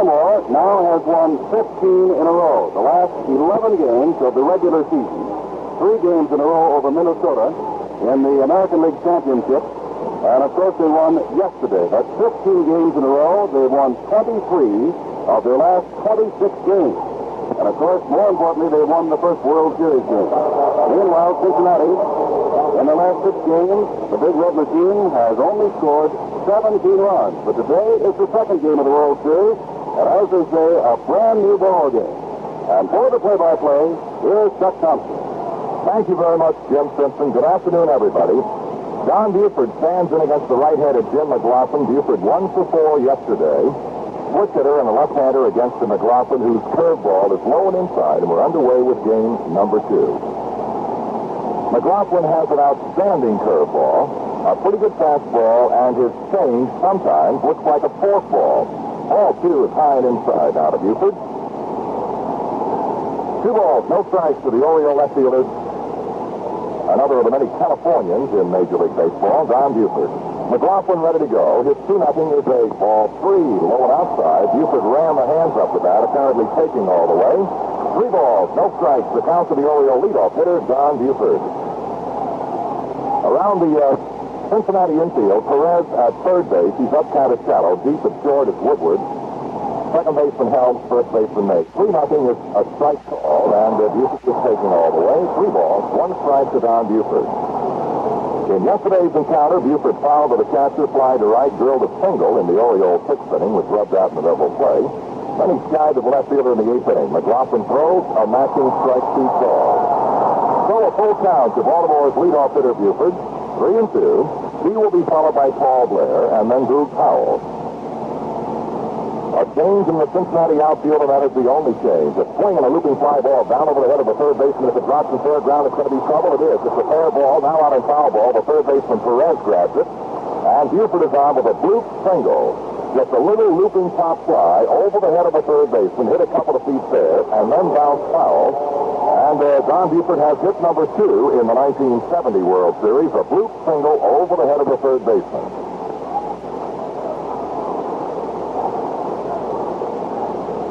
Baltimore now has won 15 in a row. The last 11 games of the regular season. 3 games in a row over Minnesota in the American League Championship. And, of course, they won yesterday. That's 15 games in a row. They've won 23 of their last 26 games. And, of course, more importantly, they won the first World Series game. Meanwhile, Cincinnati, in the last 6 games, the Big Red Machine has only scored 17 runs. But today is the second game of the World Series, and as they say, a brand new ball game. And for the play-by-play, here's Chuck Thompson. Thank you very much, Jim Simpson. Good afternoon, everybody. Don Buford stands in against the right-handed Jim McGlothlin. Buford 1 for 4 yesterday. Switch hitter and a left-hander against the McGlothlin, whose curveball is low and inside, and we're underway with game number 2. McGlothlin has an outstanding curveball, a pretty good fastball, and his change sometimes looks like a forkball. Ball 2 is high and inside now to Buford. 2 balls, no strikes to the Oriole left fielder. Another of the many Californians in Major League Baseball, Don Buford. McGlothlin ready to go. His 2-0 is a ball 3, low and outside. Buford ran the hands up the bat, apparently taking all the way. 3 balls, no strikes. The count to the Oriole leadoff hitter, Don Buford. Around the Cincinnati infield, Perez at third base. He's up kind of shallow. Deep at short is Woodward. Second baseman Helms, first baseman Nate. 3-0 is a strike call, and Buford is taking all the way. 3 balls, 1 strike to Don Buford. In yesterday's encounter, Buford fouled with a catcher, fly to right, drilled a single in the Orioles 6th inning, which rubbed out in the double play. Then he skied to the left fielder in the 8th inning. McGlothlin throws a matching strike 2 call. So a full count to Baltimore's leadoff hitter Buford. 3-2. He will be followed by Paul Blair and then Drew Powell. A change in the Cincinnati outfield, and that is the only change. A swing and a looping fly ball down over the head of the third baseman. If it drops in third ground, it's going to be trouble. It is. It's a fair ball. Now out in foul ball. The third baseman Perez grabs it. And Buford is on with a bloop single. Just a little looping pop fly over the head of the third baseman. Hit a couple of feet there, and then bounced foul. And Don Buford has hit number 2 in the 1970 World Series. A bloop single over the head of the third baseman.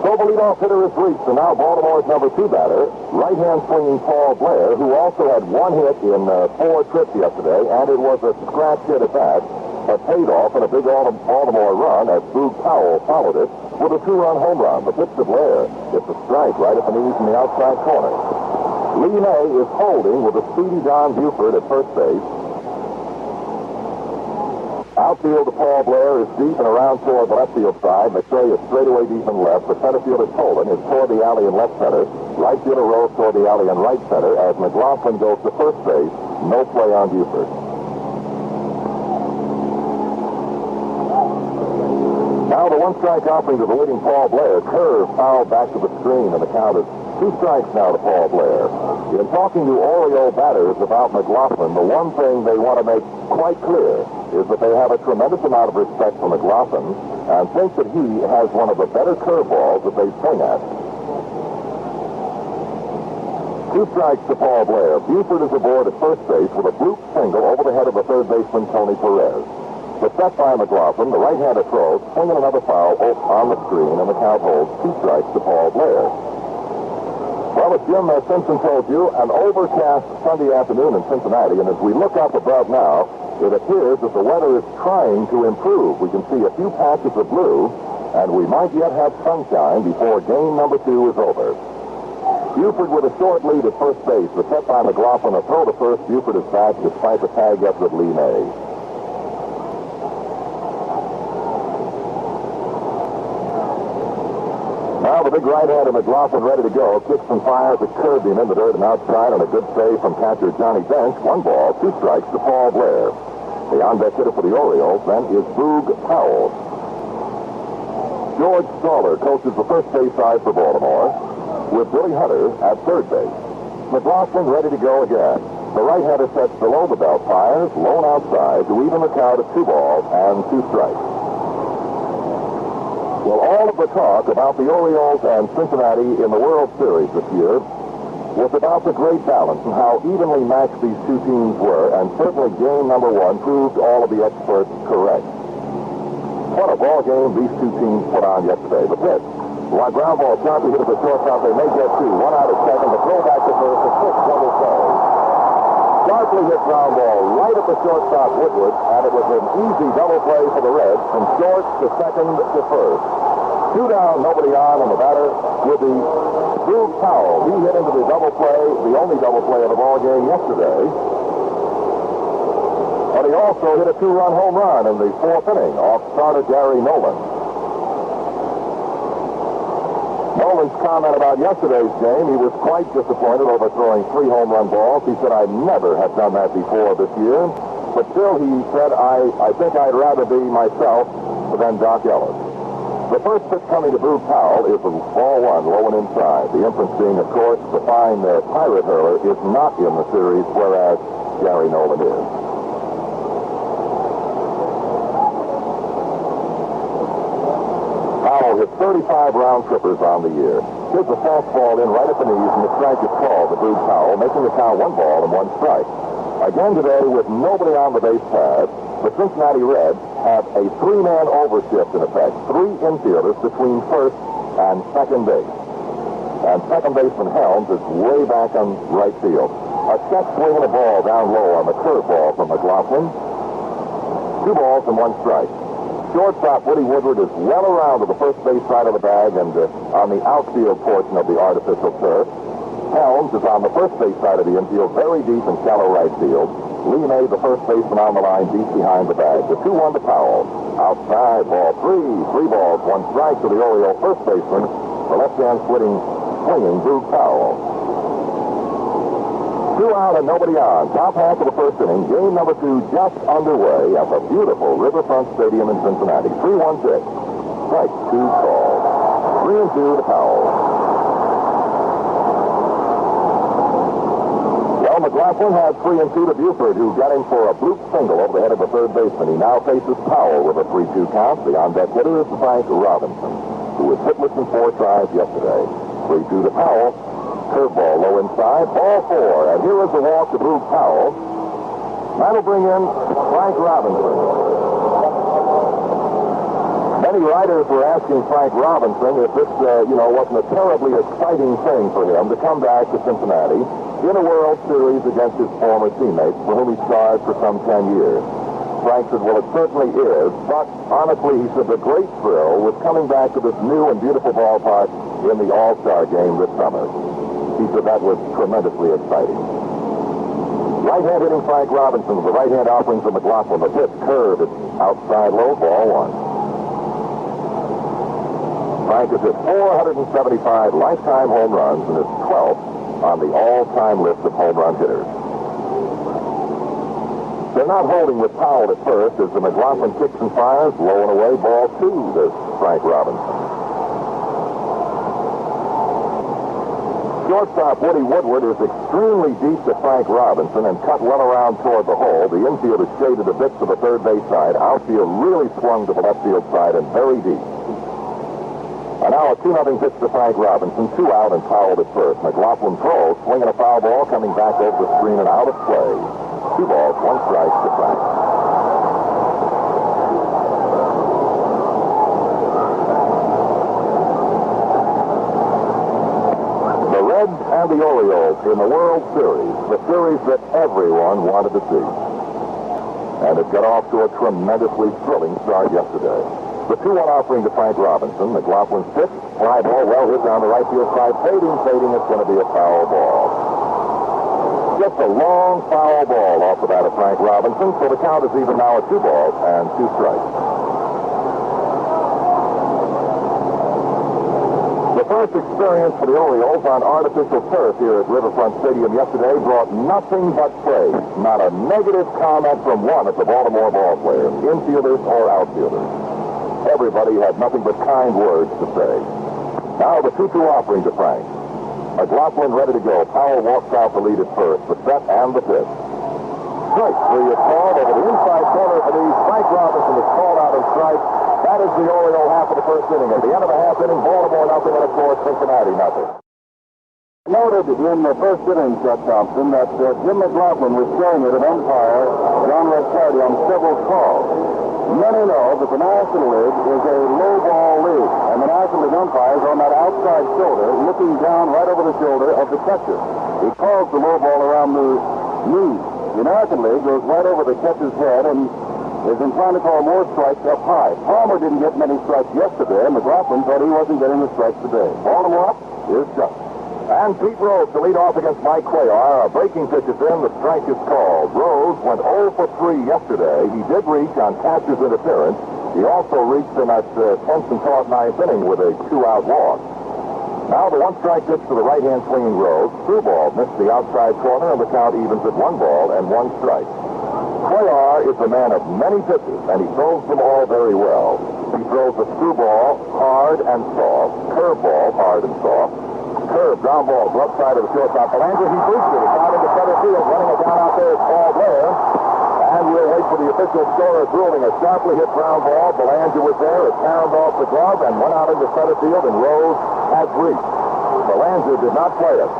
So the leadoff hitter is reached, and now Baltimore's number 2 batter, right-hand swinging Paul Blair, who also had 1 hit in 4 trips yesterday, and it was a scratch hit at that, but paid off in a big Baltimore run as Drew Powell followed it with a 2-run home run. The pitch to Blair. It's a strike right at the knees in the outside corner. Lee May is holding with a speedy Don Buford at first base. Outfield to Paul Blair is deep and around toward the left field side. Mcrae is straightaway deep and left. The center fielder Tolan is toward the alley in left center. Right fielder Rose toward the alley in right center as McGlothlin goes to first base. No play on Buford. Now the 1-strike offering to the leading Paul Blair. Curve fouled back to the screen, and the count is 2 strikes now to Paul Blair. In talking to Oriole batters about McGlothlin, the one thing they want to make quite clear is that they have a tremendous amount of respect for McGlothlin and think that he has one of the better curveballs that they swing at. 2 strikes to Paul Blair. Buford is aboard at first base with a bloop single over the head of the third baseman, Tony Perez. The set by McGlothlin, the right-handed throw, swinging another foul on the screen, and the count holds 2 strikes to Paul Blair. Well, as Jim Simpson told you, an overcast Sunday afternoon in Cincinnati, and as we look up above now, it appears that the weather is trying to improve. We can see a few patches of blue, and we might yet have sunshine before game number 2 is over. Buford with a short lead at first base. The set by McGlothlin, a throw to first. Buford is back despite the tag up with Lee May. Now the big right-hander McGlothlin ready to go. Kicks and fires a curve in the dirt and outside on a good save from catcher Johnny Bench. 1 ball, 2 strikes to Paul Blair. The on-deck hitter for the Orioles, then, is Boog Powell. George Staller coaches the first base side for Baltimore, with Billy Hunter at third base. McGlothlin ready to go again. The right-hander sets below the belt, fires, low and outside to even the count at 2 balls and 2 strikes. Well, all of the talk about the Orioles and Cincinnati in the World Series this year was about the great balance and how evenly matched these 2 teams were, and certainly game number 1 proved all of the experts correct. What a ball game these two teams put on yesterday. The pitch. One ground ball, sharply hit at the shortstop. They may get two. One out at second. The throw back to first. A quick double play. Sharply hit ground ball right at the shortstop Woodward, and it was an easy double play for the Reds from short to second to first. Two down, nobody on, and the batter with the Drew Powell. He hit into the double play, the only double play of the ball game yesterday. But he also hit a two-run home run in the fourth inning off starter Gary Nolan. Nolan's comment about yesterday's game, he was quite disappointed over throwing 3 home run balls. He said, I never have done that before this year. But still, he said, I think I'd rather be myself than Doc Ellis. The first pitch coming to Drew Powell is a ball one, low and inside. The inference being, of course, the fine pirate hurler is not in the series, whereas Gary Nolan is. Powell hit 35 round trippers on the year. Here's a fastball in right at the knees, and the strike is called to Drew Powell, making the count 1 ball and 1 strike. Again today, with nobody on the base pad, the Cincinnati Reds have a 3-man overshift in effect. 3 infielders between first and second base. And second baseman Helms is way back on right field. A check swing and a ball down low on the curveball from McGlothlin. 2 balls and 1 strike. Shortstop Woody Woodward is well around to the first base side of the bag and on the outfield portion of the artificial turf. Helms is on the first base side of the infield, very deep in shallow right field. Lee made the first baseman on the line deep behind the bag. The 2-1 to Powell. Outside, ball 3. 3 balls, 1 strike to the Orioles first baseman. The left-hand swinging Drew Powell. 2 out and nobody on. Top half of the first inning. Game number 2 just underway at the beautiful Riverfront Stadium in Cincinnati. 3-1 pitch. Strike 2 called. 3-2 to Powell. McLaughlin had 3-2 to Buford, who got him for a bloop single over the head of the third baseman. He now faces Powell with a 3-2 count. The on-deck hitter is Frank Robinson, who was hitless in 4 tries yesterday. 3-2 to Powell. Curveball low inside. Ball 4. And here is the walk to Drew Powell. That'll bring in Frank Robinson. Many writers were asking Frank Robinson if this, wasn't a terribly exciting thing for him to come back to Cincinnati in a World Series against his former teammates, for whom he starred for some 10 years. Frank said, well, it certainly is, but honestly, he said, the great thrill was coming back to this new and beautiful ballpark in the All-Star game this summer. He said that was tremendously exciting. Right-hand hitting Frank Robinson with the right-hand offerings of McLaughlin. The pitch curve is outside low, ball 1. Frank has hit 475 lifetime home runs and is 12th on the all-time list of home run hitters. They're not holding with Powell at first as the McLaughlin kicks and fires, low and away, ball 2 to Frank Robinson. Shortstop Woody Woodward is extremely deep to Frank Robinson and cut well around toward the hole. The infield is shaded a bit to the third base side. Outfield really swung to the left field side and very deep. And now a 2-0 pitch to Frank Robinson. 2 out and Powell at first. McLaughlin throws, swinging a foul ball, coming back over the screen and out of play. 2 balls, 1 strike to Frank. The Reds and the Orioles in the World Series, the series that everyone wanted to see. And it got off to a tremendously thrilling start yesterday. The 2-1 offering to Frank Robinson. McLaughlin's pitch, fly ball, well hit down the right field side. Fading. It's going to be a foul ball. Just a long foul ball off the bat of Frank Robinson, so the count is even now at 2 balls and 2 strikes. The first experience for the Orioles on artificial turf here at Riverfront Stadium yesterday brought nothing but praise. Not a negative comment from one of the Baltimore ball players, infielders or outfielders. Everybody had nothing but kind words to say. Now the 2-2 offering to Frank. McLaughlin ready to go. Powell walks out to lead at first. The set and the pitch. Strike 3 is called over the inside corner of the knees. Frank Robinson is called out and strike. That is the Oriole half of the first inning. At the end of the half inning, Baltimore nothing, and of course Cincinnati nothing. Noted in the first inning, Chuck Thompson, that Jim McGlothlin was staring at an umpire, John Ricciardi, on several calls. Many know that the National League is a low ball league, and the National League umpires are on that outside shoulder, looking down right over the shoulder of the catcher. He calls the low ball around the knee. The American League goes right over the catcher's head and is inclined to call more strikes up high. Palmer didn't get many strikes yesterday, and McGlothlin thought he wasn't getting the strikes today. Baltimore is shut. And Pete Rose to lead off against Mike Cuellar. A breaking pitch is in. The strike is called. Rose went 0 for 3 yesterday. He did reach on catcher's interference. He also reached in that 10th and 9th inning with a 2-out walk. Now the one-strike pitch to the right-hand swinging Rose. Through ball missed the outside corner, and the count evens at 1 ball and 1 strike. Cuellar is a man of many pitches, and he throws them all very well. He throws a screwball hard and soft, curveball hard and soft, curve, ground ball, left side of the shortstop. Belanger, he boosts it. It's out into center field. Running it down out there is Paul Blair. And we'll wait for the official scorer's ruling. A sharply hit ground ball. Belanger was there. It carried off the glove and went out into center field, and Rose has reached. Belanger did not play it.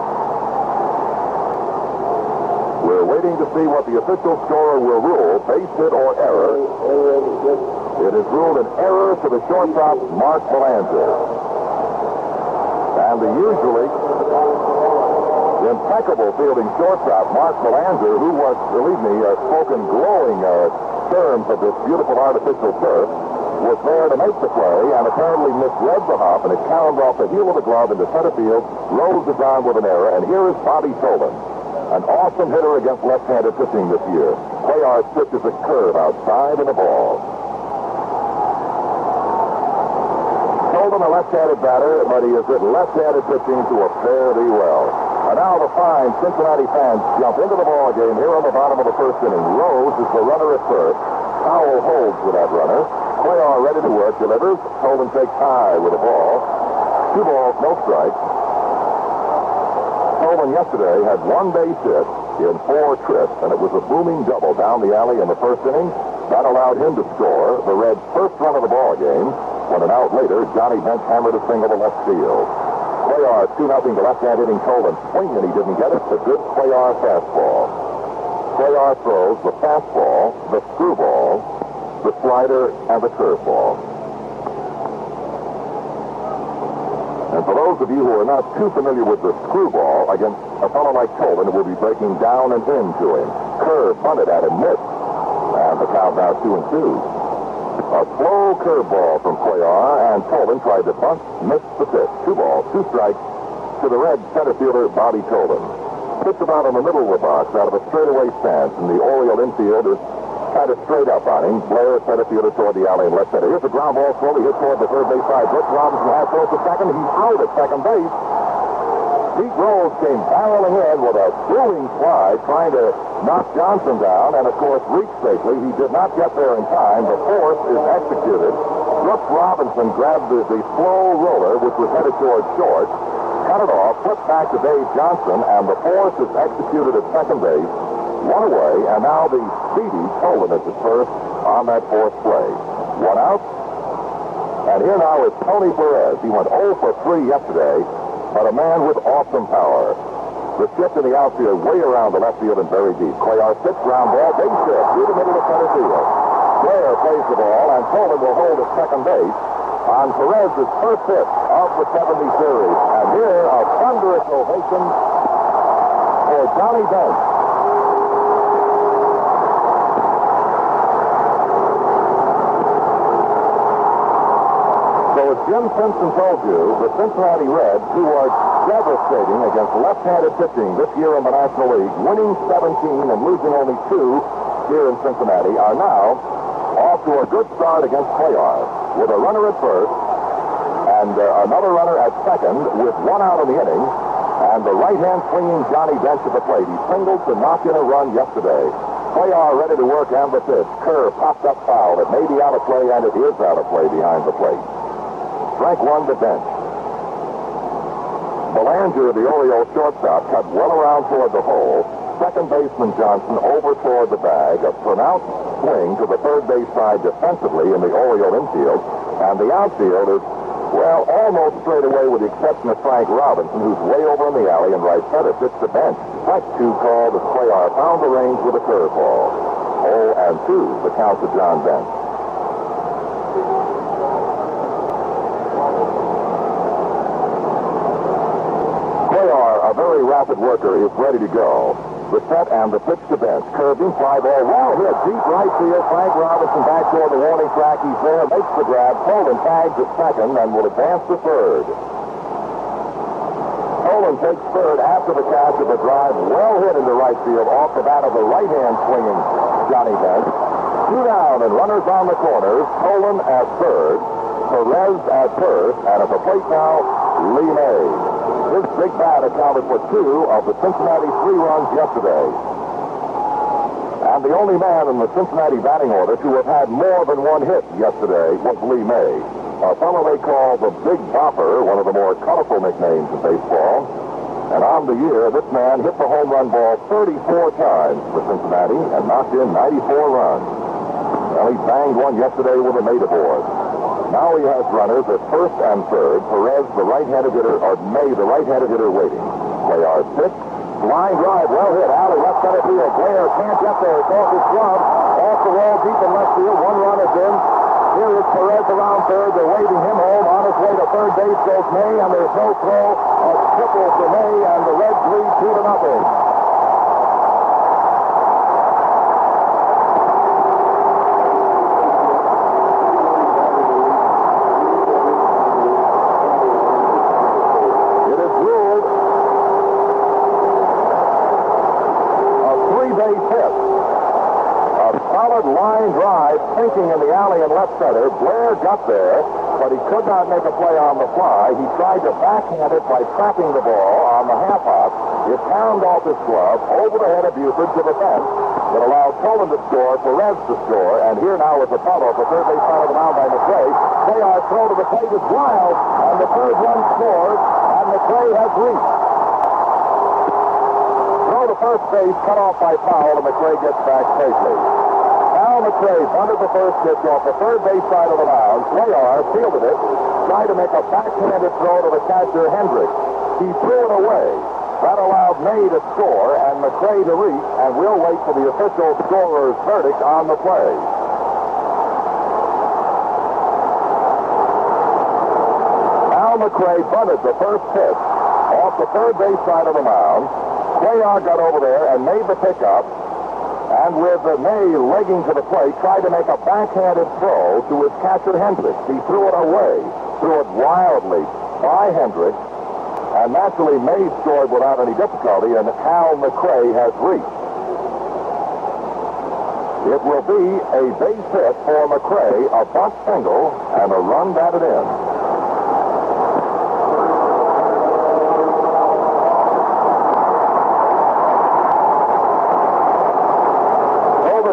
We're waiting to see what the official scorer will rule, base hit or error. It is ruled an error to the shortstop, Mark Belanger. And the usually impeccable fielding shortstop, Mark Belanger, who was, believe me, spoken glowing terms of this beautiful artificial turf, was there to make the play and apparently misread the hop, and it carried off the heel of the glove into center field. Rose is on with an error, and here is Bobby Tolan, an awesome hitter against left-handed pitching this year. Cuellar's pitch is a curve outside and a ball. A left-handed batter, but he is at left-handed pitching to a fairly well. And now the fine Cincinnati fans jump into the ball game here on the bottom of the first inning. Rose is the runner at first. Powell holds with that runner. Cuellar ready to work, delivers. Tolan takes high with the ball. 2 balls, no strikes. Tolan yesterday had 1 base hit in 4 trips, and it was a booming double down the alley in the first inning. That allowed him to score the Reds' first run of the ball game. When an out later, Johnny Bench hammered a single to left field. Cuellar 2-0 to left-hand hitting Tolan. Swing, and he didn't get it. The good Cuellar fastball. Cuellar throws the fastball, the screwball, the slider, and the curveball. And for those of you who are not too familiar with the screwball, against a fellow like Tolan, it will be breaking down and into him. Curve, bunted at him, missed. And the count now 2-2. A slow curveball from Cuellar, and Tolan tried to bunt, missed the pitch. 2 balls, 2 strikes to the Red center fielder, Bobby Tolan. Pitch about in the middle of the box out of a straightaway stance, and the Oriole infield is kind of straight up on him. Blair, center fielder, toward the alley in left center. Here's a ground ball slowly hit toward the third base side. Brooks Robinson has throws to second. He's out at second base. Pete Rose came barreling in with a booming slide, trying to knock Johnson down, and of course reached safely. He did not get there in time. The force is executed. Brooks Robinson grabbed the slow roller, which was headed towards short, cut it off, flipped back to Dave Johnson, and the force is executed at second base. 1 away, and now the speedy Tolan is at first on that 4th play. 1 out. And here now is Tony Perez. He went 0 for 3 yesterday, but a man with awesome power. The shift in the outfield way around the left field and very deep. Cuellar pitch, ground ball, base hit through the middle of center field. Blair plays the ball, and Tolan will hold at second base on Perez's first hit of the 70 series. And here, a thunderous ovation for Johnny Bench. So as Jim Simpson told you, the Cincinnati Reds, who are devastating against left-handed pitching this year in the National League, winning 17 and losing only 2 here in Cincinnati, are now off to a good start against Cuellar with a runner at first and another runner at second with 1 out in the inning, and the right-hand swinging Johnny Bench at the plate. He singled to knock in a run yesterday. Cuellar ready to work and the pitch. Curve popped up foul. It may be out of play, and it is out of play behind the plate. Strike 1 to Bench. Belanger, the Orioles shortstop, cut well around toward the hole. Second baseman Johnson over toward the bag. A pronounced swing to the third base side defensively in the Oriole infield. And the outfield is, well, almost straight away with the exception of Frank Robinson, who's way over in the alley in right center. Pitch to Bench. Strike 2 called as Cuellar found the range with a curveball. 0-2, the count to John Bench. rapid worker, is ready to go. The set and the pitch to bench. Curving, fly ball, well hit, deep right field. Frank Robinson back toward the warning track. He's there, makes the grab. Poland tags at second and will advance to third. Poland takes third after the catch of a drive well hit into right field off the bat of the right-hand swinging Johnny Bench. 2 down and runners on the corners. Poland at third, Perez at first, and at the plate now, Lee May. His big bat accounted for 2 of the Cincinnati 3 runs yesterday. And the only man in the Cincinnati batting order to have had more than 1 hit yesterday was Lee May. A fellow they call the Big Bopper, one of the more colorful nicknames in baseball. And on the year, this man hit the home run ball 34 times for Cincinnati and knocked in 94 runs. Well, he banged one yesterday with a native board. Now he has runners at first and third. Perez, the right-handed hitter, or May, the right-handed hitter, waiting. Cuellar pitch. Line drive, well hit. Out of left center field. Blair can't get there. It's off his glove. Off the wall, deep in left field. 1 run is in. Here is Perez around third. They're waving him home. On his way to third base goes May, and there's no throw. A triple for May, and the Reds lead 2-0. Line drive, sinking in the alley in left center. Blair got there, but he could not make a play on the fly. He tried to backhand it by trapping the ball on the half hop. It pounded off his glove over the head of Buford to the fence. It allowed Poland to score, Perez to score, and here now is a follow for third base side of the mound by Mcrae. Cuellar throw to the plate is wild, and the third run scores, and Mcrae has reached. Throw to first base, cut off by foul, and Mcrae gets back safely. Mcrae bunted the first pitch off the third base side of the mound. Cuellar fielded it, tried to make a backhanded throw to the catcher, Hendricks. He threw it away. That allowed May to score and Mcrae to reach, and we'll wait for the official scorer's verdict on the play. Al Mcrae bunted the first pitch off the third base side of the mound. Cuellar got over there and made the pickup. And with May legging to the plate, tried to make a backhanded throw to his catcher, Hendricks. He threw it away, threw it wildly by Hendricks, and naturally May scored without any difficulty, and Al Mcrae has reached. It will be a base hit for Mcrae, a bunt single, and a run batted in.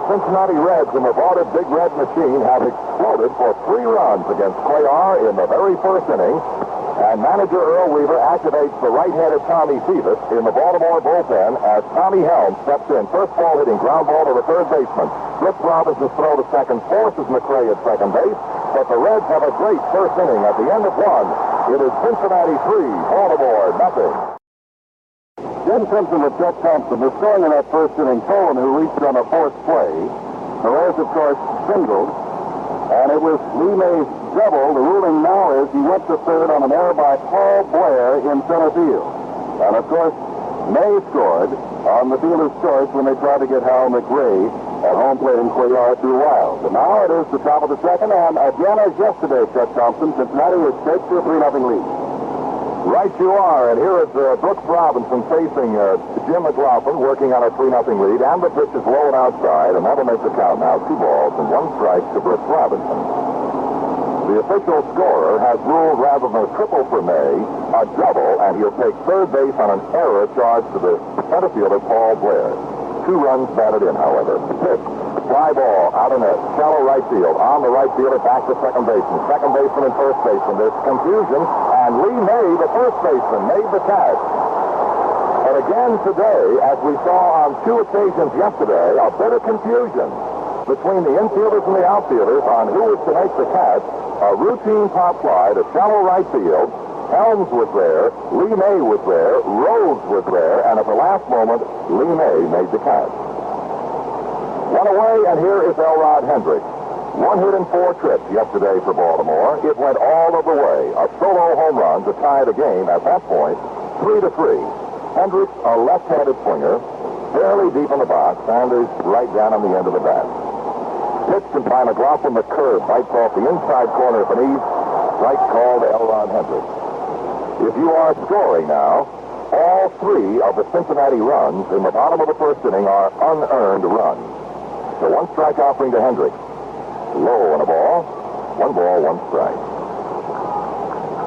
Cincinnati Reds in the vaunted Big Red Machine have exploded for 3 runs against Cuellar in the very first inning. And manager Earl Weaver activates the right-handed Tommy Thevis in the Baltimore bullpen as Tommy Helm steps in. First ball hitting ground ball to the third baseman. Flips Robinson's throw to second, forces Mcrae at second base. But the Reds have a great first inning. At the end of 1, it is Cincinnati 3, Baltimore nothing. Jim Simpson with Chet Thompson. The scoring in that first inning, Poland, who reached on a 4th play. Perez, of course, singled. And it was Lee May's double. The ruling now is he went to third on an error by Paul Blair in center field. And, of course, May scored on the fielder's choice when they tried to get Hal Mcrae at home plate in Cuellar through wild. And now it is the top of the second, and again as yesterday, Chet Thompson, Cincinnati has taken a 3-0 lead. Right you are, and here is Brooks Robinson facing Jim McGlothlin working on a 3-0 lead, and the pitch is low and outside, and that'll make the count now. 2 balls and 1 strike to Brooks Robinson. The official scorer has ruled rather than a triple for May, a double, and he'll take third base on an error charged to the center fielder, Paul Blair. 2 runs batted in, however. Pitch. Fly ball out in the shallow right field. On the right fielder, back to second baseman. Second baseman and first baseman. There's confusion, and Lee May, the first baseman, made the catch. But again today, as we saw on 2 occasions yesterday, a bit of confusion between the infielders and the outfielders on who was to make the catch. A routine pop fly to shallow right field. Helms was there, Lee May was there, Rose was there, and at the last moment, Lee May made the catch. One away, and here is Elrod Hendricks. 1 hit and 4 trips yesterday for Baltimore. It went all of the way. A solo home run to tie the game at that point, 3-3. Hendricks, a left-handed swinger, fairly deep in the box, and is right down on the end of the bat. Pitched and by McGlothlin, the curve bites off the inside corner beneath. Strike called to Elrod Hendricks. If you are scoring now, all three of the Cincinnati runs in the bottom of the first inning are unearned runs. So one strike offering to Hendricks. Low on a ball, one strike.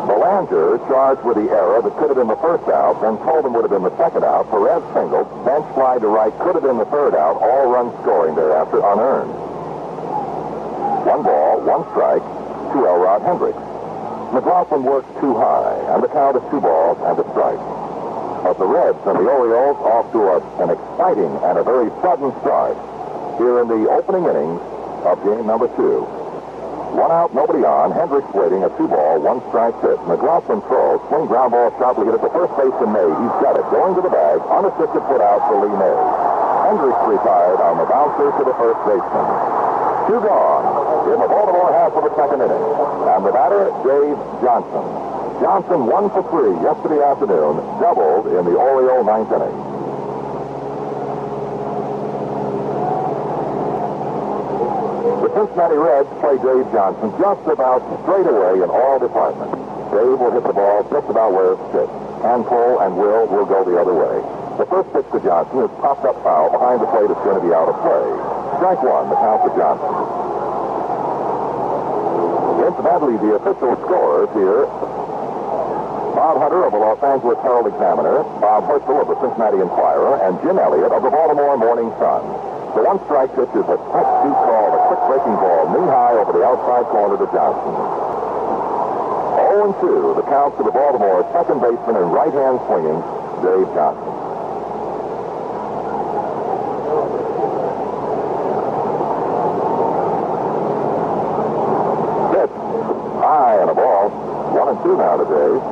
Belanger charged with the error that could have been the first out, then told him would have been the second out. Perez singled, bench fly to right, could have been the third out, all runs scoring thereafter unearned. One ball, one strike to Elrod Hendricks. McGlothlin worked too high, and the count is 2 balls and a strike. But the Reds and the Orioles off to an exciting and a very sudden start here in the opening innings of game number 2. 1 out, nobody on. Hendricks waiting, a 2-ball, 1 strike pitch. McGlothlin throws, swing ground ball sharply hit at the first base in May. He's got it, going to the bag, unassisted put out for Lee May. Hendricks retired on the bouncer to the first baseman. 2 gone in the Baltimore half of the second inning. And the batter, Davey Johnson. Johnson 1 for 3 yesterday afternoon, doubled in the Oriole 9th inning. The Cincinnati Reds play Davey Johnson just about straight away in all departments. Dave will hit the ball just about where it's pitched. Handful and will go the other way. The first pitch to Johnson is popped up foul behind the plate. It's going to be out of play. Strike 1, the count to Johnson. Incidentally, the official scorers here: Bob Hunter of the Los Angeles Herald-Examiner, Bob Herschel of the Cincinnati Enquirer, and Jim Elliott of the Baltimore Morning Sun. The 1-strike pitch is a touch-2 call, a quick breaking ball, knee-high over the outside corner to Johnson. 0-2, the count to the Baltimore second baseman and right-hand swinging, Davey Johnson. Pitch, high and a ball, 1-2 now to Dave.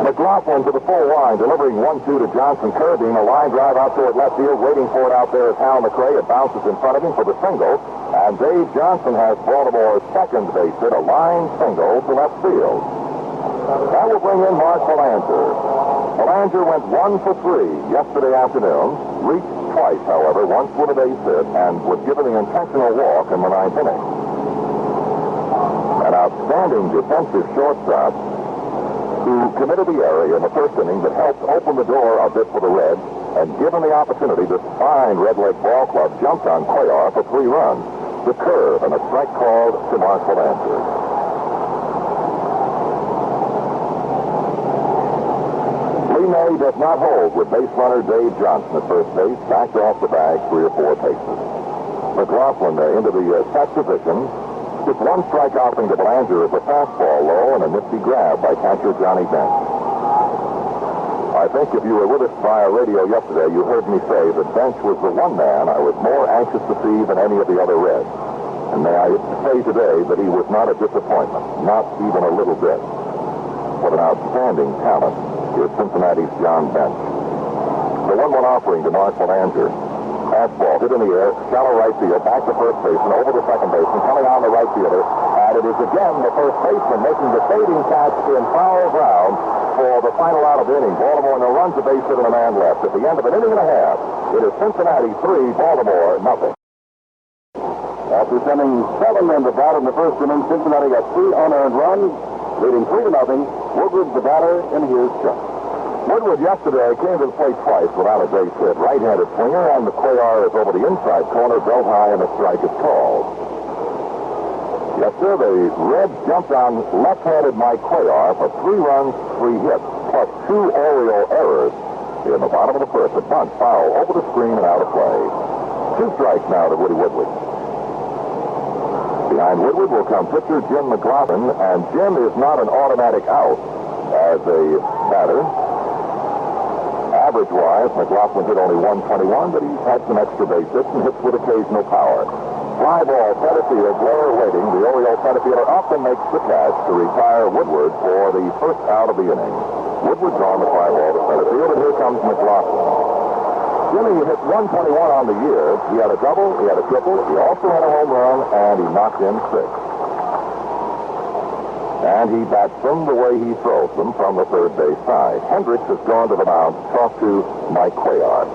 McGlothlin to the full line, delivering 1-2 to Johnson. Curving a line drive out toward left field. Waiting for it out there is Mcrae. It bounces in front of him for the single. And Davey Johnson has Baltimore's second base hit, a line single to left field. That will bring in Mark Belanger. Belanger went 1 for 3 yesterday afternoon. Reached twice, however, once with a base hit, and was given the intentional walk in the 9th inning. An outstanding defensive shortstop who committed the error in the first inning that helped open the door a bit for the Reds, and given the opportunity, this fine Red Leg ball club jumped on Cuellar for 3 runs. The curve and a strike called to Mark Belanger. Lee May does not hold with base runner Davey Johnson at first base, backed off the bag 3 or 4 paces. McGlothlin into the set position. Just 1 strike offering to Belanger is a fastball low and a nifty grab by catcher Johnny Bench. I think if you were with us via radio yesterday, you heard me say that Bench was the one man I was more anxious to see than any of the other Reds. And may I say today that he was not a disappointment, not even a little bit. What an outstanding talent is Cincinnati's John Bench. The 1-1 offering to Mark Belanger. Fastball hit in the air, shallow right field, back to first baseman, over to second baseman, coming on the right fielder, and it is again the first baseman making the fading catch in foul ground for the final out of the inning. Baltimore no runs, a base hit, and a man left. At the end of an inning and a half, it is Cincinnati 3, Baltimore nothing. After sending 7 men to bat in the first inning, Cincinnati got 3 unearned runs, leading 3-0. Woodward the batter, and here's Chuck. Woodward yesterday came to the plate twice without a base hit. Right-handed swinger, and Mcrae is over the inside corner, belt high, and a strike is called. Yes, sir, the Reds jumped on left-handed Mike Cuellar for 3 runs, 3 hits, plus 2 Oriole errors in the bottom of the first. A bunt foul over the screen and out of play. 2 strikes now to Woody Woodward. Behind Woodward will come pitcher Jim McGlothlin, and Jim is not an automatic out as a batter. Average-wise, McGlothlin hit only 121, but he's had some extra base hits and hits with occasional power. Fly ball, center field, Blair waiting. The Oriole center fielder up and makes the catch to retire Woodward for the first out of the inning. Woodward's on the fly ball to center field, and here comes McGlothlin. Jimmy hit 121 on the year. He had a double, he had a triple, he also had a home run, and he knocked in 6. And he bats them the way he throws them from the third base side. Hendricks has gone to the mound to talk to Mike Cuellar.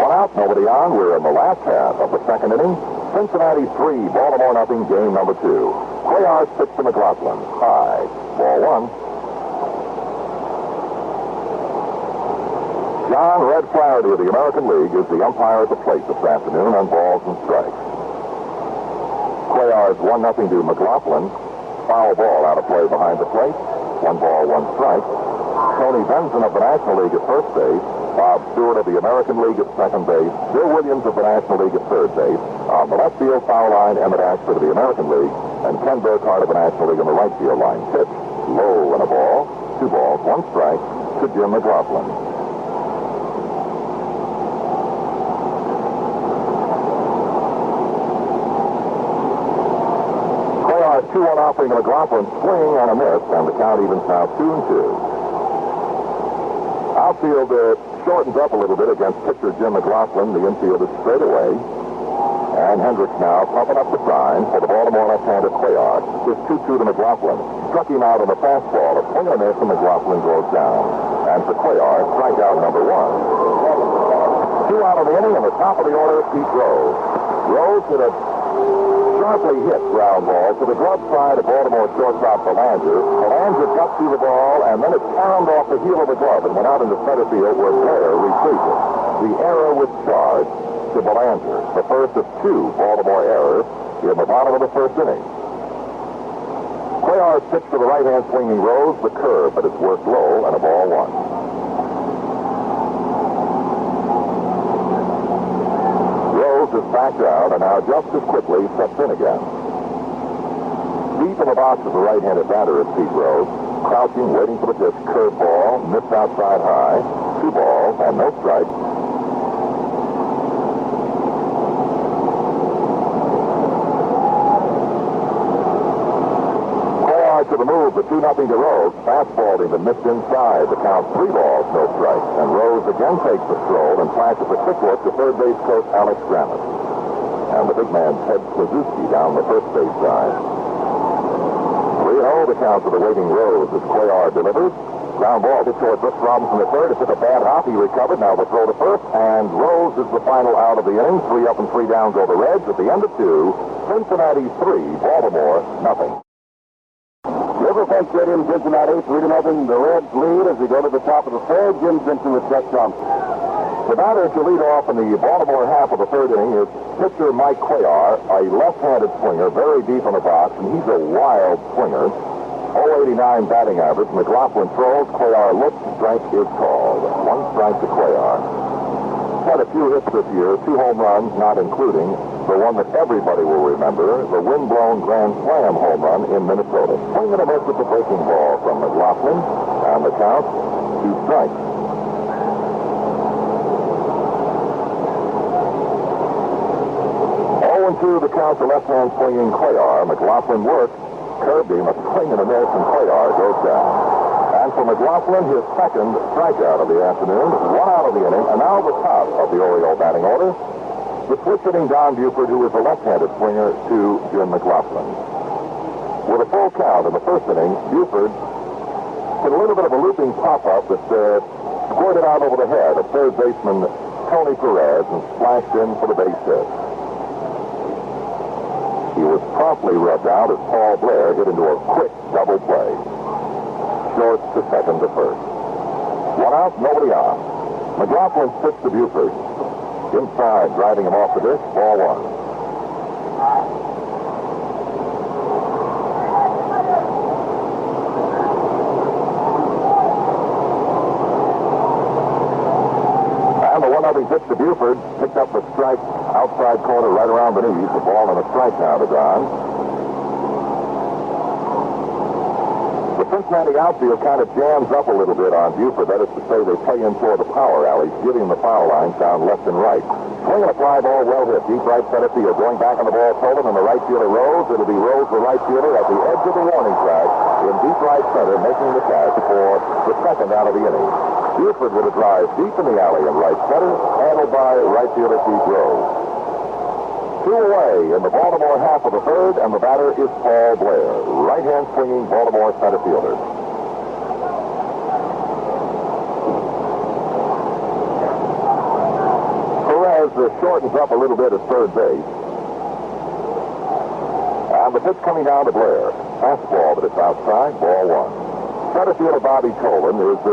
One out, nobody on. We're in the last half of the second inning. Cincinnati 3, Baltimore nothing, game number 2. Cuellar's pitch to McGlothlin. High. Ball 1. John Red Flaherty of the American League is the umpire at the plate this afternoon on balls and strikes. Cuellar's 1-0 to McGlothlin. Foul ball out of play behind the plate. 1 ball, 1 strike. Tony Benson of the National League at first base. Bob Stewart of the American League at second base. Bill Williams of the National League at third base. On the left field foul line, Emmett Ashford of the American League. And Ken Burkhardt of the National League on the right field line. Pitch low and a ball. 2 balls, 1 strike to Jim McGlothlin. A 2-1 offering to McGlothlin, swing and a miss, and the count evens now 2-2. Outfield shortens up a little bit against pitcher Jim McGlothlin. The infield is straight away. And Hendricks now pumping up the sign for the Baltimore left-hander Cuellar. It's 2-2 to McGlothlin. Struck him out on the fastball. A swing and a miss, and McGlothlin goes down. And for Cuellar, strikeout number 1. 2 out of the inning, and the top of the order, Pete Rose. Rose hit a sharply hit ground ball to the glove side of Baltimore shortstop Belanger. Belanger got through the ball, and then it pounded off the heel of the glove and went out into center field where Blair retrieved it. The error was charged to Belanger, the first of 2 Baltimore errors in the bottom of the first inning. Cuellar's pitch to the right-hand swinging Rose, the curve, but it's worked low, and a ball 1. Is backed out, and now just as quickly steps in again. Deep in the box is the right-handed batter is Pete Rose. Crouching, waiting for the pitch. Curveball, missed outside high. 2 balls, and no strikes. Cuellar to the move, the 2-0 to Rose. Fastballed him and missed inside. The count 3 balls, no strikes. And Rose again takes the stroll and flashes a quick look to third base coach Alex Grammet. And the big man, Ted Kluszewski, down the first base side. 3-0 the count to the waiting Rose as Cuellar delivers. Ground ball to short. Brooks Robinson at third. It took a bad hop. He recovered. Now the throw to first. And Rose is the final out of the inning. 3 up and 3 down go the Reds. At the end of 2, Cincinnati 3, Baltimore nothing. Riverfront Stadium, Cincinnati, 3-0. The Reds lead as we go to the top of the third. Jim Simpson with Chuck Thompson. The batter to lead off in the Baltimore half of the third inning is pitcher Mike Cuellar, a left-handed swinger, very deep in the box, and he's a wild swinger. 0.89 batting average. McGlothlin throws. Cuellar looks. Strike is called. 1 strike to Cuellar. Had a few hits this year, 2 home runs, not including the one that everybody will remember, the wind-blown Grand Slam home run in Minnesota. Swing and a miss with the breaking ball from McGlothlin, and the count 2 strikes. 0-2 the count to left-hand swinging Cuellar. McGlothlin works, curved him, a swing and a miss, and Cuellar goes down. And for McGlothlin, his second strikeout of the afternoon, 1 out of the inning, and now the top of the Orioles batting order. The switch-hitting Don Buford, who is a left-handed swinger, to Jim McGlothlin. With a full count in the first inning, Buford hit a little bit of a looping pop-up that squirted out over the head of third baseman Tony Perez and splashed in for the base hit. He was promptly rubbed out as Paul Blair hit into a quick double play. Short to second to first. 1 out, nobody on. McGlothlin pitched to Buford. Inside, driving him off the dish, ball 1. And the 1-0 pitch to Buford picked up the strike outside corner right around the knees. The ball and a strike now to Don. The The Cincinnati outfield kind of jams up a little bit on Buford. That is to say, they play in toward the power alleys, giving the foul lines down left and right. Swinging a fly ball, well hit, deep right center field. Going back on the ball, Tolan, and the right fielder Rose. It'll be Rose, the right fielder, at the edge of the warning track in deep right center, making the catch for the second out of the inning. Buford with a drive deep in the alley in right center, handled by right fielder Pete Rose. 2 away in the Baltimore half of the third, and the batter is Paul Blair, right-hand swinging Baltimore center fielder. Perez shortens up a little bit at third base. And the pitch coming down to Blair. Fastball, but it's outside, ball 1. Center fielder Bobby Tolan is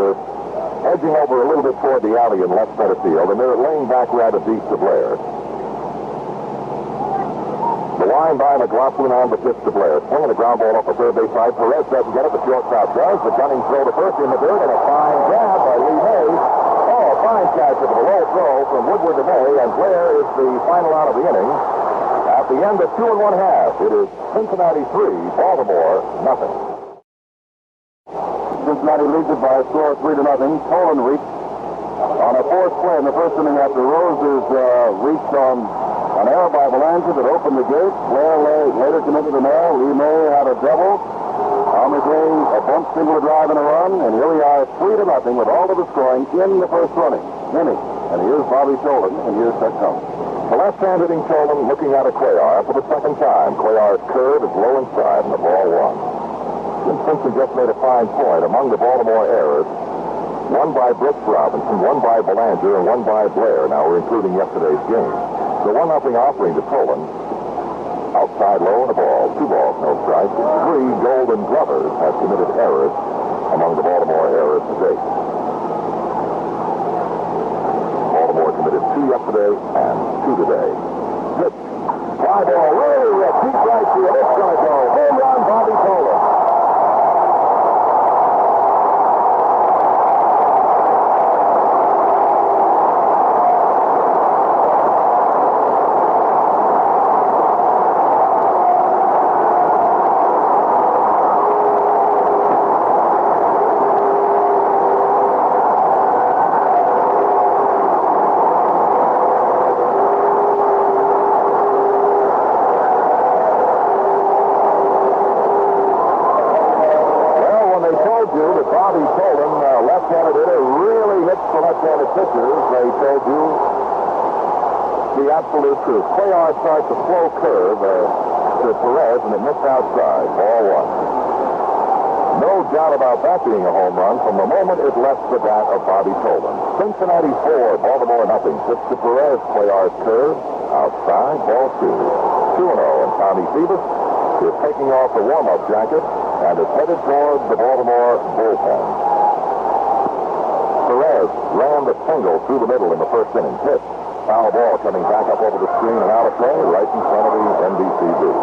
edging over a little bit toward the alley in left center field, and they're laying back rather deep to Blair. The line by McGlothlin on the pitch to Blair. Swinging a ground ball up the third base side. Perez doesn't get it. The shortstop does. The gunning throw to first in the dirt, and a fine grab by Lee Hayes. Oh, a fine catch of the low throw from Woodward to May, and Blair is the final out of the inning. At the end of 2 1/2, it is Cincinnati 3, Baltimore nothing. Cincinnati leads it by a score of 3-0. Tolan reached on a fourth play in the first inning after Rose's reached on an error by Belanger that opened the gate. Blair later committed an error. Lee May had a double. Mcrae a bunt single drive and a run. And here we are 3-0 with all of the scoring in the first inning. And here's Bobby Tolan, and here's Ted Combs. The left-hand hitting Tolan looking at a Cuellar for the second time. Cuellar's curve is low inside, and the ball 1. Jim Simpson just made a fine point. Among the Baltimore errors, one by Brooks Robinson, one by Belanger, and one by Blair. Now we're including yesterday's game. The 1-0 offering to Tolan. Outside low and a ball. 2 balls, no strikes. 3 Golden Glovers have committed errors among the Baltimore errors to date. Baltimore committed 2 yesterday and 2 today. Pitch. Fly ball, really rip. Deep right field. It's going to go. Home run, Bobby Tolan. Absolute truth. Cuellar starts a slow curve to Perez, and it missed outside. Ball 1. No doubt about that being a home run from the moment it left the bat of Bobby Tolan. Cincinnati 4, Baltimore nothing. Pitch to Perez. Cuellar's curve outside. Ball 2. 2-0, and Tommy Phoebus is taking off the warm-up jacket and is headed toward the Baltimore bullpen. Perez ran the single through the middle in the first inning. Pitch. Foul ball coming back up over the screen and out of play right in front of the NBC booth.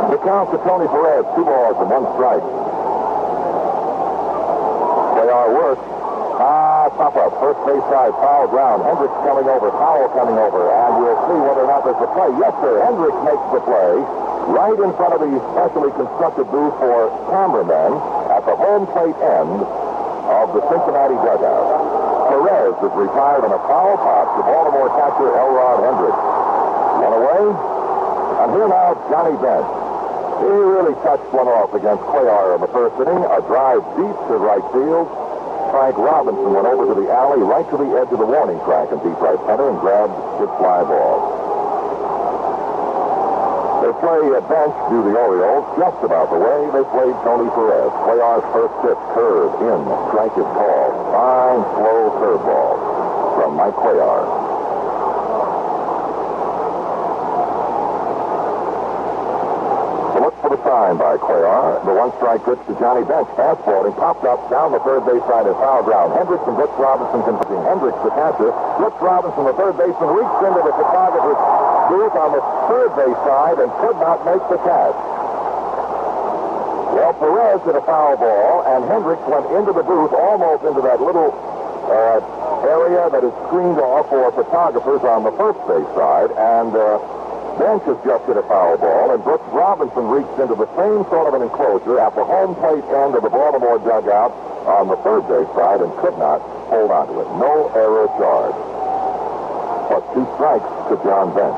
The count to Tony Perez, 2 balls and 1 strike. Cuellar works. Top up, first base side, foul ground. Hendricks coming over, Powell coming over, and we'll see whether or not there's a play. Yes, sir, Hendricks makes the play. Right in front of the specially constructed booth for cameramen at the home plate end of the Cincinnati dugout. Perez is retired on a foul pop to Baltimore catcher Elrod Hendricks. 1 away. And here now, Johnny Bench. He really touched one off against Cuellar in the first inning. A drive deep to right field. Frank Robinson went over to the alley right to the edge of the warning track in deep right center and grabbed his fly ball. They play a bench do the Orioles just about the way they played Tony Perez. Cuellar's first pitch, curve, in, strike is called. Fine, slow curveball from Mike Cuellar. So look for the sign by Cuellar. The 1-strike pitch to Johnny Bench. Fastball and popped up down the third base side and foul ground. Hendricks and Brooks Robinson competing. Hendricks, the catcher. Brooks Robinson, the third baseman, reached into the photographer's booth on the third base side and could not make the catch. Well, Perez hit a foul ball, and Hendricks went into the booth, almost into that little area that is screened off for photographers on the first base side, and Bench has just hit a foul ball, and Brooks Robinson reached into the same sort of an enclosure at the home plate end of the Baltimore dugout on the third base side and could not hold on to it. No error charge. But 2 strikes to John Bench.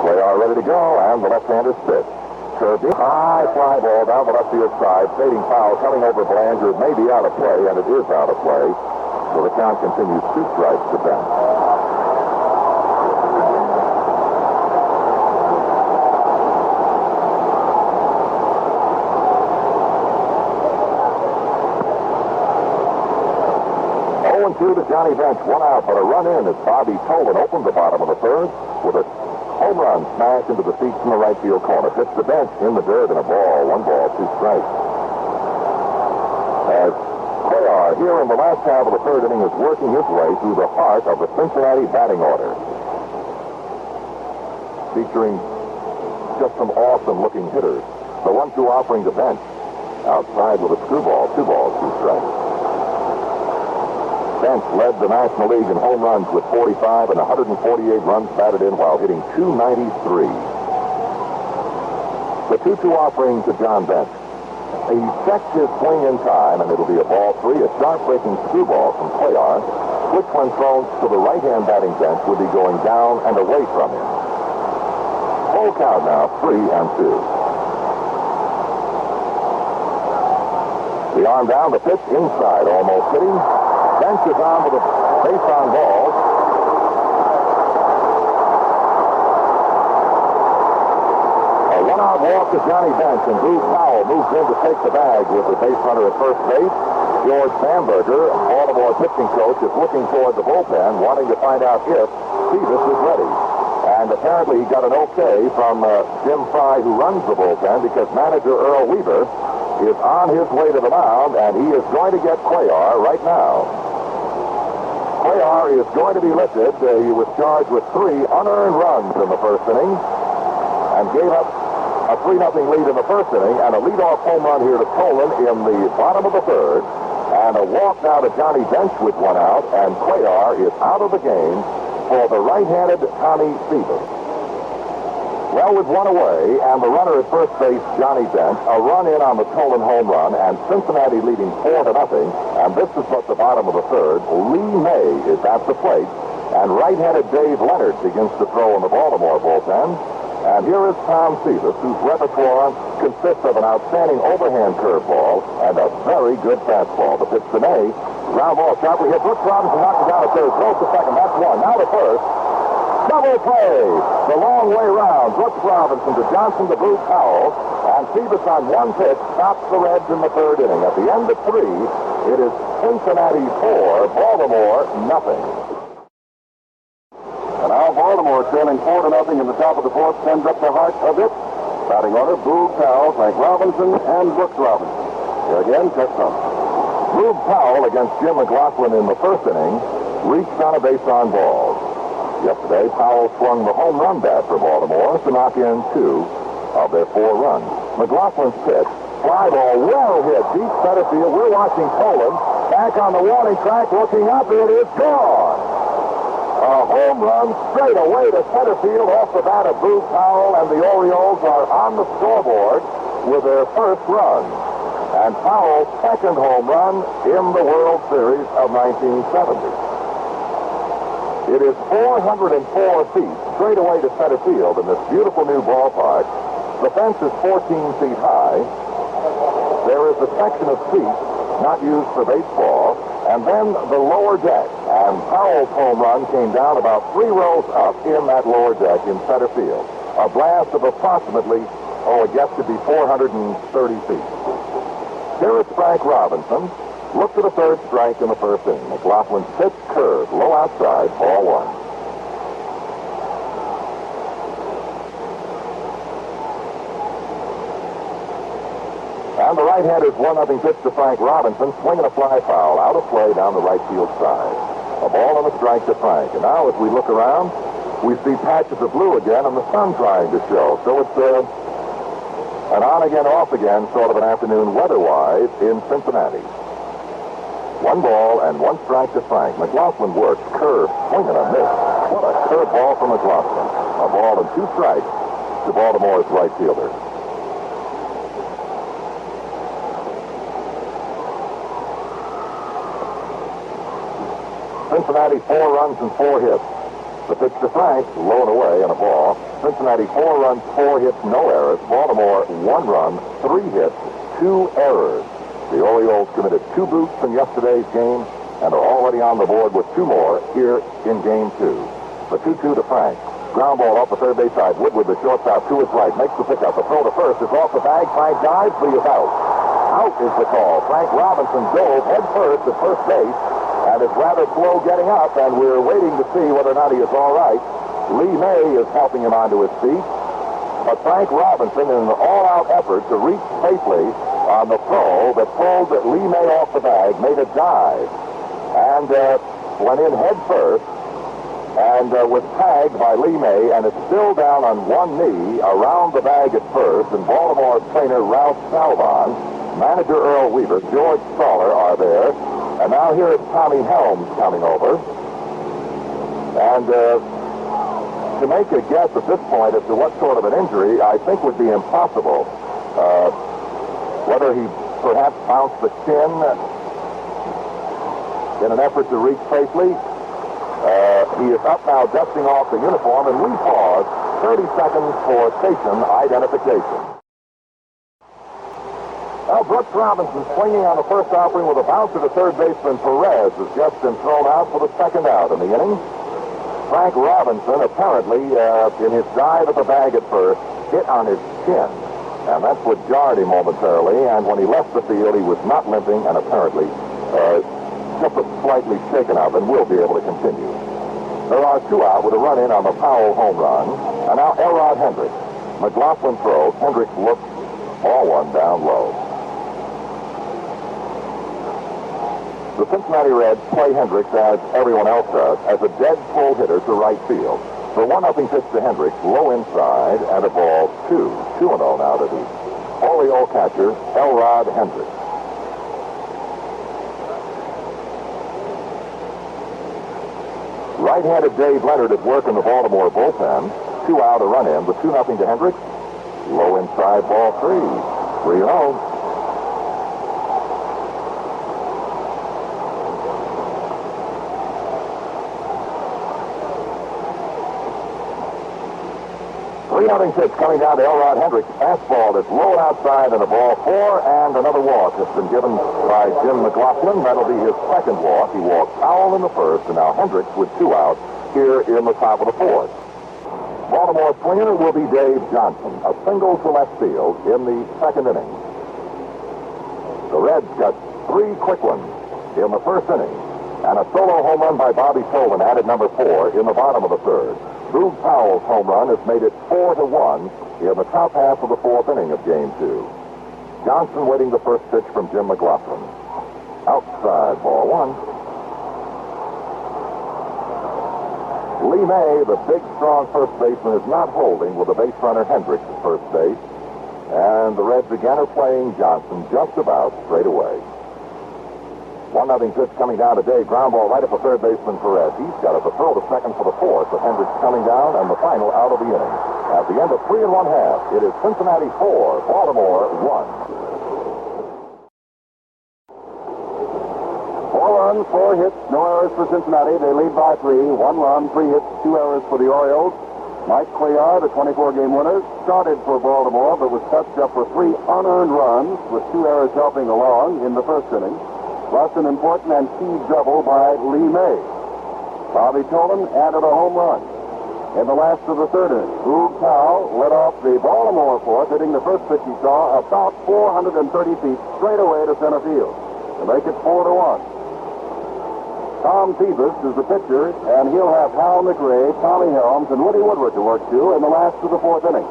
Cuellar ready to go, and the left-hander's pitch. Kirby, high fly ball down the left field side, fading foul coming over Belanger. It may be out of play, and it is out of play. So the count continues 2 strikes to Bench. To Johnny Bench, 1 out, but a run in as Bobby Tolan opened the bottom of the third with a home run smash into the seats in the right field corner. Pitch to Bench in the dirt and a ball. 1 ball, 2 strikes. As Cuellar here in the last half of the third inning is working his way through the heart of the Cincinnati batting order. Featuring just some awesome-looking hitters. The 1-2 offering to Bench. Outside with a screwball. 2 balls, 2 strikes. Bench led the National League in home runs with 45 and 148 runs batted in while hitting .293. The 2-2 offering to John Bench. He checks his swing in time, and it'll be a ball 3, a sharp-breaking screwball from Cuellar, which when thrown to the right-hand batting bench would be going down and away from him. Full count now, 3-2. The arm down, the pitch inside, almost hitting. Bench is on with a base on balls. A 1-out walk to Johnny Bench, and Bruce Powell moves in to take the bag with the base runner at first base. George Bamberger, Baltimore pitching coach, is looking toward the bullpen, wanting to find out if Stevens is ready. And apparently he got an okay from Jim Fry, who runs the bullpen, because manager Earl Weaver is on his way to the mound, and he is going to get Cuellar right now. Cuellar is going to be lifted. He was charged with 3 unearned runs in the first inning and gave up a 3-0 lead in the first inning and a leadoff home run here to Tolan in the bottom of the third, and a walk now to Johnny Bench with 1 out, and Cuellar is out of the game for the right-handed Tommy Stevens. Well, with 1 away, and the runner at first base, Johnny Bench, a run in on the Tolan home run, and Cincinnati leading 4-0, and this is but the bottom of the third. Lee May is at the plate, and right-handed Dave Leonard begins to throw in the Baltimore bullpen. And here is Tom Seavis, whose repertoire consists of an outstanding overhand curveball and a very good fastball. The pitch to May, ground ball sharply hit. Brooks Robinson knocks it down to third, throws to second. That's 1. Now to first. Double play, the long way round. Brooks Robinson to Johnson to Bruce Powell, and Seavis on 1 pitch stops the Reds in the third inning. At the end of 3, it is Cincinnati 4, Baltimore nothing. And now Baltimore trailing 4-0 in the top of the fourth sends up the heart of it. Batting order, Boog Powell, Frank Robinson, and Brooks Robinson. Here again, Chuck Trump. Boog Powell against Jim McGlothlin in the first inning reached on a base on balls. Yesterday, Powell swung the home run bat for Baltimore to knock in 2 of their 4 runs. McGlothlin's pitch, fly ball, well hit, deep center field. We're watching Tolan back on the warning track, looking up. It is gone. A home run straight away to center field off the bat of Boog Powell, and the Orioles are on the scoreboard with their first run. And Powell's second home run in the World Series of 1970. It is 404 feet straight away to center field in this beautiful new ballpark. The fence is 14 feet high. There is a section of seats not used for baseball, and then the lower deck. And Powell's home run came down about 3 rows up in that lower deck in center field. A blast of approximately, it gets to be 430 feet. Here is Frank Robinson. Look to the third strike in the first inning. McGlothlin's pitch curve, low outside, ball 1. And the right-hander's 1-0 pitch to Frank Robinson, swinging a fly foul out of play down the right field side. A ball and a strike to Frank. And now as we look around, we see patches of blue again and the sun trying to show. So it's an on again, off again sort of an afternoon weather-wise in Cincinnati. 1 ball and 1 strike to Frank. McGlothlin works, curve, swing and a miss. What a curve ball from McGlothlin. A ball and 2 strikes to Baltimore's right fielder. Cincinnati 4 runs and 4 hits. The pitch to Frank, low and away and a ball. Cincinnati 4 runs, 4 hits, no errors. Baltimore 1 run, 3 hits, 2 errors. The Orioles committed 2 boots in yesterday's game and are already on the board with 2 more here in game 2. The 2-2 to Frank. Ground ball off the third base side. Woodward, the shortstop, to his right, makes the pickup. The throw to first is off the bag. Frank dives, but he is out. Out is the call. Frank Robinson dove head first at first base and is rather slow getting up, and we're waiting to see whether or not he is all right. Lee May is helping him onto his feet, but Frank Robinson, in an all-out effort to reach safely on the throw that pulled Lee May off the bag, made a dive and went in head first and was tagged by Lee May and is still down on one knee around the bag at first. And Baltimore trainer Ralph Salvon, manager Earl Weaver, George Stoller are there. And now here is Tommy Helms coming over. And to make a guess at this point as to what sort of an injury, I think would be impossible. Whether he perhaps bounced the chin in an effort to reach safely. He is up now dusting off the uniform, and we pause 30 seconds for station identification. Now, Brooks Robinson swinging on the first offering with a bouncer to third baseman Perez has just been thrown out for the second out in the inning. Frank Robinson apparently, in his dive at the bag at first, hit on his chin. And that's what jarred him momentarily. And when he left the field, he was not limping and apparently just slightly shaken up and will be able to continue. There are 2 out with a run in on the Powell home run. And now Elrod Hendricks. McGlothlin throws. Hendricks looks, ball 1 down low. The Cincinnati Reds play Hendricks, as everyone else does, as a dead pull hitter to right field. The 1-0 pitch to Hendricks, low inside, and a ball 2. 2-0 now to the Orioles catcher, Elrod Hendricks. Right-handed Dave Leonard at work in the Baltimore bullpen. 2 out, a run in. The 2-0 to Hendricks. Low inside, ball 3. 3-0. Three-0 pitch coming down to Elrod Hendricks. Fastball that's low outside and a ball 4, and another walk has been given by Jim McGlothlin. That'll be his second walk. He walked Powell in the first, and now Hendricks with 2 out here in the top of the 4th. Baltimore swinger will be Davey Johnson, a single to left field in the second inning. The Reds got 3 quick ones in the first inning, and a solo home run by Bobby Tolman added number 4 in the bottom of the 3rd. Boog Powell's home run has made it 4-1 in the top half of the 4th inning of Game 2. Johnson waiting the first pitch from Jim McGlothlin. Outside, ball 1. Lee May, the big, strong first baseman, is not holding with the base runner Hendricks at first base. And the Reds again are playing Johnson just about straight away. 1-0 pitch coming down today. Ground ball right up the third baseman Perez. He's got it to throw to second for the 4th, with Hendricks coming down and the final out of the inning. At the end of 3 1/2, it is Cincinnati 4, Baltimore 1. 4 runs, 4 hits, no errors for Cincinnati. They lead by 3. 1 run, 3 hits, 2 errors for the Orioles. Mike Cuellar, the 24-game winner, started for Baltimore, but was touched up for 3 unearned runs, with 2 errors helping along in the first inning, plus an important and key double by Lee May. Bobby Tolman added a home run in the last of the 3rd inning. Boog Powell led off the Baltimore 4th, hitting the first pitch he saw about 430 feet straight away to center field to make it 4-1. Tom Phoebus is the pitcher, and he'll have Hal Mcrae, Tommy Helms, and Woody Woodward to work to in the last of the 4th inning.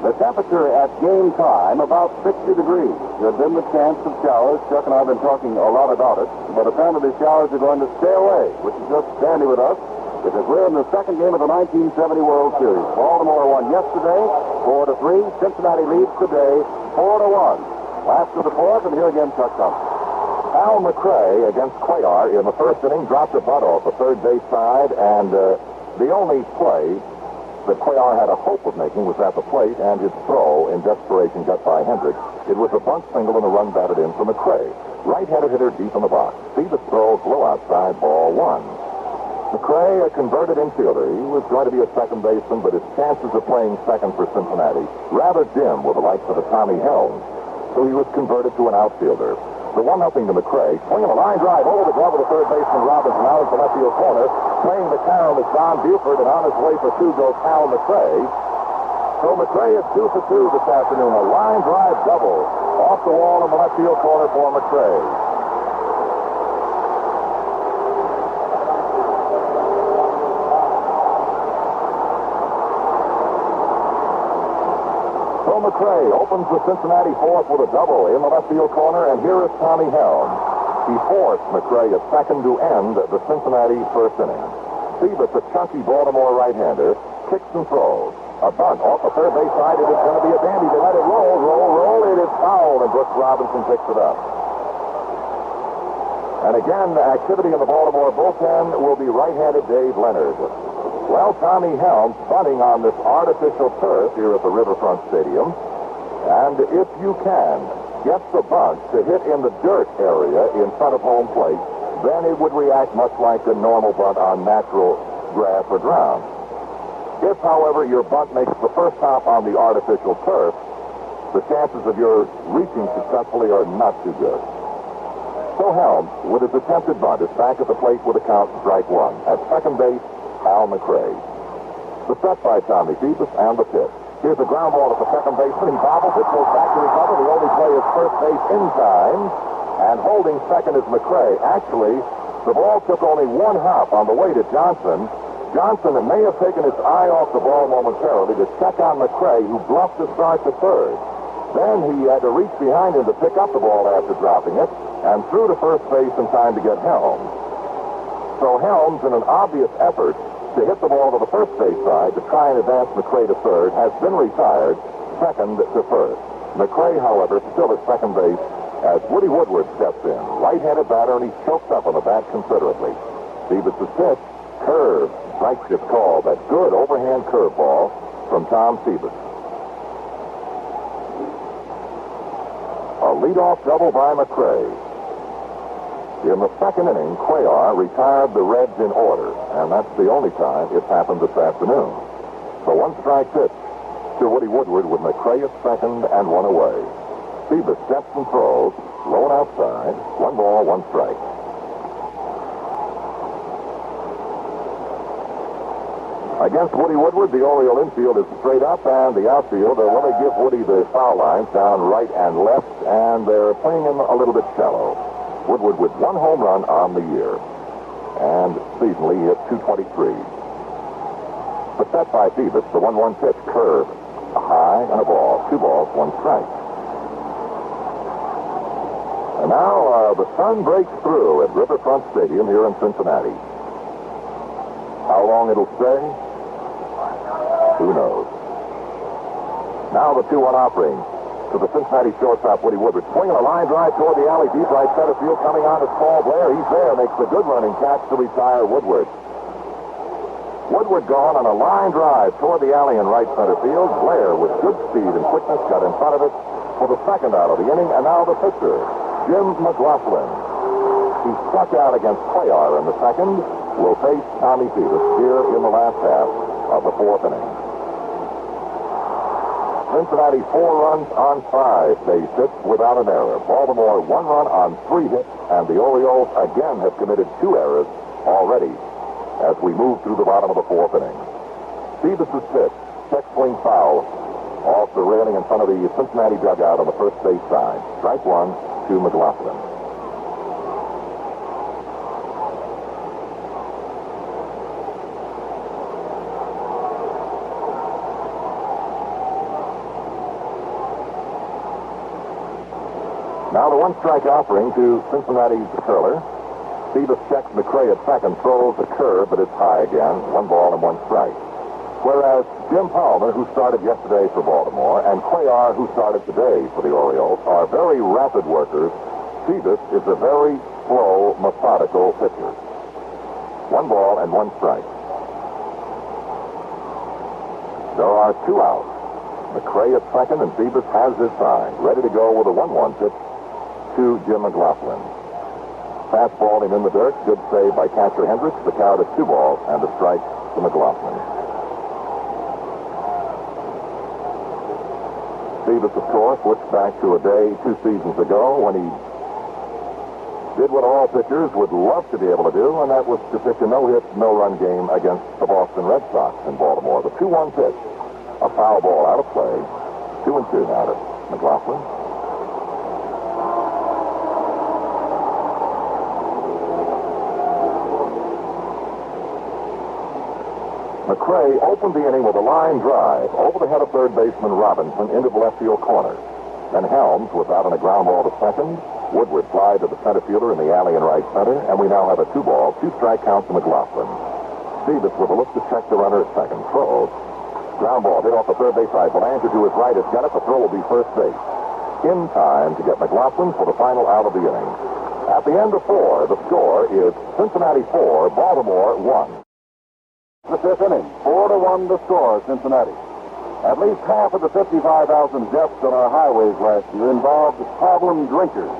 The temperature at game time, about 60 degrees. There's been the chance of showers. Chuck and I have been talking a lot about it, but apparently the showers are going to stay away, which is just dandy with us, because we're in the second game of the 1970 World Series. Baltimore won yesterday. 4-3. Cincinnati leads today 4-1. Last of the fourth, and here again Chuck Thompson. Al Mcrae against Cuellar in the first inning dropped a bunt off the third base side, and the only play that Cuellar had a hope of making was at the plate, and his throw in desperation got by Hendricks. It was a bunt single and a run batted in for Mcrae. Right-handed hitter deep in the box. See the throw, low outside, ball one. Mcrae, a converted infielder. He was going to be a second baseman, but his chances of playing second for Cincinnati rather dim with the likes of the Tommy Helms. So he was converted to an outfielder. The 1-0 to Mcrae, swinging a line drive over the glove of the third baseman Robinson out into left field corner. Playing the carom is Don Buford, and on his way for two goes Al Mcrae. So Mcrae is 2 for 2 this afternoon. A line drive double off the wall in the left field corner for Mcrae. Mcrae opens the Cincinnati fourth with a double in the left field corner, and here is Tommy Helms. He forced Mcrae at second to end the Cincinnati first inning. Sebas, a chunky Baltimore right-hander, kicks and throws. A bunt off the third base side. It is going to be a dandy. They let it roll. It is fouled, and Brooks Robinson picks it up. And again, activity in the Baltimore bullpen will be right-handed Dave Leonard. Well, Tommy Helms bunting on this artificial turf here at the Riverfront Stadium. And if you can get the bunt to hit in the dirt area in front of home plate, then it would react much like a normal bunt on natural grass or ground. If, however, your bunt makes the first hop on the artificial turf, the chances of your reaching successfully are not too good. So Helms, with his attempted bunt, is back at the plate with a count strike one. At second base, Al Mcrae. The set by Tommy Sebas and the pitch. Here's a ground ball at the second baseman. He bobbles it, goes back to recover. The only play is first base in time. And holding second is Mcrae. Actually, the ball took only one hop on the way to Johnson. Johnson may have taken his eye off the ball momentarily to check on Mcrae, who bluffed to start to third. Then he had to reach behind him to pick up the ball after dropping it, and threw to first base in time to get Helms. So Helms, in an obvious effort to hit the ball to the first base side to try and advance Mcrae to third, has been retired second to first. Mcrae, however, still at second base as Woody Woodward steps in. Right-handed batter, and he chokes up on the bat considerably. Sebas' pitch, curve, strike shift call. That good overhand curveball from Tom Sebas. A leadoff double by Mcrae. In the second inning, Cuellar retired the Reds in order, and that's the only time it's happened this afternoon. So one strike pitch to Woody Woodward with Mcrae at second and one away. Sebas steps and throws, low and outside, 1 ball, 1 strike. Against Woody Woodward, the Oriole infield is straight up, and the outfield, they give Woody the foul lines down right and left, and they're playing him a little bit shallow. Woodward with 1 home run on the year. And seasonally, he hit .223. But set by Sebas, the 1-1 pitch, curve, a high and a ball. 2 balls, 1 strike. And now the sun breaks through at Riverfront Stadium here in Cincinnati. How long it'll stay? Who knows? Now the 2-1 offering to the Cincinnati shortstop, Woody Woodward. Swinging a line drive toward the alley, deep right center field. Coming on is Paul Blair. He's there, makes the good running catch to retire Woodward. Woodward gone on a line drive toward the alley in right center field. Blair, with good speed and quickness, got in front of it for the second out of the inning. And now the pitcher, Jim McGlothlin. He struck out against Cuellar in the second. Will face Tommy Sebas here in the last half of the fourth inning. Cincinnati 4 runs on 5 base hits without an error. Baltimore 1 run on 3 hits, and the Orioles again have committed 2 errors already as we move through the bottom of the fourth inning. Sebas' pitch, check swing foul off the railing in front of the Cincinnati dugout on the first base side. Strike 1 to McGlothlin. Now the 1 strike offering to Cincinnati's Curler. Sebas checks Mcrae at second, throws a curve, but it's high again. 1 ball and 1 strike. Whereas Jim Palmer, who started yesterday for Baltimore, and Cuellar, who started today for the Orioles, are very rapid workers. Phoebus is a very slow, methodical pitcher. 1 ball and 1 strike. There are 2 outs. Mcrae at second, and Phoebus has his sign. Ready to go with a 1-1 pitch to Jim McGlothlin. Fastball him in the dirt. Good save by catcher Hendricks. The count is 2 balls and a strike to McGlothlin. Phoebus, of course, looks back to a day 2 seasons ago when he did what all pitchers would love to be able to do, and that was to pitch a no-hit, no-run game against the Boston Red Sox in Baltimore. The 2-1 pitch, a foul ball out of play. 2-2 now to McGlothlin. Mcrae opened the inning with a line drive over the head of third baseman Robinson into the left field corner. Then Helms was out on a ground ball to second. Woodward flied to the center fielder in the alley in right center, and we now have a 2-ball, 2-strike count to McGlothlin. Phoebus with a look to check the runner at second. Throws. Ground ball hit off the third base side. Belanger to his right has got it. The throw will be first base. In time to get McGlothlin for the final out of the inning. At the end of 4, the score is Cincinnati 4, Baltimore 1. The 5th inning, 4-1 to score, Cincinnati. At least half of the 55,000 deaths on our highways last year involved problem drinkers.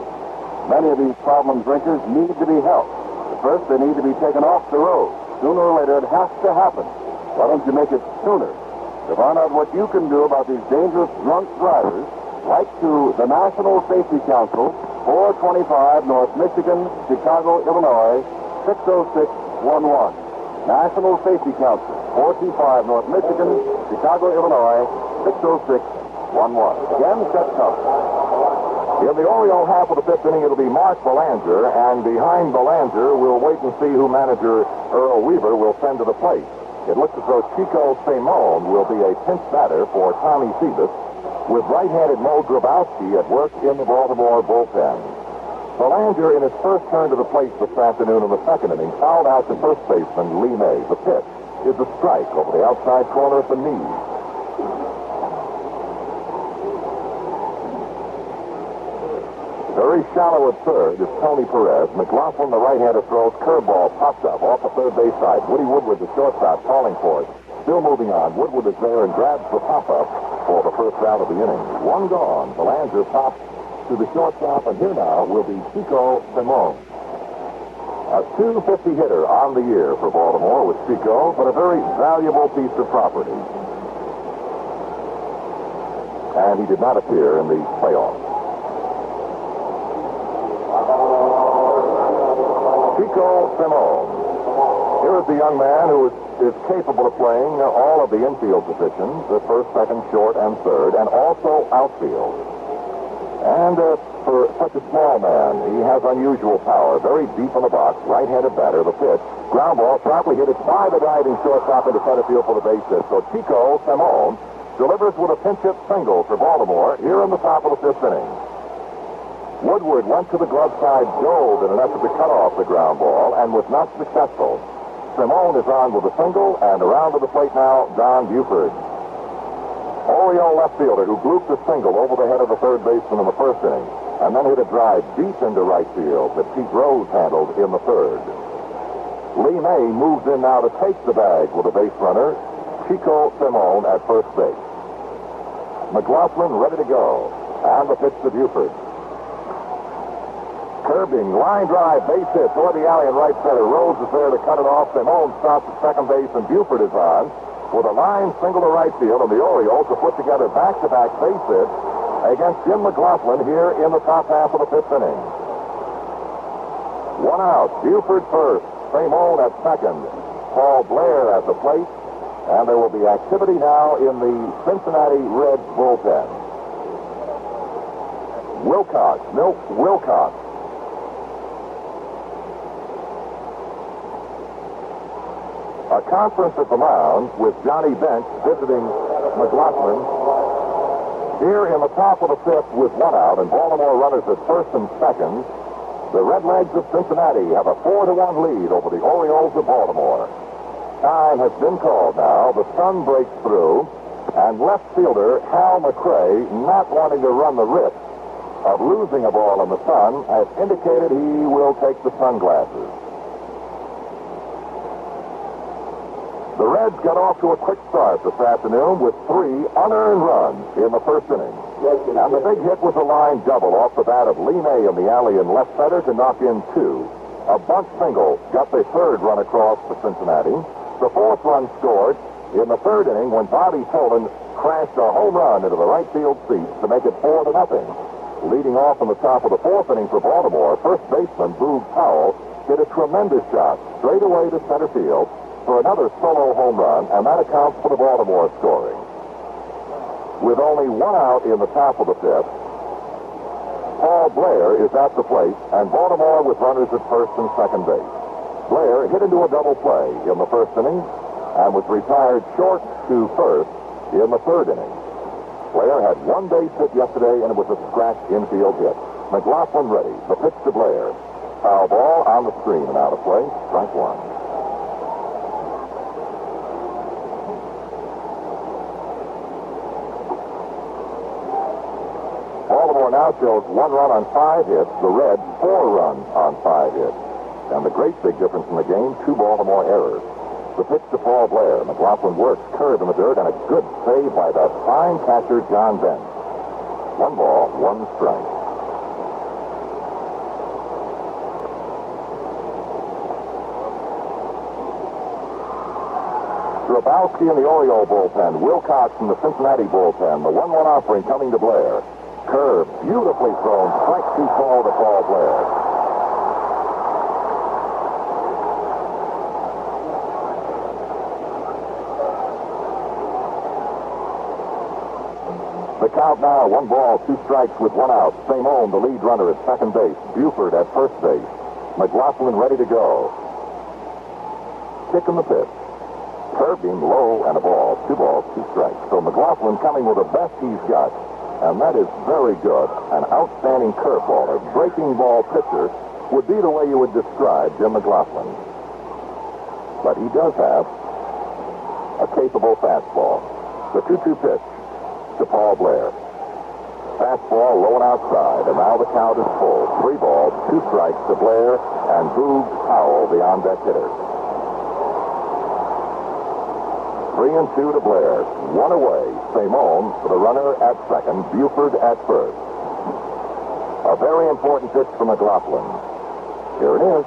Many of these problem drinkers need to be helped. But first, they need to be taken off the road. Sooner or later, it has to happen. Why don't you make it sooner? To find out what you can do about these dangerous drunk drivers, write to the National Safety Council, 425 North Michigan, Chicago, Illinois, 60611. National Safety Council, 425 North Michigan, Chicago, Illinois, 60611. Again, set cover. In the Oriole half of the 5th inning, it'll be Mark Belanger, and behind Belanger, we'll wait and see who manager Earl Weaver will send to the plate. It looks as though Chico Simone will be a pinch batter for Tommy Phoebus, with right-handed Mo Grabowski at work in the Baltimore bullpen. Belanger, in his first turn to the plate this afternoon in the 2nd inning, fouled out to first baseman Lee May. The pitch is a strike over the outside corner at the knee. Very shallow at third is Tony Perez. McGlothlin, the right-hander, throws. Curveball pops up off the third base side. Woody Woodward, the shortstop, calling for it. Still moving on. Woodward is there and grabs the pop-up for the first out of the inning. 1 gone. Belanger pops to the shortstop, and here now will be Chico Simone. A .250 hitter on the year for Baltimore with Chico, but a very valuable piece of property. And he did not appear in the playoffs. Chico Simone. Here is the young man who is capable of playing all of the infield positions, the first, second, short, and third, and also outfield. And for such a small man, he has unusual power. Very deep in the box, right-handed batter, the pitch. Ground ball, sharply hit it by the diving shortstop into center field for the base hit. So Chico Simone delivers with a pinch hit single for Baltimore here in the top of the 5th inning. Woodward went to the glove side, dove in an effort to cut off the ground ball, and was not successful. Simone is on with a single, and around to the plate now, Don Buford. Oriole left fielder who glooped a single over the head of the third baseman in the 1st inning, and then hit a drive deep into right field that Pete Rose handled in the 3rd. Lee May moves in now to take the bag with a base runner. Chico Simone at first base. McGlothlin ready to go, and the pitch to Buford. Curbing, line drive, base hit toward the alley in right center. Rose is there to cut it off. Simone stops at second base, and Buford is on with a line single to right field, and the Orioles have put together back-to-back base hits against Jim McGlothlin here in the top half of the 5th inning. 1 out. Buford first. Simone at second. Paul Blair at the plate. And there will be activity now in the Cincinnati Reds bullpen. Milt Wilcox. A conference at the mound with Johnny Bench visiting McGlothlin. Here in the top of the 5th with 1 out and Baltimore runners at first and second, the Redlegs of Cincinnati have a 4-1 lead over the Orioles of Baltimore. Time time has been called now. The sun breaks through, and left fielder Hal Mcrae, not wanting to run the risk of losing a ball in the sun, has indicated he will take the sunglasses. The Reds got off to a quick start this afternoon with 3 unearned runs in the first inning. And the big hit was a line double off the bat of Lee May in the alley in left center to knock in 2. A bunt single got the third run across for Cincinnati. The fourth run scored in the third inning when Bobby Tolan crashed a home run into the right field seats to make it 4-0. Leading off in the top of the fourth inning for Baltimore, first baseman Boog Powell hit a tremendous shot straight away to center field for another solo home run, and that accounts for the Baltimore scoring. With only 1 out in the top of the fifth, Paul Blair is at the plate, and Baltimore with runners at first and second base. Blair hit into a double play in the first inning and was retired short to first in the third inning. Blair had 1 base hit yesterday, and it was a scratch infield hit. McGlothlin ready. The pitch to Blair. Foul ball on the screen and out of play. Strike 1. Baltimore now shows 1 run on 5 hits. The Reds 4 runs on 5 hits. And the great big difference in the game, 2 Baltimore errors. The pitch to Paul Blair. McGlothlin works, curve in the dirt, and a good save by the fine catcher, John Bench. 1 ball, 1 strike. Grabowski in the Orioles bullpen. Wilcox in the Cincinnati bullpen. The 1-1 offering coming to Blair. Curve, beautifully thrown, strike 2 call to Paul Blair. The count now, 1 ball, 2 strikes with 1 out. Simone, the lead runner at second base. Buford at first base. McGlothlin ready to go. Kick in the pitch. Curved him low and a ball. 2 balls, 2 strikes. So McGlothlin coming with the best he's got. And that is very good. An outstanding curveballer, breaking ball pitcher would be the way you would describe Jim McGlothlin. But he does have a capable fastball. The 2-2 pitch to Paul Blair. Fastball low and outside, and now the count is full. 3 balls, 2 strikes to Blair and Boog Powell, the on-deck hitter. 3-2 to Blair. 1 away. Simone for the runner at second. Buford at first. A very important pitch for McGlothlin. Here it is.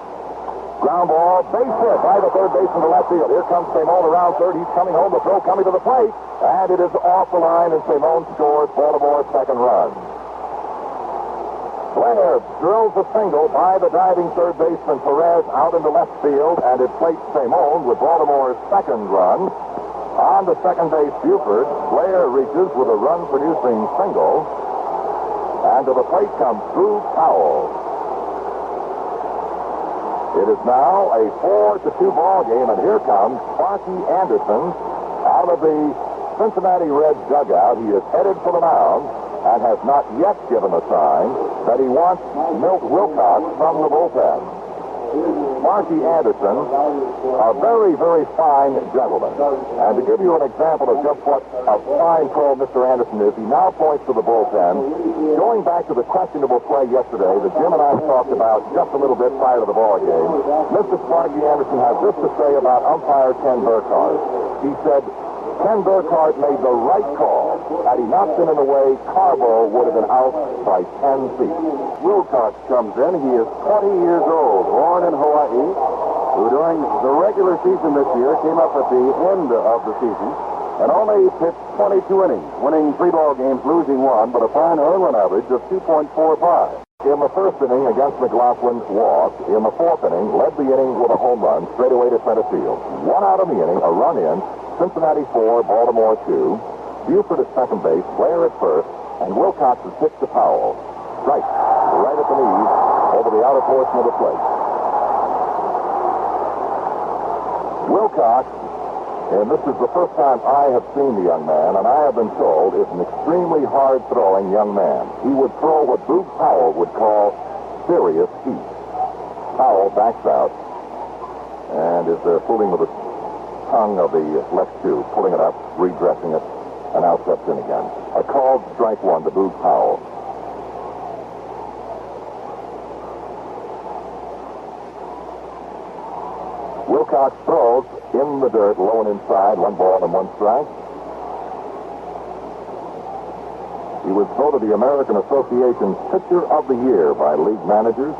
Ground ball, base hit by the third baseman to left field. Here comes Simone around third. He's coming home. The throw coming to the plate. And it is off the line, and Simone scores Baltimore's second run. Blair drills a single by the diving third baseman Perez out into left field, and it plates Simone with Baltimore's second run. On to second base, Buford. Blair reaches with a run-producing single. And to the plate comes Boog Powell. It is now a 4-2 ball game, and here comes Sparky Anderson out of the Cincinnati Reds dugout. He is headed for the mound and has not yet given a sign that he wants Milt Wilcox from the bullpen. Sparky Anderson, a very, very fine gentleman. And to give you an example of just what a fine pro Mr. Anderson is, he now points to the bullpen. Going back to the questionable play yesterday that Jim and I talked about just a little bit prior to the ball game, Mr. Sparky Anderson has this to say about umpire Ken Burkhardt. He said, Ken Burkhardt made the right call. Had he not been in the way, Carver would have been out by 10 feet. Wilcox comes in. He is 20 years old, born in Hawaii, who during the regular season this year came up at the end of the season and only pitched 22 innings, winning 3 ball games, losing 1, but a fine earned run average of 2.45. In the first inning against McGlothlin, walked. In the fourth inning, led the inning with a home run straight away to center field. 1 out of the inning, a run in. Cincinnati 4, Baltimore 2. Buford at second base, Blair at first, and Wilcox is pitched to Powell. Strike, right at the knees, over the outer portion of the plate. Wilcox, and this is the first time I have seen the young man, and I have been told is an extremely hard-throwing young man. He would throw what Boog Powell would call serious heat. Powell backs out, and is there fooling with a tongue of the left shoe, pulling it up, redressing it, and now steps in again. A called strike one to Boog Powell. Wilcox throws in the dirt, low and inside, 1 ball and 1 strike. He was voted the American Association's Pitcher of the Year by league managers.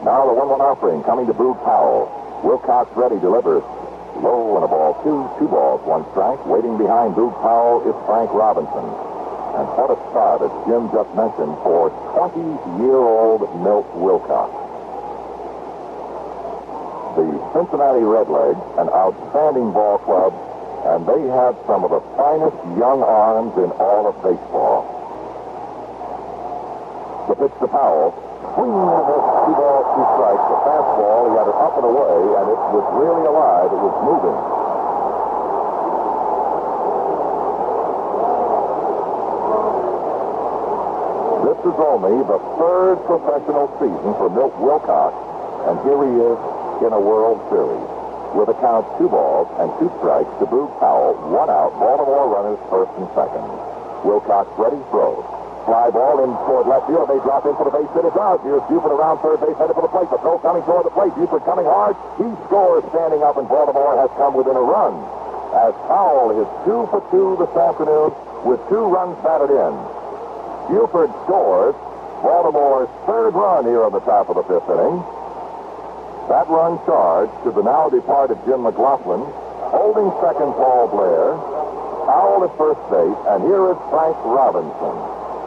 Now the 1-1 offering coming to Boog Powell. Wilcox ready, delivers. Low and a ball, 2 balls, 1 strike. Waiting behind Boog Powell is Frank Robinson. And what a start, as Jim just mentioned, for 20-year-old Milt Wilcox. The Cincinnati Redlegs, an outstanding ball club, and they have some of the finest young arms in all of baseball. The pitch to Powell. Swing and a miss, 2 balls, 2 strikes. The fastball, he had it up and away, and it was really alive. It was moving. This is only the 3rd professional season for Milt Wilcox, and here he is in a World Series with a count 2 balls and 2 strikes to Boog Powell, 1 out, Baltimore runners first and second. Wilcox ready, throws. Fly ball in toward left field. They drop in for the base hit. It does. Here's Buford around third base, headed for the plate. The throw coming toward the plate. Buford coming hard. He scores standing up, and Baltimore has come within a run. As Powell is 2 for 2 this afternoon with 2 runs batted in. Buford scores Baltimore's 3rd run here on the top of the 5th inning. That run charged to the now departed Jim McGlothlin. Holding second, Paul Blair. Powell at first base, and here is Frank Robinson.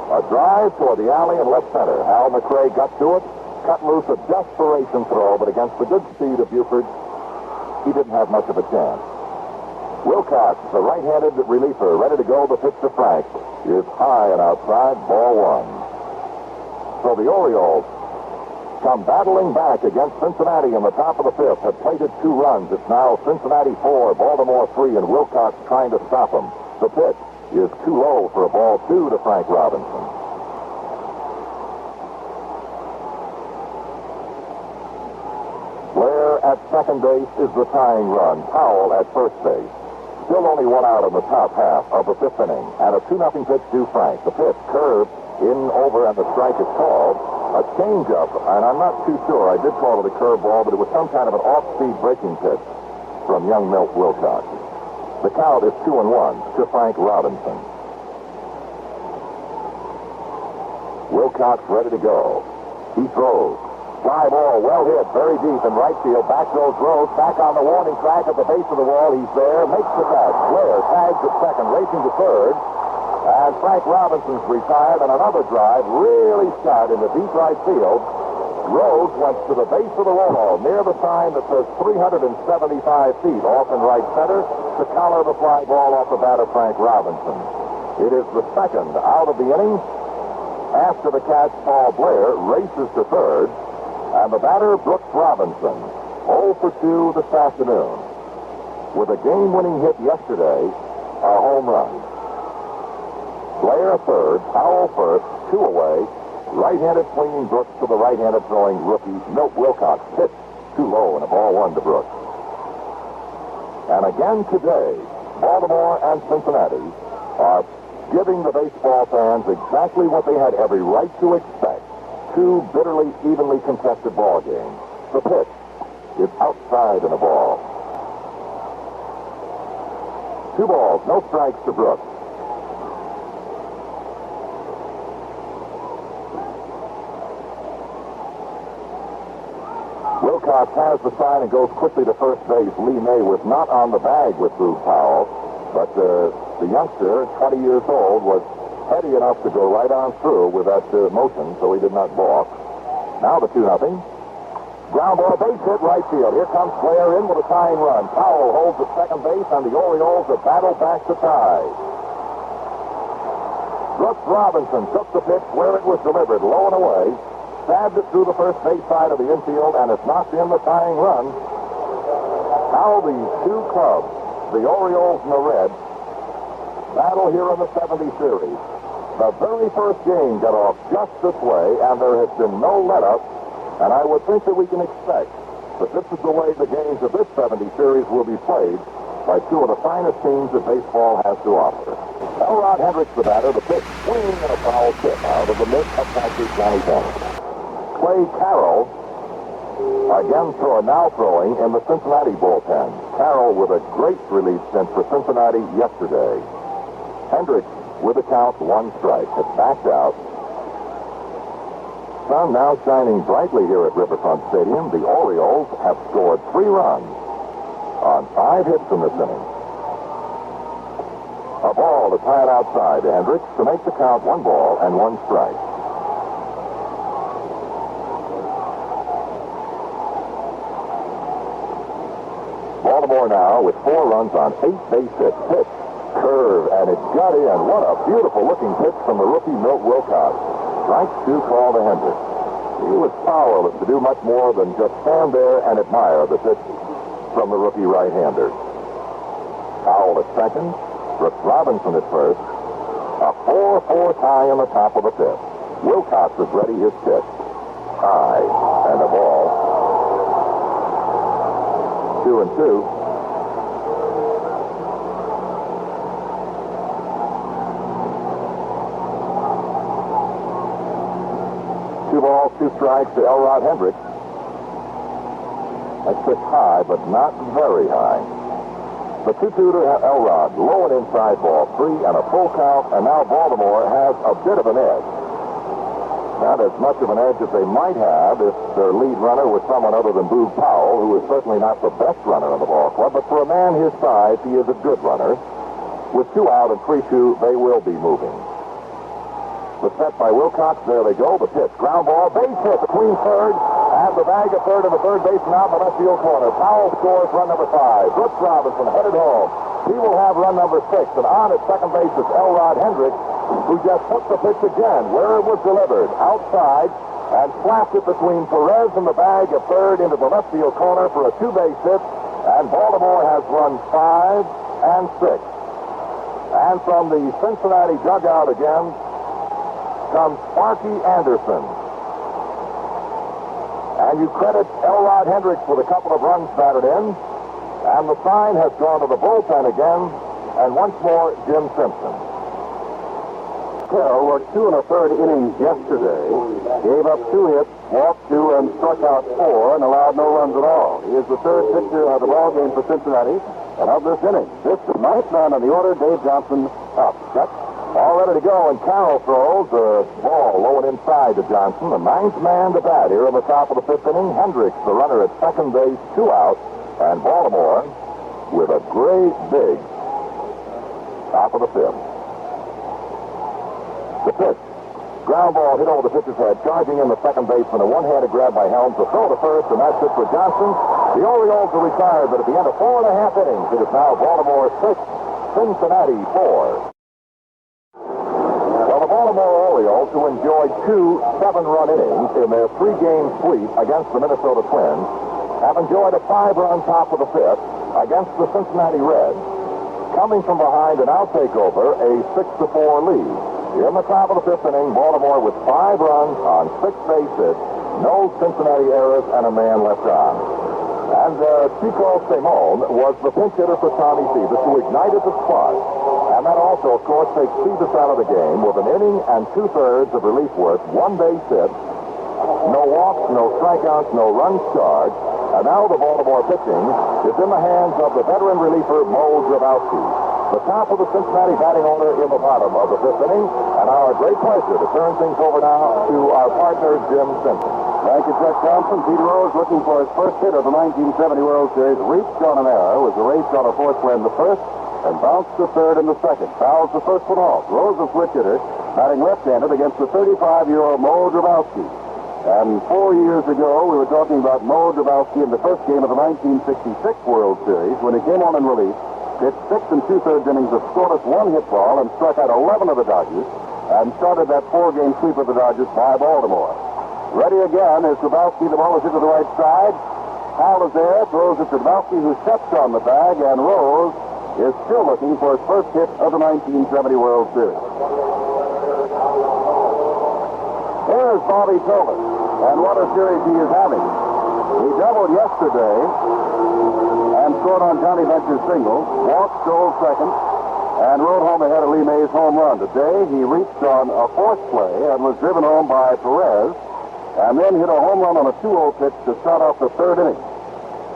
A drive toward the alley in left center. Hal Mcrae got to it, cut loose a desperation throw, but against the good speed of Buford, he didn't have much of a chance. Wilcox, the right-handed reliever, ready to go. The pitch to Frank is high and outside, ball 1. So the Orioles come battling back against Cincinnati in the top of the 5th, have plated 2 runs. It's now Cincinnati 4, Baltimore 3, and Wilcox trying to stop them. The pitch is too low for a ball 2 to Frank Robinson. Blair at second base is the tying run. Powell at first base. Still only 1 out in the top half of the 5th inning. And a 2-0 pitch to Frank. The pitch curved in over, and the strike is called. A changeup, and I'm not too sure. I did call it a curveball, but it was some kind of an off-speed breaking pitch from young Milt Wilcox. The count is 2-1 to Frank Robinson. Wilcox ready to go. He throws. Fly ball, well hit, very deep in right field. Back goes Rose, back on the warning track at the base of the wall. He's there, makes the catch. Blair tags at second, racing to third. And Frank Robinson's retired, and another drive really shot into deep right field. Rose went to the base of the wall, near the sign that says 375 feet off in right center, to collar the fly ball off the bat of Frank Robinson. It is the 2nd out of the inning. After the catch, Paul Blair races to third, and the batter, Brooks Robinson, 0 for 2 this afternoon. With a game-winning hit yesterday, a home run. Blair third, Powell first, 2 away. Right-handed swinging Brooks to the right-handed throwing rookie Milt Wilcox. Pitch too low, and a ball 1 to Brooks. And again today, Baltimore and Cincinnati are giving the baseball fans exactly what they had every right to expect. 2 bitterly, evenly contested ball games. The pitch is outside in a ball. 2 balls, no strikes to Brooks. Wilcox has the sign and goes quickly to first base. Lee May was not on the bag with Boog Powell, but the youngster, 20 years old, was heady enough to go right on through with that motion, so he did not balk. Now the 2-0. Ground ball, base hit right field. Here comes Blair in with a tying run. Powell holds at second base, and the Orioles have battled back to tie. Brooks Robinson took the pitch where it was delivered, low and away. Stabbed it through the first base side of the infield, and it's knocked in the tying run. How these 2 clubs, the Orioles and the Reds, battle here in the 70 series. The very first game got off just this way, and there has been no let-up, and I would think that we can expect that this is the way the games of this 70 series will be played by two of the finest teams that baseball has to offer. Elrod Hendricks, the batter, the pitch swinging and a foul tip out of the mid of catcher Johnny Bennett. Clay Carroll, again now throwing in the Cincinnati bullpen. Carroll with a great relief stint for Cincinnati yesterday. Hendricks with a count, 1 strike, has backed out. Sun now shining brightly here at Riverfront Stadium. The Orioles have scored 3 runs on 5 hits in this inning. A ball to tie it outside to Hendricks to make the count 1 ball and 1 strike. Baltimore now with 4 runs on 8 base hits. Pitch, curve, and it got in. What a beautiful looking pitch from the rookie Milt Wilcox. Strike 2 call to Hendricks. He was powerless to do much more than just stand there and admire the pitch from the rookie right-hander. Powell at second. Brooks Robinson at first. A 4-4 tie in the top of the 5th. Wilcox is ready his pitch. High and a ball. 2-2. Two balls, 2 strikes to Elrod Hendricks. That's pitch high, but not very high. The 2-2 to Elrod. Low and inside ball. 3 and a full count, and now Baltimore has a bit of an edge. Not as much of an edge as they might have if their lead runner was someone other than Boog Powell, who is certainly not the best runner in the ball club, but for a man his size, he is a good runner. With 2 out and 3-2, they will be moving. The set by Wilcox, there they go, the pitch. Ground ball, base hit between third and the bag of third and the third baseman out in the left field corner. Powell scores run number 5. Brooks Robinson headed home. He will have run number 6, and on at second base is Elrod Hendricks, who just took the pitch again where it was delivered, outside, and slapped it between Perez and the bag of third into the left field corner for a 2-base hit, and Baltimore has run 5 and 6. And from the Cincinnati dugout again comes Sparky Anderson. And you credit Elrod Hendricks with a couple of runs batted in, and the sign has gone to the bullpen again, and once more, Jim Simpson. Carroll worked 2 1/3 innings yesterday, gave up 2 hits, walked 2, and struck out 4, and allowed no runs at all. He is the 3rd pitcher of the ball game for Cincinnati, and of this inning. This 9th man on the order, Dave Johnson, up. Check. All ready to go, and Carroll throws the ball low and inside to Johnson. The 9th man to bat here in the top of the 5th inning. Hendricks, the runner at second base, 2 out, and Baltimore with a great big top of the 5th. The pitch. Ground ball hit over the pitcher's head, charging in the second baseman. A one-handed grab by Helms. A throw to first, and that's it for Johnson. The Orioles are retired, but at the end of 4.5 innings, it is now Baltimore 6, Cincinnati 4. Well, the Baltimore Orioles, who enjoyed 2 7-run innings in their 3-game sweep against the Minnesota Twins, have enjoyed a 5-run top of the 5th against the Cincinnati Reds. Coming from behind and out takeover, a 6-4 lead. In the top of the 5th inning, Baltimore with 5 runs on 6 base hits, no Cincinnati errors, and a man left on. And Chico Simone was the pinch hitter for Tommy Phoebus, who ignited the spark. And that also, of course, takes Phoebus out of the game with an inning and 2/3 of relief work, 1 base hit, no walks, no strikeouts, no runs charged. And now the Baltimore pitching is in the hands of the veteran reliever, Mo Grabowski. The top of the Cincinnati batting order in the bottom of the 5th inning, and our great pleasure to turn things over now to our partner, Jim Simpson. Thank you, Chuck Thompson. Pete Rose, looking for his first hit of the 1970 World Series, reached on an error, was erased on a force play in the first, and bounced to third in the second. Fouls the first one off. Rose, a switch hitter, batting left-handed against the 35-year-old Mo Grabowski. And 4 years ago, we were talking about Mo Grabowski in the first game of the 1966 World Series when he came on in relief, pitched 6 2/3 innings of scoreless 1-hit ball and struck out 11 of the Dodgers and started that 4-game sweep of the Dodgers by Baltimore. Ready again is Grabowski. The ball is hit to the right side. Powell is there, throws it to Grabowski, who steps on the bag, and Rose is still looking for his first hit of the 1970 World Series. here's Bobby Tolan, and what a series he is having. He doubled yesterday and scored on Johnny Bench's single, walked, stole second, and rode home ahead of Lee May's home run. Today, he reached on a fourth play and was driven home by Perez, and then hit a home run on a 2-0 pitch to start off the third inning,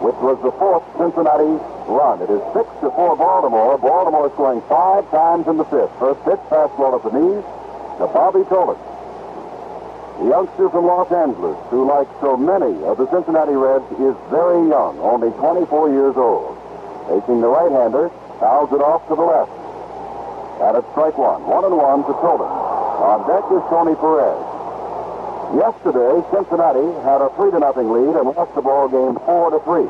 which was the fourth Cincinnati run. It is 6-4 Baltimore. Baltimore scoring 5 times in the fifth. First pitch, fastball at the knees to Bobby Tolan, the youngster from Los Angeles, who, like so many of the Cincinnati Reds, is very young, only 24 years old. Facing the right-hander, fouls it off to the left. And it's strike one. 1-1 to Tolan. On deck is Tony Perez. Yesterday, Cincinnati had a 3-0 lead and lost the ball game 4-3.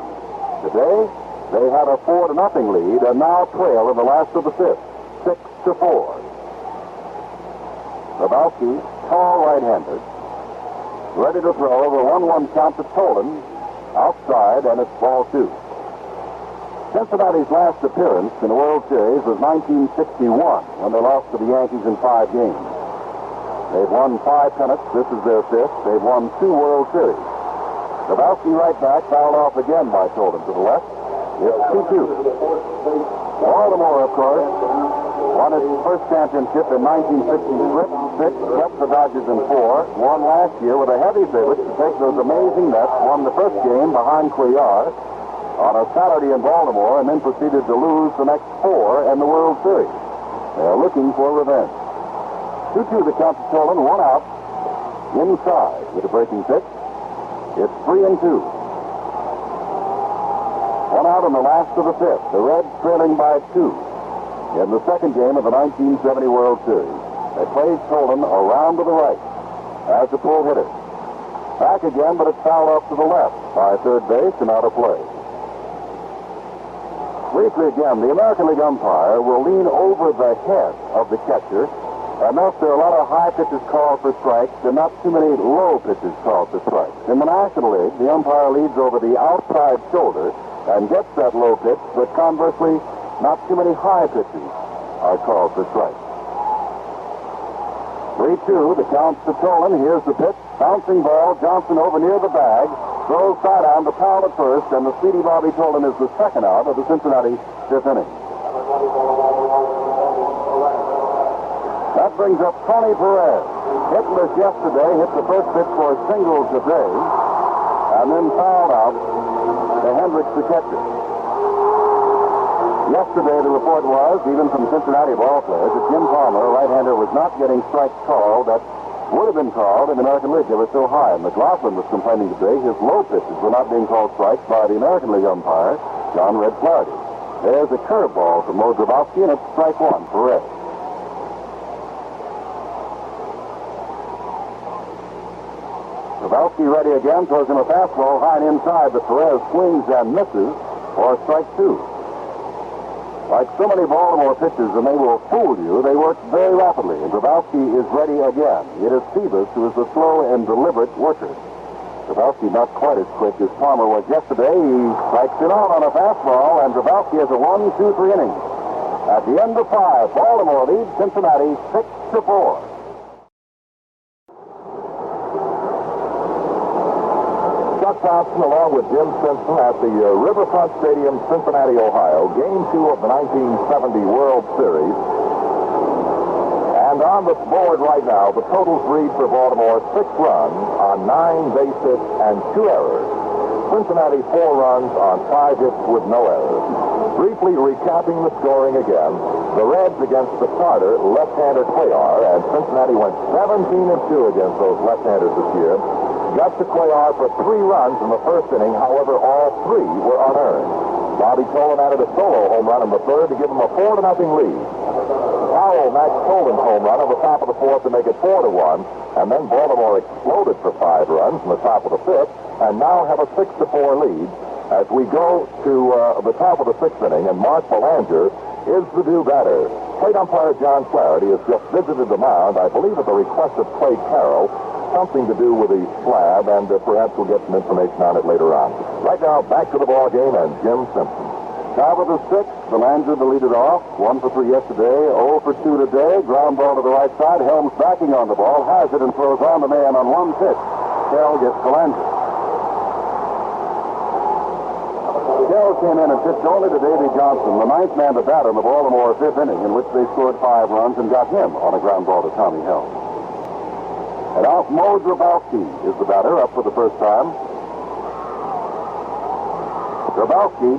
Today, they had a 4-0 lead and now trail in the last of the fifth, 6-4. Lebowski, tall right-hander, ready to throw over 1-1 count to Tolan, outside, and it's ball 2. Cincinnati's last appearance in the World Series was 1961, when they lost to the Yankees in 5 games. They've won 5 pennants. This is their 5th. They've won 2 World Series. Lebowski right back, fouled off again by Tolan to the left. It's 2-2. Baltimore, of course, won its first championship in 1966, swept the Dodgers in 4, won last year with a heavy favorite to take those amazing Mets, won the first game behind Cuellar on a Saturday in Baltimore, and then proceeded to lose the next 4 in the World Series. They're looking for revenge. 2-2 the count to Tolan, 1 out, inside with a breaking pitch. It's 3-2. 1 out in the last of the fifth. The Reds trailing by 2 in the second game of the 1970 World Series. They played Tolan around to the right as a pull hitter. Back again, but it's fouled off to the left by third base and out of play. Briefly again, the American League umpire will lean over the head of the catcher, and thus there are a lot of high pitches called for strikes and not too many low pitches called for strikes. In the National League, the umpire leads over the outside shoulder and gets that low pitch, but conversely, not too many high pitches are called for strikes. 3-2, the count's to Tolan. Here's the pitch. Bouncing ball, Johnson over near the bag. Throws sidearm to Powell at first, and the speedy Bobby Tolan is the second out of the Cincinnati fifth inning. That brings up Tony Perez. Hitless yesterday, hit the first pitch for a single today, and then fouled out to Hendricks, the catcher. Yesterday, the report was, even from Cincinnati ball players, that Jim Palmer, a right-hander, was not getting strikes called that would have been called in the American League. They were so high. And McGlothlin was complaining today his low pitches were not being called strikes by the American League umpire, John Red Flaherty. There's a curveball from Mo Grabowski, and it's strike 1, Perez. Grabowski ready again, throws him a fastball high and inside, but Perez swings and misses for strike 2. Like so many Baltimore pitchers, and they will fool you, they work very rapidly, and Grabowski is ready again. It is Phoebus who is the slow and deliberate worker. Grabowski not quite as quick as Palmer was yesterday. He strikes it out on a fastball, and Grabowski has a 1-2-3 inning. At the end of 5, Baltimore leads Cincinnati 6-4. Thompson along with Jim Simpson at the Riverfront Stadium, Cincinnati, Ohio. Game 2 of the 1970 World Series. And on the board right now, the totals read for Baltimore 6 runs on 9 base hits and 2 errors. Cincinnati 4 runs on 5 hits with no errors. Briefly recapping the scoring again, the Reds against the starter, left-hander Cuellar, and Cincinnati went 17-2 against those left-handers this year. Got to Cuellar for 3 runs in the first inning. However, all 3 were unearned. Bobby Tolan added a solo home run in the third to give him a 4-0 lead. Powell matched Tolan's home run on the top of the fourth to make it 4-1. And then Baltimore exploded for 5 runs in the top of the fifth, and now have a 6-4 lead as we go to the top of the 6th inning, and Mark Belanger is the do-batter. Plate umpire John Flaherty has just visited the mound, I believe at the request of Clay Carroll, something to do with the slab, and perhaps we'll get some information on it later on. Right now, back to the ball game and Jim Simpson. Top of the sixth, Belanger to lead it off. 1 for 3 yesterday, 0 for 2 today. Ground ball to the right side. Helms backing on the ball, has it and throws on the man on one pitch. Carroll gets Belanger. Carroll came in and pitched only to Davey Johnson, the ninth man to batter in the Baltimore fifth inning, in which they scored 5 runs and got him on a ground ball to Tommy Helms. And out Mo Grabowski is the batter, up for the first time. Grabowski,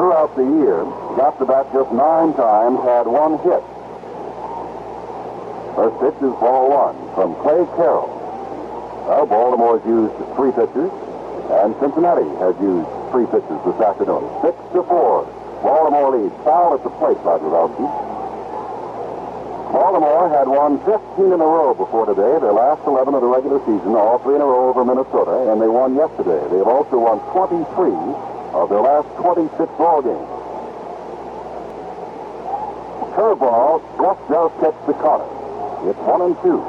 throughout the year, got to bat just 9 times, had 1 hit. First pitch is ball 1 from Clay Carroll. Well, Baltimore's used 3 pitchers, and Cincinnati has used 3 pitchers this afternoon. 6-4. Baltimore leads. Foul at the plate by Grabowski. Baltimore had won 15 in a row before today, their last 11 of the regular season, all 3 in a row over Minnesota, and they won yesterday. They have also won 23 of their last 26 ball games. Curveball just does catch the corner. It's 1-2.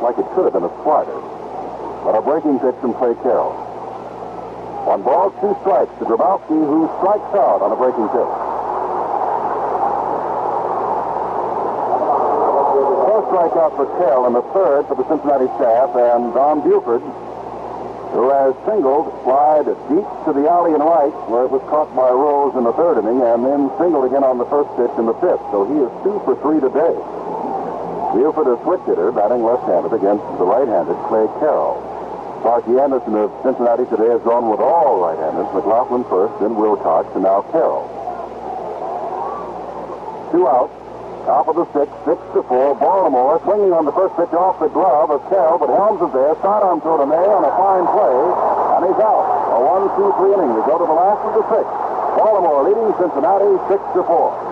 Like it could have been a slider. But a breaking pitch from Clay Carroll. 1 ball, 2 strikes to Grabowski, who strikes out on a breaking pitch. Strikeout for Carroll in the third for the Cincinnati staff, and Don Buford, who has singled, flied deep to the alley and right, where it was caught by Rose in the third inning, and then singled again on the first pitch in the fifth. So he is 2 for 3 today. Buford, a switch hitter, batting left-handed against the right-handed Clay Carroll. Sparky Anderson of Cincinnati today has gone with all right-handers. McGlothlin first, then Wilcox, and now Carroll. 2 out. Top of the sixth, 6-4. Baltimore swinging on the first pitch off the glove of Carroll, but Helms is there. Sidearm throw to May on a fine play, and he's out. A 1-2-3 inning. We go to the last of the sixth. Baltimore leading Cincinnati 6-4.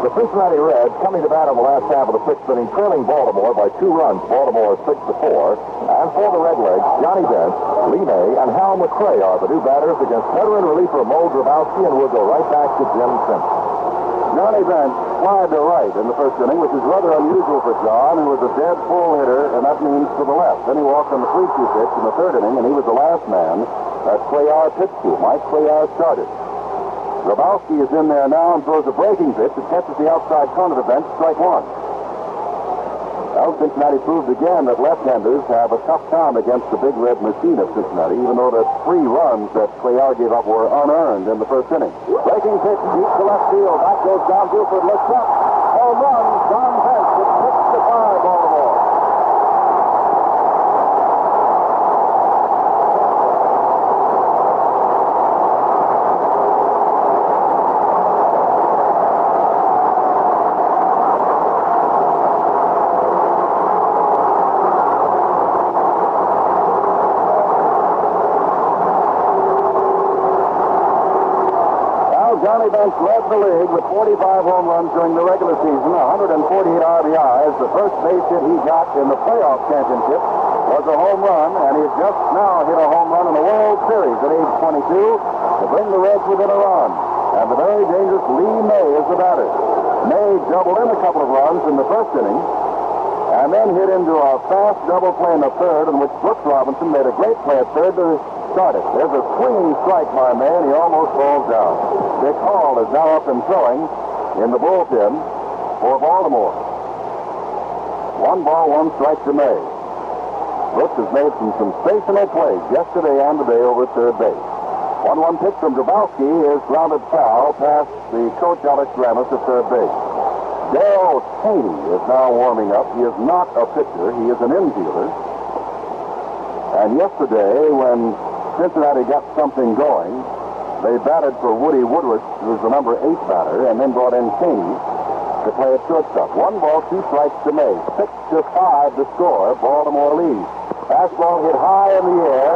The Cincinnati Reds coming to bat in the last half of the sixth inning, trailing Baltimore by 2 runs. Baltimore 6-4. And for the Redlegs, Johnny Bench, Lee May, and Hal Mcrae are the new batters against veteran reliever Mo Grabowski, and we'll go right back to Jim Simpson. Johnny Bench flied to right in the first inning, which is rather unusual for John, who was a dead full hitter, and that means to the left. Then he walked on the 3-2 pitch in the third inning, and he was the last man that Cuellar pitched to. Mike Cuellar started. Grabowski is in there now and throws a breaking pitch that catches the outside corner of the bench, strike 1. Well, Cincinnati proved again that left-handers have a tough time against the big red machine of Cincinnati, even though the 3 runs that Cuellar gave up were unearned in the first inning. Breaking pitch deep to left field. Back goes Don Buford. Looks up. Home run. John Bench. It's 6-5 Baltimore. Johnny Bench led the league with 45 home runs during the regular season, 148 RBIs. The first base hit he got in the playoff championship was a home run, and he's just now hit a home run in the World Series at age 22 to bring the Reds within a run. And the very dangerous Lee May is the batter. May doubled in a couple of runs in the first inning, and then hit into a fast double play in the third, in which Brooks Robinson made a great play at third to start it. There's a swinging strike by May, and he almost falls down. Dick Hall is now up and throwing in the bullpen for Baltimore. 1 ball, 1 strike to May. Brooks has made some sensational plays yesterday and today over third base. 1-1 pitch from Grabowski is grounded foul past the coach Alex Ramos at third base. Darrell Taney is now warming up. He is not a pitcher. He is an infielder. And yesterday, when Cincinnati got something going, they batted for Woody Woodward, who was the number 8 batter, and then brought in Taney to play at shortstop. 1 ball, 2 strikes to May. 6-5 to score. Baltimore leads. Fastball hit high in the air.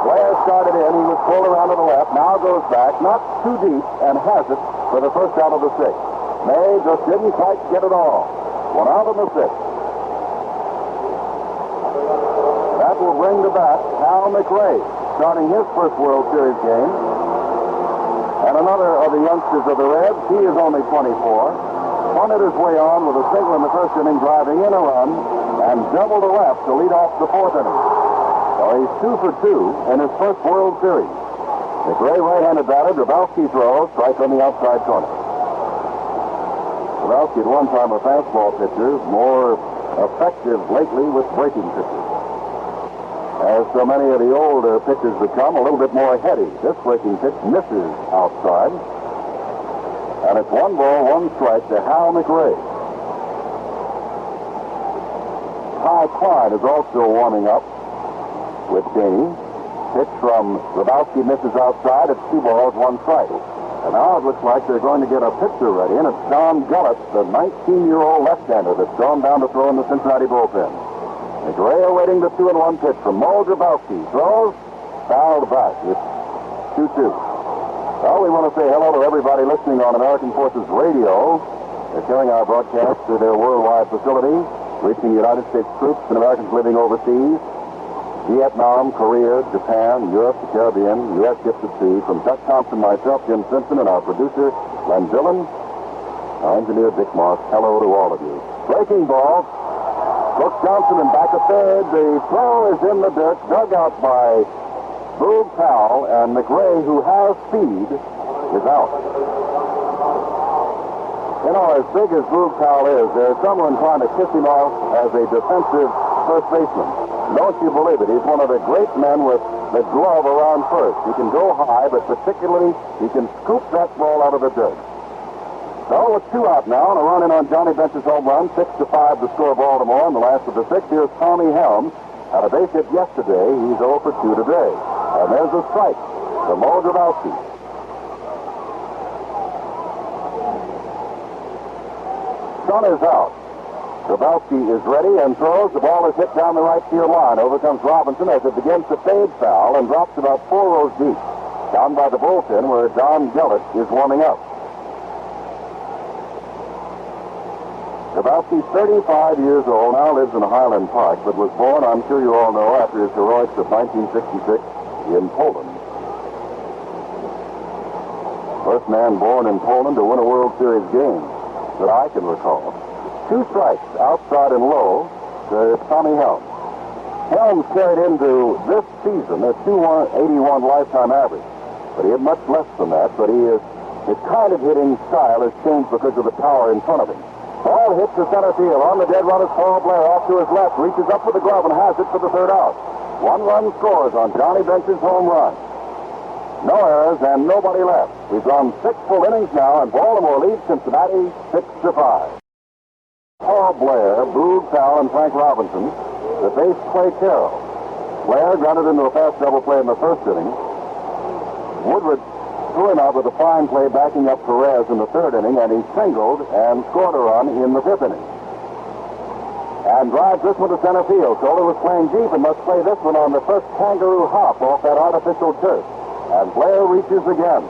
Blair started in. He was pulled around to the left. Now goes back, not too deep, and has it for the first out of the 6th. May just didn't quite get it all. 1 out in the 6th. That will bring to bat Hal Mcrae, starting his first World Series game. And another of the youngsters of the Reds, he is only 24. Punted his way on with a single in the first inning, driving in a run, and double to left to lead off the 4th inning. So he's 2 for 2 in his first World Series. Mcrae, right-handed batter. Grabowski throws. Strike on the outside corner. Grabowski at one time a fastball pitcher, more effective lately with breaking pitches. As so many of the older pitchers become, a little bit more heady. This breaking pitch misses outside. And it's 1 ball, 1 strike to Hal Mcrae. Ty Klein is also warming up with Daney. Pitch from Grabowski misses outside. It's 2 balls, 1 strike. And now it looks like they're going to get a pitcher ready, and it's Don Gullett, the 19-year-old left-hander that's gone down to throw in the Cincinnati bullpen. Mcrae awaiting the 2-1 pitch from Mo Grabowski. Throws, fouled back. It's 2-2. Well, we want to say hello to everybody listening on American Forces Radio. They're carrying our broadcast to their worldwide facility, reaching United States troops and Americans living overseas. Vietnam, Korea, Japan, Europe, the Caribbean, U.S. ships at sea. From Chuck Thompson, myself, Jim Simpson, and our producer, Len Dillon, our engineer, Dick Moss. Hello to all of you. Breaking ball. Brooks Johnson and back at third. The throw is in the dirt, dug out by Boog Powell, and Mcrae, who has speed, is out. You know, as big as Boog Powell is, there's someone trying to kiss him off as a defensive first baseman. Don't you believe it? He's one of the great men with the glove around first. He can go high, but particularly he can scoop that ball out of the dirt. So with 2 out now, and a run in on Johnny Bench's home run, 6-5 to score Baltimore in the last of the 6. Here's Tommy Helms. Had a base hit yesterday. He's 0 for 2 today. And there's a strike for Mo Grabowski. Sun is out. Grabowski is ready and throws. The ball is hit down the right field line. Over comes Robinson as it begins to fade foul and drops about 4 rows deep. Down by the bullpen where Don Gullett is warming up. Grabowski's 35 years old, now lives in Highland Park, but was born, I'm sure you all know, after his heroics of 1966 in Poland. First man born in Poland to win a World Series game that I can recall. 2 strikes, outside and low, to Tommy Helms. Helms carried into this season a 281 lifetime average, but he had much less than that, but his kind of hitting style has changed because of the power in front of him. Ball hits to center field. On the dead run is Paul Blair off to his left, reaches up with the glove and has it for the 3rd out. 1 run scores on Johnny Bench's home run. No errors and nobody left. We've gone 6 full innings now, and Baltimore leads Cincinnati 6-5. Paul Blair, Boog Powell, and Frank Robinson. The base Clay Carroll. Blair grounded into a fast double play in the 1st inning. Woodward threw him out with a fine play backing up Perez in the 3rd inning, and he singled and scored a run in the 5th inning. And drives this one to center field. Soler was playing deep and must play this one on the first kangaroo hop off that artificial turf. And Blair reaches again.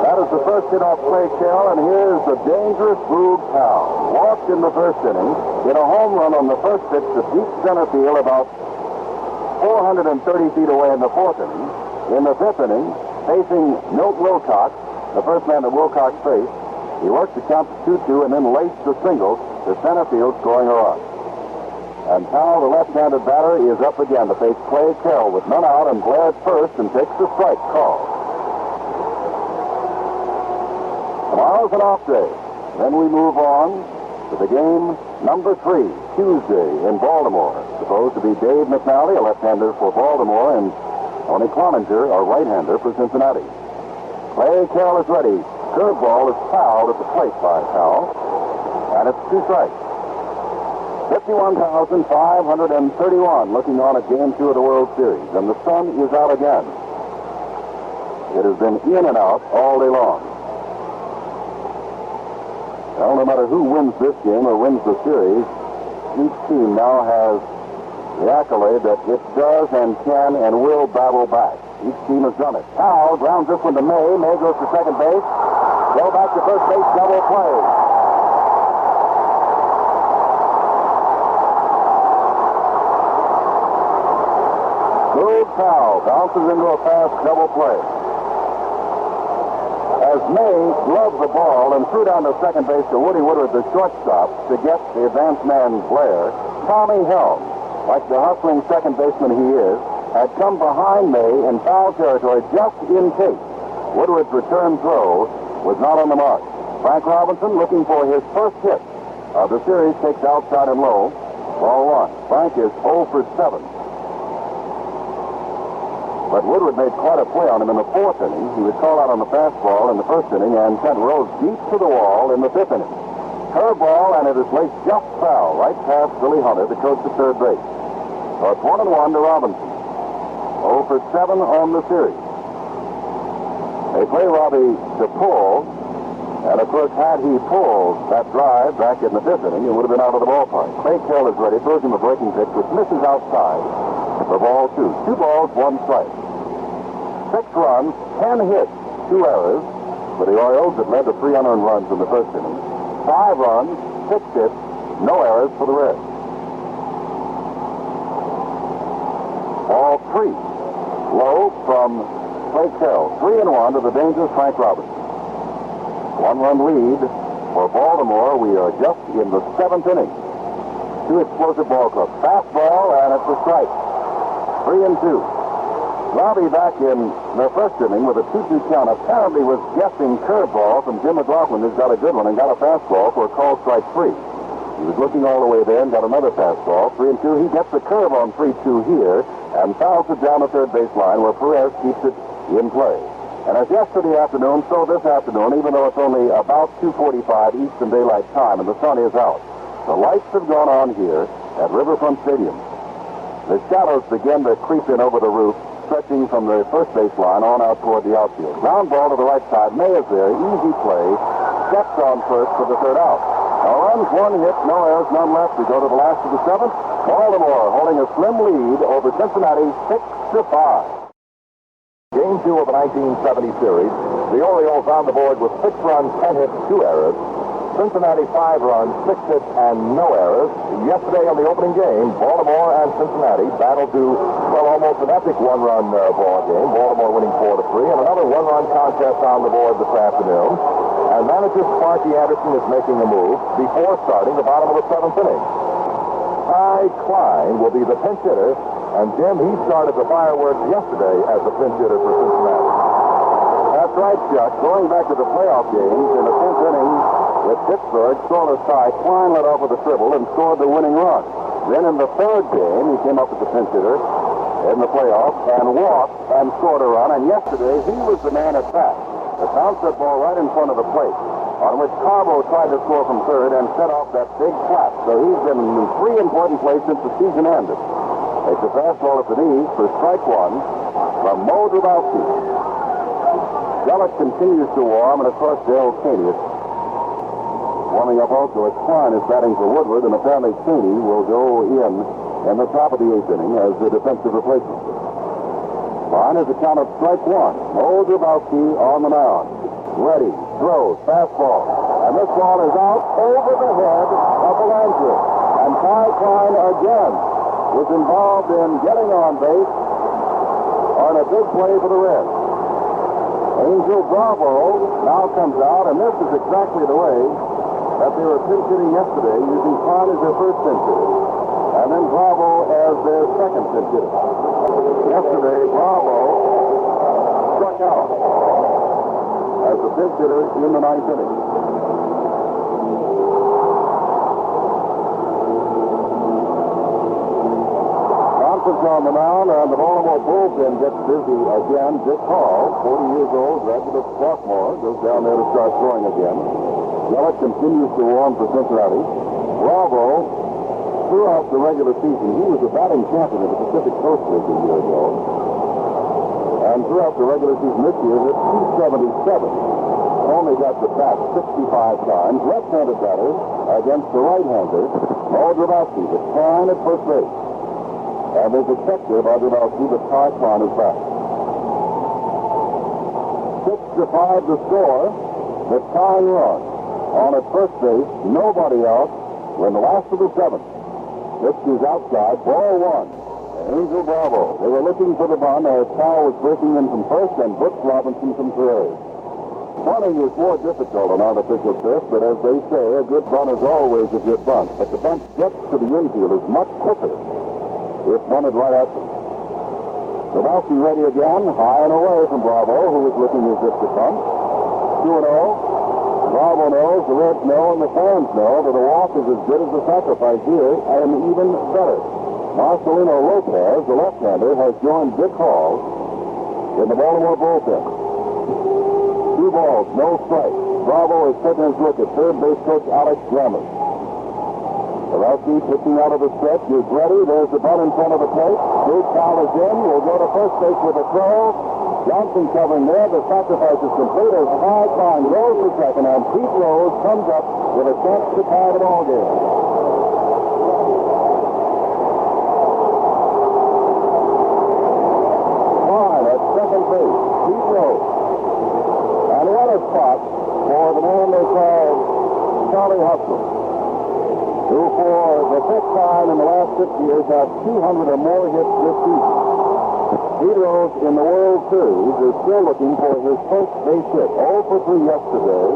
That is the first hit off Clay Carroll, and here's the dangerous Boog Powell. Walked in the 1st inning, hit a home run on the first pitch to deep center field about 430 feet away in the 4th inning. In the 5th inning, facing Milt Wilcox, the first man that Wilcox faced, he worked the count to 2-2 and then laced the single to center field, scoring a run. And Powell, the left-handed batter, is up again to face Clay Carroll with none out, and Blair at first and takes the strike call. Tomorrow's an off day. Then we move on to the game number 3, Tuesday in Baltimore. Supposed to be Dave McNally, a left-hander for Baltimore, and Tony Cloninger, a right-hander for Cincinnati. Clay Carroll is ready. Curveball is fouled at the plate by Powell, and it's 2 strikes. 51,531 looking on at Game 2 of the World Series, and the sun is out again. It has been in and out all day long. Well, no matter who wins this game or wins the series, each team now has the accolade that it does and can and will battle back. Each team has done it. Powell grounds this one to May. May goes to second base. Go back to first base, double play. Boog Powell bounces into a fast double play. As May gloved the ball and threw down to second base to Woody Woodward, the shortstop, to get the advanced man Blair, Tommy Helms, like the hustling second baseman he is, had come behind May in foul territory just in case. Woodward's return throw was not on the mark. Frank Robinson, looking for his first hit of the series, takes outside and low. Ball one. Frank is 0 for 7. But Woodward made quite a play on him in the fourth inning. He was called out on the fastball in the first inning and sent Rose deep to the wall in the fifth inning. Curveball, and it is laced just foul right past Billy Hunter, the coach at third base. So it's 1-1 to Robinson. 0 for 7 on the series. They play Robbie to pull, and of course, had he pulled that drive back in the fifth inning, it would have been out of the ballpark. Clay Kell is ready, throws him a breaking pitch, which misses outside for ball 2. 2 balls, 1 strike. 6 runs, 10 hits, 2 errors for the Orioles that led to 3 unearned runs in the first inning. 5 runs, 6 hits, no errors for the Reds. Ball 3. Low from Clay Kell. 3-1 to the dangerous Frank Robinson. 1-run lead for Baltimore. We are just in the 7th inning. 2 explosive ball clubs. Fastball, and it's a strike. 3-2. Robbie back in the first inning with a 2-2 count apparently was guessing curveball from Jim McGlothlin, who's got a good one, and got a fastball for a call strike 3. He was looking all the way there and got another fastball. 3-2. He gets the curve on 3-2 here and fouls it down the third baseline where Perez keeps it in play. And as yesterday afternoon, so this afternoon, even though it's only about 2:45 Eastern Daylight Time and the sun is out, the lights have gone on here at Riverfront Stadium. The shadows begin to creep in over the roof, stretching from the first baseline on out toward the outfield. Ground ball to the right side. May is there. Easy play. Steps on first for the third out. No runs, 1 hit, no errors, none left. We go to the last of the 7th. Baltimore holding a slim lead over Cincinnati 6-5. Game 2 of the 1970 series. The Orioles on the board with 6 runs, 10 hits, 2 errors. Cincinnati 5 runs, 6 hits, and no errors. Yesterday in the opening game, Baltimore and Cincinnati battled to, well, almost an epic 1-run ball game. Baltimore winning 4-3, and another 1-run contest on the board this afternoon. And manager Sparky Anderson is making a move before starting the bottom of the 7th inning. Ty Klein will be the pinch hitter, and Jim, he started the fireworks yesterday as the pinch hitter for Cincinnati. That's right, Chuck. Going back to the playoff games in the 10th inning with Pittsburgh, scoreless tie, Klein led off with a triple and scored the winning run. Then in the third game, he came up with the pinch hitter in the playoffs and walked and scored a run. And yesterday, he was the man at bat. The bounced ball right in front of the plate, on which Carver tried to score from third and set off that big flap. So he's been in 3 important plays since the season ended. Takes a fastball at the knees for strike 1 from Mo Drabowski. Gillett continues to warm, and of course Dale Caney is warming up also as Klein is batting for Woodward, and apparently Caney will go in the top of the 8th inning as the defensive replacement. Klein is a count of strike 1. Mo Drabowski on the mound. Ready, throws, fastball, and this ball is out over the head of the Lancers. And Ty Klein again is involved in getting on base on a big play for the Reds. Angel Bravo now comes out, and this is exactly the way that they were pinch hitting yesterday, using Klein as their first pinch hitter, and then Bravo as their second pinch hitter. Yesterday, Bravo struck out as the pinch hitter in the 9th inning. On the mound, and the Baltimore bullpen gets busy again. Dick Hall, 40 years old, graduate sophomore, goes down there to start throwing again. Gillett continues to warm for Cincinnati. Bravo, throughout the regular season, he was the batting champion of the Pacific Coast League a year ago. And throughout the regular season this year, hit 277. Only got the bat 65 times. Left-handed batter against the right-hander, Mo Drabowski, the Klein at first base. And there's a check there by Drabowski, but Ty Klein is back. 6-5 the score. The tying run on at first base, nobody else. We're in the last of the 7th. This is outside, ball 1. Angel Bravo. They were looking for the bunt as Powell was breaking in from first and Brooks Robinson from third. Bunting is more difficult on artificial turf, but as they say, a good bunt is always a good bunt. But the bunt gets to the infield is much quicker if bunted right at them. Lebowski ready again, high and away from Bravo, who is looking as if to come. 2-0. Bravo knows, the Reds know, and the fans know that a walk is as good as a sacrifice here, and even better. Marcelino Lopez, the left-hander, has joined Dick Hall in the Baltimore bullpen. 2 balls, no strike. Bravo is taking his look at third base coach Alex Grammer. Lebowski pitching out of the stretch is ready. There's the bunt in front of the plate. Big foul is in. Will go to first base with a throw. Johnson covering there. The sacrifice is complete as High Klein goes to second, and Pete Rose comes up with a chance to tie the ball game. Klein at second base. Pete Rose. And what a spot for the man they call Charlie Hudson, who for the fifth time in the last 6 years has 200 or more hits this season. Pete Rose in the World Series is still looking for his first base hit. 0 for 3 yesterday,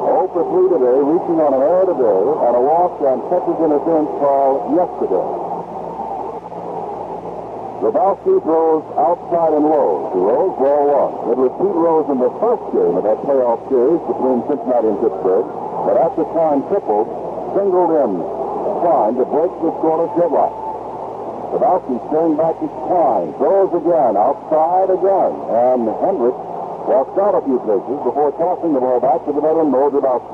0 for 3 today, reaching on an error today, and a walk and Texas interference call yesterday. Lebowski throws outside and low to Rose, ball 1. It was Pete Rose in the first game of that playoff series between Cincinnati and Pittsburgh, but after Klein tripled, singled in Klein to break the scoreless deadlock. Lebowski staring back to Klein, throws again, outside again, and Hendricks walks out a few places before tossing the ball back to the veteran Mo Lebowski.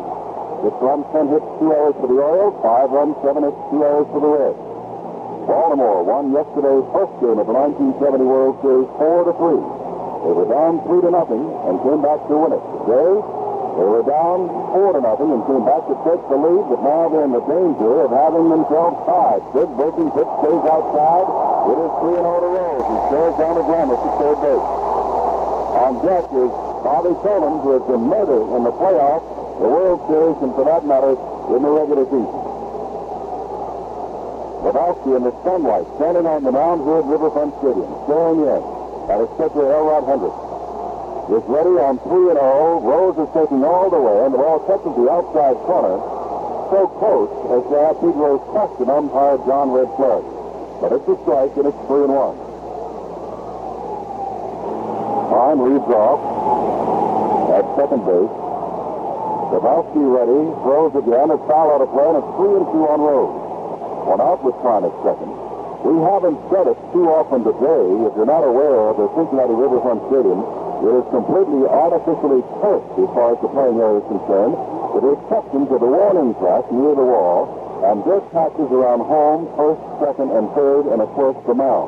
6 runs, 10 hits, 2 errors for the Orioles, 5 runs, 7 hits, 2 errors for the Reds. Baltimore won yesterday's first game of the 1970 World Series 4-3. They were down 3-0 and came back to win it. Today, they were down 4-0 and came back to take the lead, but now they're in the danger of having themselves tied. Big breaking pitch stays outside. It is 3-0 to Rose. He stares down to Grammer to third base. On deck is Bobby Solon, who has been murdered in the playoffs, the World Series, and for that matter, in the regular season. Lebowski in the sunlight, standing on the mound here at Riverfront Stadium, staring in at his pitcher Elrod Hendricks. Is ready on 3-0. Rose is taking all the way, and the ball touches the outside corner so close as to have Pete Rose question umpire John Red Flaherty. But it's a strike, and it's 3-1. Klein leads off at second base. Lebowski ready, throws again, it's foul out of play, and it's 3-2 on Rose. One out with Klein at second. We haven't said it too often today. If you're not aware of the Cincinnati Riverfront Stadium, it is completely artificially cursed as far as the playing area is concerned, with the exception of the warning track near the wall and dirt patches around home, first, second, and third, and of course the mound.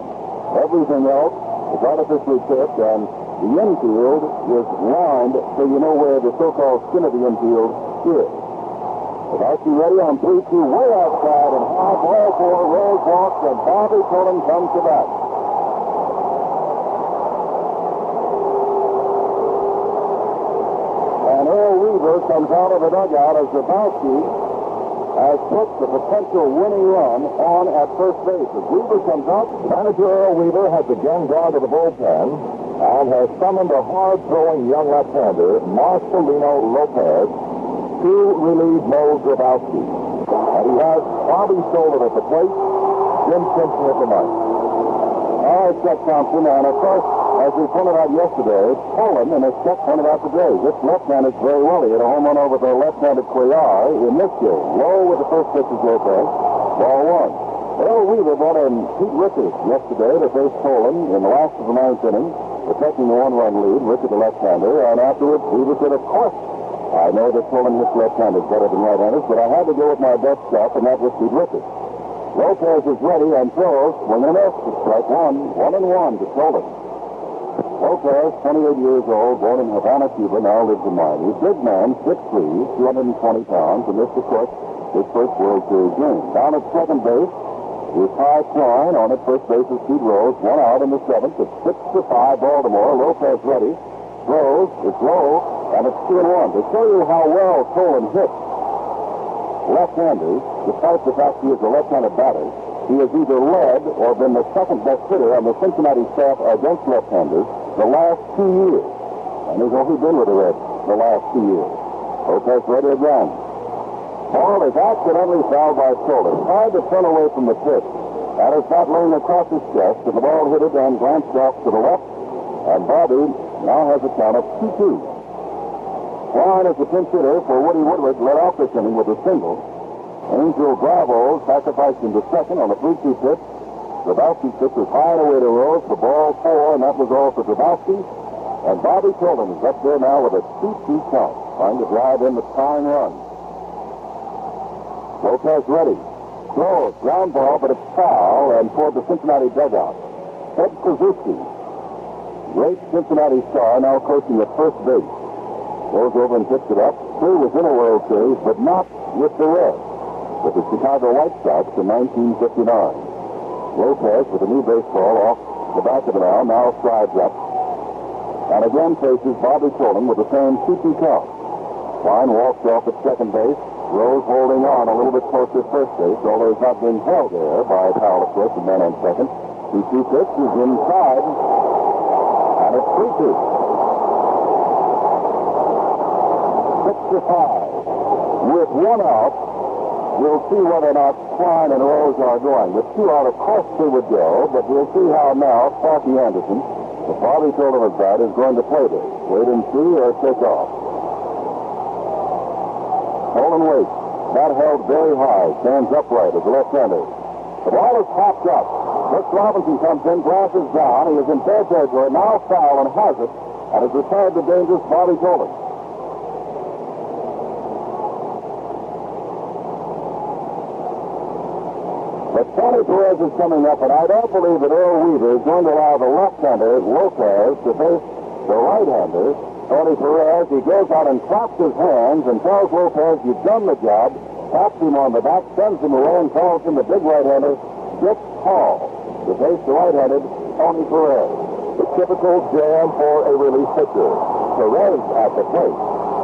Everything else is artificially cursed, and the infield is lined so you know where the so-called skin of the infield is. Lebowski ready on 3-2, way outside, and high ball 4, Rose walks, and Bobby Cullen comes to bat. And Earl Weaver comes out of the dugout as Lebowski has put the potential winning run on at first base. As Weaver comes out, manager Earl Weaver has again gone to the bullpen and has summoned a hard-throwing young left-hander, Marcelino Lopez, to relieve Mo Lebowski. And he has Bobby Solon at the plate, Jim Simpson at the mic. All right, Chuck Thompson, and of course, as we pointed out yesterday, Cullen, and as Chuck pointed out today, this left-handed very well. He had a home run over the left-handed Cuellar in this game. Low with the first pitch is Lopez, ball 1. Earl Weaver brought in Pete Ricketts yesterday to face Cullen in the last of the 9th inning, protecting the 1-run lead, Ricketts the left-hander, and afterwards Weaver said, of course, I know that Cullen hits left-handers better than right-handers, but I had to go with my best stuff, and that was Pete Ricketts. Lopez is ready and throws, swing and a miss, to strike 1-1 to Cullen. Lopez, 28 years old, born in Havana, Cuba, now lives in Miami. Big man, 6'3", 220 pounds, and this, of course, his first World Series game. Down at second base is High Klein. On at first base is Pete Rose. 1 out in the 7th. It's 6-5 Baltimore. Lopez ready. Throws. It's low, and it's 2-1. To show you how well Cullen hits left-handers, despite the fact he is a left-handed batter, he has either led or been the second-best hitter on the Cincinnati staff against left-handers the last 2 years. And he's only been with the Reds the last 2 years. Lopez ready again. Ball is accidentally fouled by Solon. Tried to turn away from the pitch. That is not laying across his chest, and the ball hit it and glanced off to the left. And Bobby now has a count of 2-2. Klein is the pinch hitter for Woody Woodward, led off this inning with a single. Angel Bravo sacrificed him to second on a 3-2 pitch. Grabowski pitches high and away to Rose for ball 4, and that was all for Grabowski. And Bobby Tilden is up there now with a 2-2 count, trying to drive in the tying run. Lopez ready. Throws, ground ball, but it's foul and toward the Cincinnati dugout. Ted Krasuski, great Cincinnati star, now coaching at first base. Goes over and picks it up. He was in a World Series, but not with the Reds, with the Chicago White Sox in 1959. Lopez with a new baseball off the back of the mound, now strides up. And again faces Bobby Tilden with the same 2-2 count. Klein walks off at second base. Rose holding on a little bit closer to first base, although he's not being held there by Powell, of course, the man on second. 2-2 pitch is inside, and it's 3-2. 6-5. With one out, we'll see whether or not Klein and Rose are going. With 2 out, of course they would go, but we'll see how now Sparky Anderson, the Bobby Tilden of that, is going to play this. Wait and see or take off. Nolan waits. Bat held very high. Stands upright as a left-hander. The ball is popped up. Brooks Robinson comes in, glasses down. He is in fair territory. Now foul and has it. And has retired the dangerous Bobby Tilden. But Tony Perez is coming up, and I don't believe that Earl Weaver is going to allow the left-hander, Lopez, to face the right-hander. Tony Perez, he goes out and claps his hands and tells Lopez, you've done the job, taps him on the back, sends him away, and calls him the big right-hander, Dick Hall, to face the right-handed Tony Perez. The typical jam for a relief pitcher. Perez at the plate.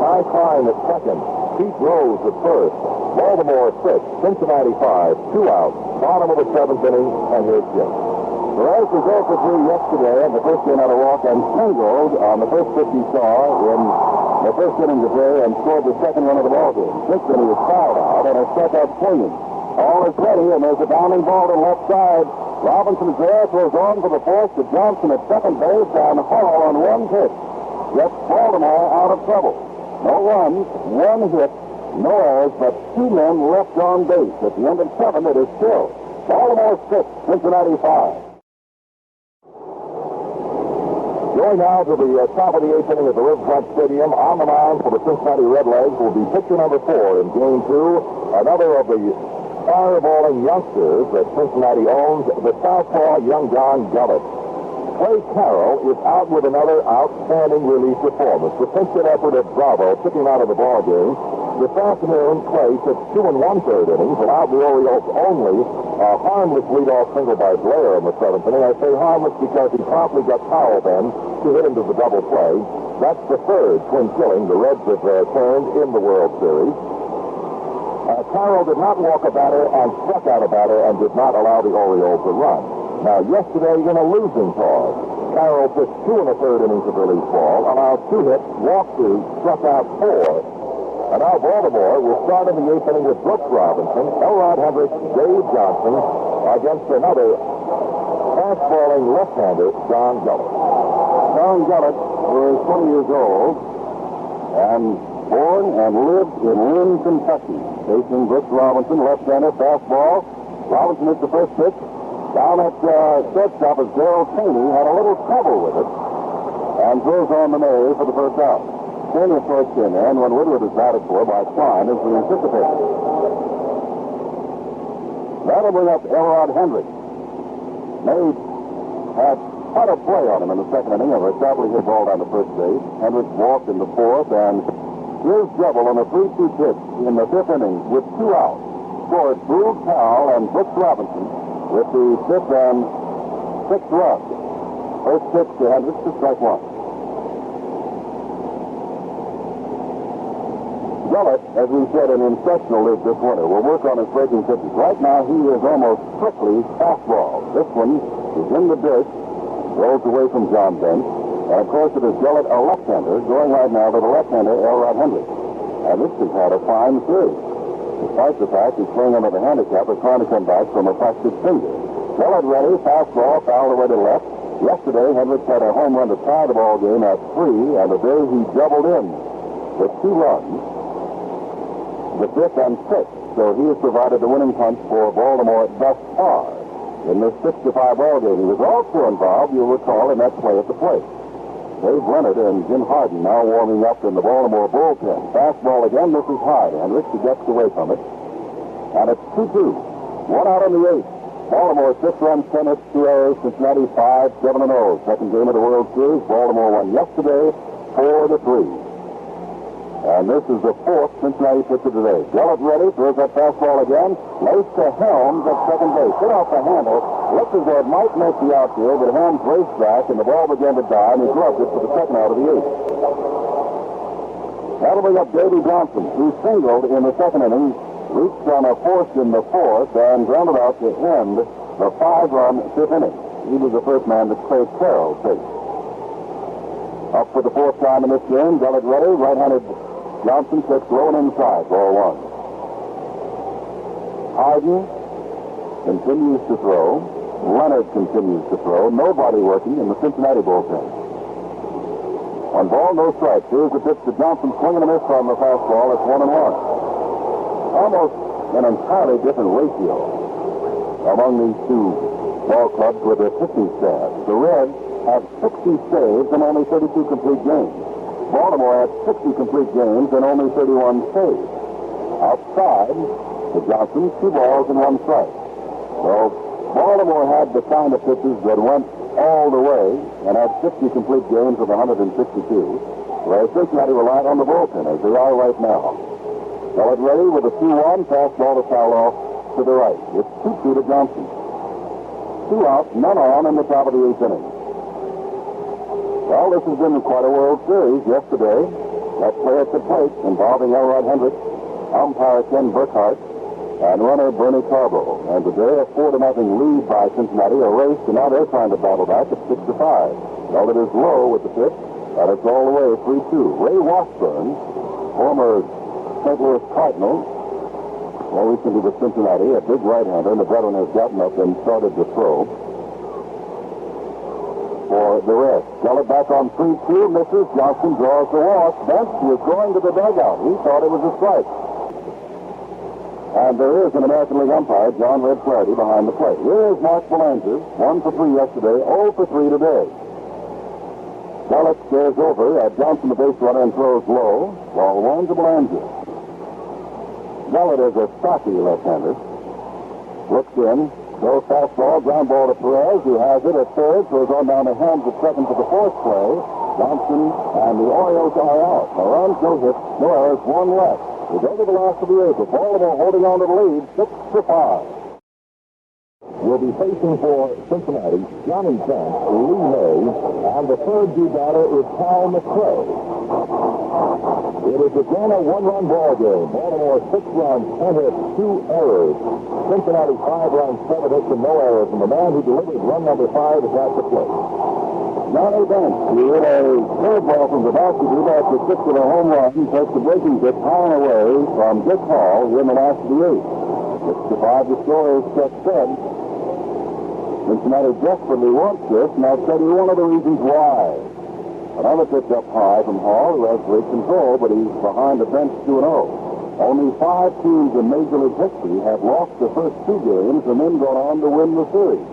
Ty Klein at second. Pete Rose at first. Baltimore 6, Cincinnati 5, 2 outs. Bottom of the 7th inning, and here's Jim. Perez was 0 for 3 yesterday in the first inning out of walk and singled on the first pitch he saw in the first inning today and scored the second run of the ball game. Since then he was fouled out and has struck out swinging. All is ready, and there's a bounding ball to the left side. Robinson's there, throws on for the fourth to Johnson at second base, and Hall on one pitch gets Baltimore out of trouble. No runs, 1 hit, no errors, but 2 men left on base. At the end of 7, it is still Baltimore 6, Cincinnati 5. Going now to the top of the 8th inning at the Riverfront Stadium. On the mound for the Cincinnati Redlegs will be pitcher number 4 in Game 2. Another of the fireballing youngsters that Cincinnati owns, the southpaw young John Gullett. Clay Carroll is out with another outstanding relief performance. The pinch hit effort of Bravo took him out of the ball game. This afternoon, Clay took 2 1/3 innings, allowed the Orioles only a harmless leadoff single by Blair in the 7th inning. I say harmless because he promptly got Powell then to hit him to the double play. That's the 3rd twin killing the Reds have turned in the World Series. Carroll did not walk a batter and struck out a batter and did not allow the Orioles to run. Now, yesterday in a losing cause, Carroll pitched 2 1/3 innings of relief ball, allowed 2 hits, walked 2, struck out 4. And now Baltimore will start in the 8th inning with Brooks Robinson, Elrod Hendricks, Davey Johnson against another fastballing left-hander, John Gullett. John Gullett was 20 years old and born and lived in Lynn, Kentucky. Facing Brooks Robinson, left-hander, fastball. Robinson hits the first pitch. Down at shortstop as Darrell Cheney had a little trouble with it and throws on the nose for the first out. Cheney approached in there, and when Woodward is batted for by Klein, as we anticipated. That'll bring up Elrod Hendricks. May had quite a play on him in the second inning of a sharply hit ball down to first base. Hendricks walked in the 4th, and his double on a 3-2 pitch in the 5th inning with 2 outs scored Brew Powell and Brooks Robinson with the 5th and 6th run. First pitch to Hendricks to strike 1. Gullett, as we said, in instructional league this winter, will work on his breaking pitches. Right now, he is almost strictly fastball. This one is in the dirt, rolls away from John Bench. And, of course, it is Gullett, a left-hander, going right now to the left-hander, Elrod Hendricks. And this has had a fine series. Despite the fact he's playing under the handicap of trying to come back from a fractured finger. Elrod ready, fastball, fouled away to left. Yesterday, Hendricks had a home run to tie the ball game at 3, and today he doubled in with 2 runs, the 5th and 6th. So he has provided the winning punch for Baltimore thus far in this 6-5 ball game. He was also involved, you'll recall, in that play at the plate. Dave Leonard and Jim Harden now warming up in the Baltimore bullpen. Fastball again, this is high. Hendricks, he gets away from it. And it's 2-2. 1 out in the 8th. Baltimore 6 runs, 10 hits, 2 errors. Cincinnati 5-7-0. Second game of the World Series. Baltimore won yesterday 4-3. And this is the 4th Cincinnati pitcher today. Elrod ready, throws that fastball again. Lays to Helms at second base. Hit off the handle. Looks as though it might make the outfield, but Helms raced back, and the ball began to die, and he gloved it for the second out of the 8th. That'll bring up Davey Johnson, who singled in the second inning, reached on a force in the 4th, and grounded out to end the 5-run 5th inning. He was the first man to Clay Carroll faced. Up for the 4th time in this game, Elrod ready, right-handed Johnson sits low and inside, ball 1. Harden continues to throw. Leonard continues to throw. Nobody working in the Cincinnati bullpen. 1 ball, no strikes. Here's the pitch to Johnson, swinging a miss on the fastball. It's 1-1. Almost an entirely different ratio among these two ball clubs with their pitching staff. The Reds have 60 saves and only 32 complete games. Baltimore had 60 complete games and only 31 saves. Outside, to Johnson, 2 balls and 1 strike. So Baltimore had the kind of pitches that went all the way and had 60 complete games with 162, whereas Cincinnati relied on the bullpen, as they are right now. Elrod ready with a 2-1, fastball to foul off to the right. It's 2-2 to Johnson. 2 out, none on in the top of the 8th inning. Well, this has been quite a World Series. Yesterday, that play at the plate involving Elrod Hendricks, umpire Ken Burkhart, and runner Bernie Carver. And today, a 4-0 lead by Cincinnati, a race, and now they're trying to battle back at 6-5. Well, it is low with the pitch, and it's all the way 3-2. Ray Washburn, former St. Louis Cardinal, more recently with Cincinnati, a big right-hander, and the veteran has gotten up and started to throw for the Reds. Elrod back on 3-2, misses. Johnson draws the walk. Bench is going to the dugout. He thought it was a strike. And there is an American League umpire, John Red Flaherty, behind the plate. Here is Mark Belanger, 1 for 3 yesterday, 0 for 3 today. Elrod stares over at Johnson, the base runner, and throws low. Ball 1 to Belanger. Elrod is a stocky left-hander. Looks in. Goes fastball, ground ball to Perez, who has it at third, throws on down to Helms at second for the 4th play. Johnson and the Orioles are out. No runs, no hits, no errors, 1 left. We go to the last of the 8th. Baltimore holding on to the lead, 6-5. Will be facing for Cincinnati, Johnny Bench, Lee May, and the third due batter is Cal Mcrae. It is again a 1-run ball game. Baltimore 6 runs, 10 hits, 2 errors. Cincinnati 5 runs, 7 hits, and no errors. And the man who delivered run number 5 is at the plate. Johnny Bench, who hit a curveball from the basket after 6 with a home run, takes the breaking pitch high and away from Dick Hall here in the last of the 8th. 6-5, the score is set said. Cincinnati desperately wants this, and I'll tell you one of the reasons why. Another pitch up high from Hall, who has great control, but he's behind the bench 2-0. Only 5 teams in Major League history have lost the first 2 games and then gone on to win the series.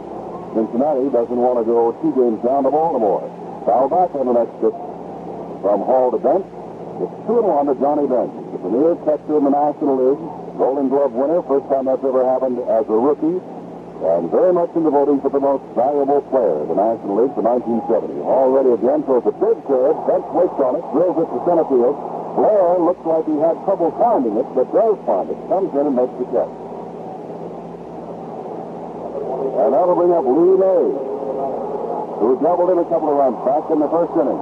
Cincinnati doesn't want to go 2 games down to Baltimore. Foul back on the next pitch from Hall to Bench. It's 2-1 to Johnny Bench, the premier catcher in the National League, Golden Glove winner, first time that's ever happened as a rookie, and very much in the voting for the most valuable player in the National League for 1970. Already again throws a big curve. Bench waits on it, drills it to center field. Blair looks like he had trouble finding it, but does find it. Comes in and makes the catch. And that'll bring up Lee May, who doubled in a couple of runs back in the first inning.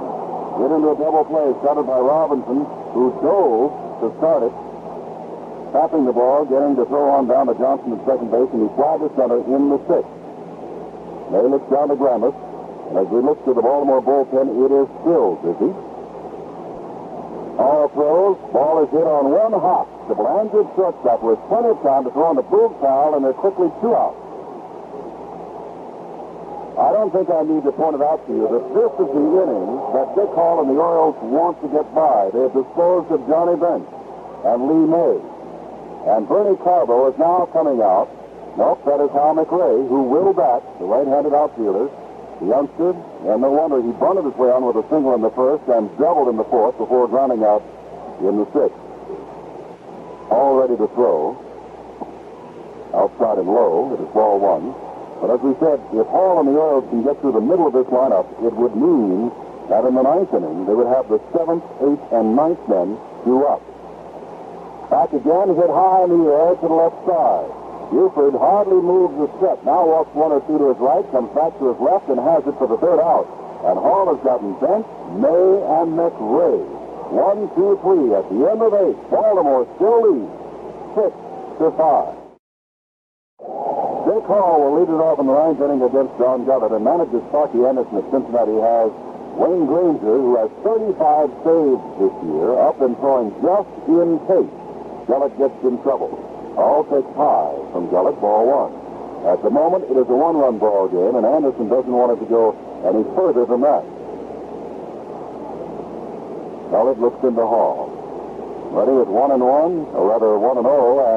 Get into a double play started by Robinson, who dove to start it. Tapping the ball, getting to throw on down to Johnson at second base, and he flies to center in the 6th. May looks down to Glamis, and as we look to the Baltimore bullpen, it is still busy. All throws, ball is hit on 1 hop. The Belanger shortstop with plenty of time to throw on the Boog foul, and they're quickly 2 out. I don't think I need to point it out to you that this is the inning that Dick Hall and the Orioles want to get by. They have disposed of Johnny Bench and Lee May. And Bernie Carver is now coming out. Nope, that is Hal Mcrae, who will bat, the right-handed outfielder. The youngster, and no wonder he bunted his way on with a single in the first and doubled in the fourth before grounding out in the sixth. All ready to throw. Outside and low, it is ball one. But as we said, if Hall and the Orioles can get through the middle of this lineup, it would mean that in the ninth inning, they would have the seventh, eighth, and ninth men due up. Back again, hit high in the air to the left side. Buford hardly moves the step. Now walks one or two to his right, comes back to his left, and has it for the third out. And Hall has gotten Bench, May, and Mcrae. 1, 2, 3 at the end of 8. Baltimore still leads 6-5. Dick Hall will lead it off in the ninth inning against John Gillett, and manager Sparky Anderson of Cincinnati has Wayne Granger, who has 35 saves this year, up and throwing just in case Gillett gets in trouble. Hall takes high from Gillett, ball one. At the moment, it is a one-run ball game, and Anderson doesn't want it to go any further than that. Gillett looks into Hall. Ready at 1-1, or rather 1-0,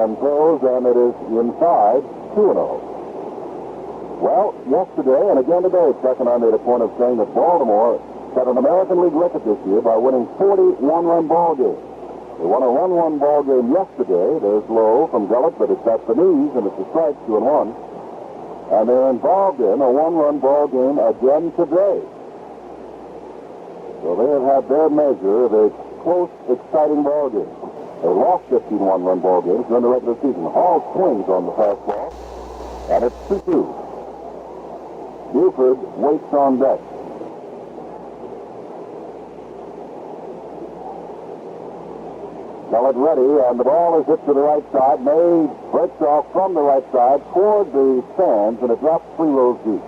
and throws, and it is inside 2-0. Well, yesterday and again today, Chuck and I made a point of saying that Baltimore set an American League record this year by winning 40 one-run ball games. They won a 1-1 ball game yesterday. There's low from Gillett, but it's at the knees, and it's a strike, 2-1. And they're involved in a 1-run ball game again today. So they have had their measure of a close, exciting ball game. They lost 15 one-run ball games during the regular season. Hall swings on the fastball, and it's 2-2. Buford waits on deck. Gillett ready, and the ball is hit to the right side. May breaks off from the right side toward the stands, and it drops 3 rows deep.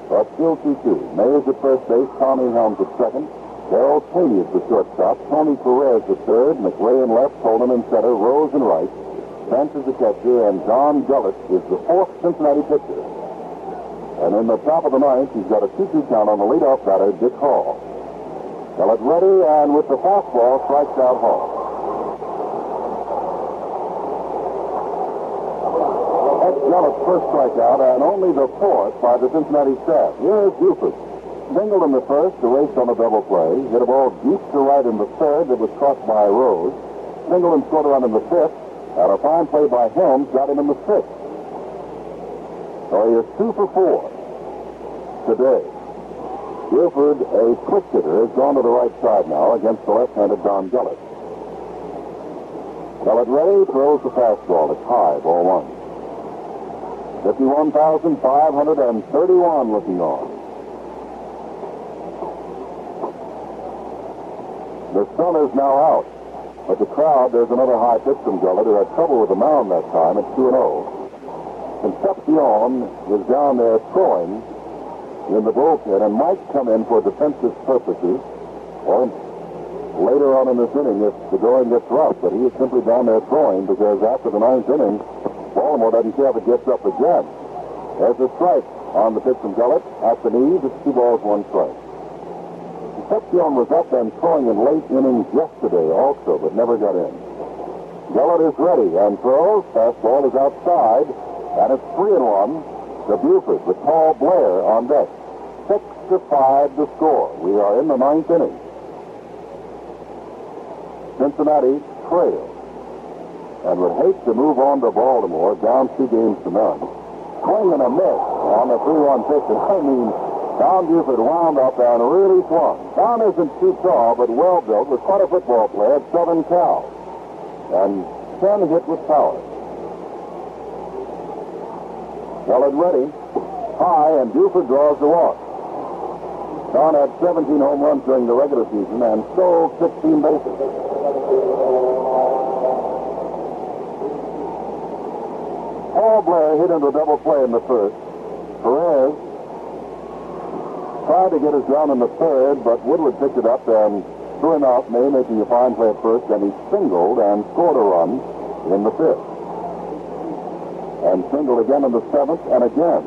But still 2-2. May is at first base, Tommy Helms at second. Darrell Sweeney is the shortstop. Tony Perez at third. Mcrae in left, Coleman in center, Rose in right. Bench is the catcher, and John Gillett is the fourth Cincinnati pitcher. And in the top of the ninth, he's got a 2-2 count on the leadoff batter, Dick Hall. Gillett ready, and with the fastball, strikes out Hall. Gillett's first strikeout, and only the fourth by the Cincinnati staff. Here is Buford. Singled in the first, erased on a double play. Hit a ball deep to right in the third that was caught by Rose. Singled and scored run in the fifth, and a fine play by Helms got him in the sixth. So he is 2 for 4 today. Buford, a quick hitter, has gone to the right side now against the left-handed Don Gillett. Gillett ready, throws the fastball. It's high, ball one. 51,531 looking on. The sun is now out. But the crowd, there's another high pitch from Gillett, who had trouble with the mound that time. It's 2-0. Concepcion is down there throwing in the bullpen, and might come in for defensive purposes, or later on in this inning if the going gets rough. But he is simply down there throwing because after the ninth inning, Baltimore doesn't care if it gets up again. There's a strike on the pitch from Gillett at the knees. It's 2 balls, 1 strike. Concepcion was up and throwing in late innings yesterday also, but never got in. Gillett is ready and throws. Fastball is outside, and it's 3-1 to Buford with Paul Blair on deck. 6-5 to score. We are in the ninth inning. Cincinnati trails and would hate to move on to Baltimore, down 2 games to none. Swing and a miss on the 3-1 pitch, and I mean, Don Buford wound up and really swung. Don isn't too tall, but well-built, was quite a football player at Southern Cal, and 10 hit with power. Gillett ready, high, and Buford draws the walk. Don had 17 home runs during the regular season and stole 16 bases. Paul Blair hit into a double play in the first. Perez tried to get his run in the third, but Woodward picked it up and threw him out, May making a fine play at first, and he singled and scored a run in the fifth. And singled again in the seventh, and again.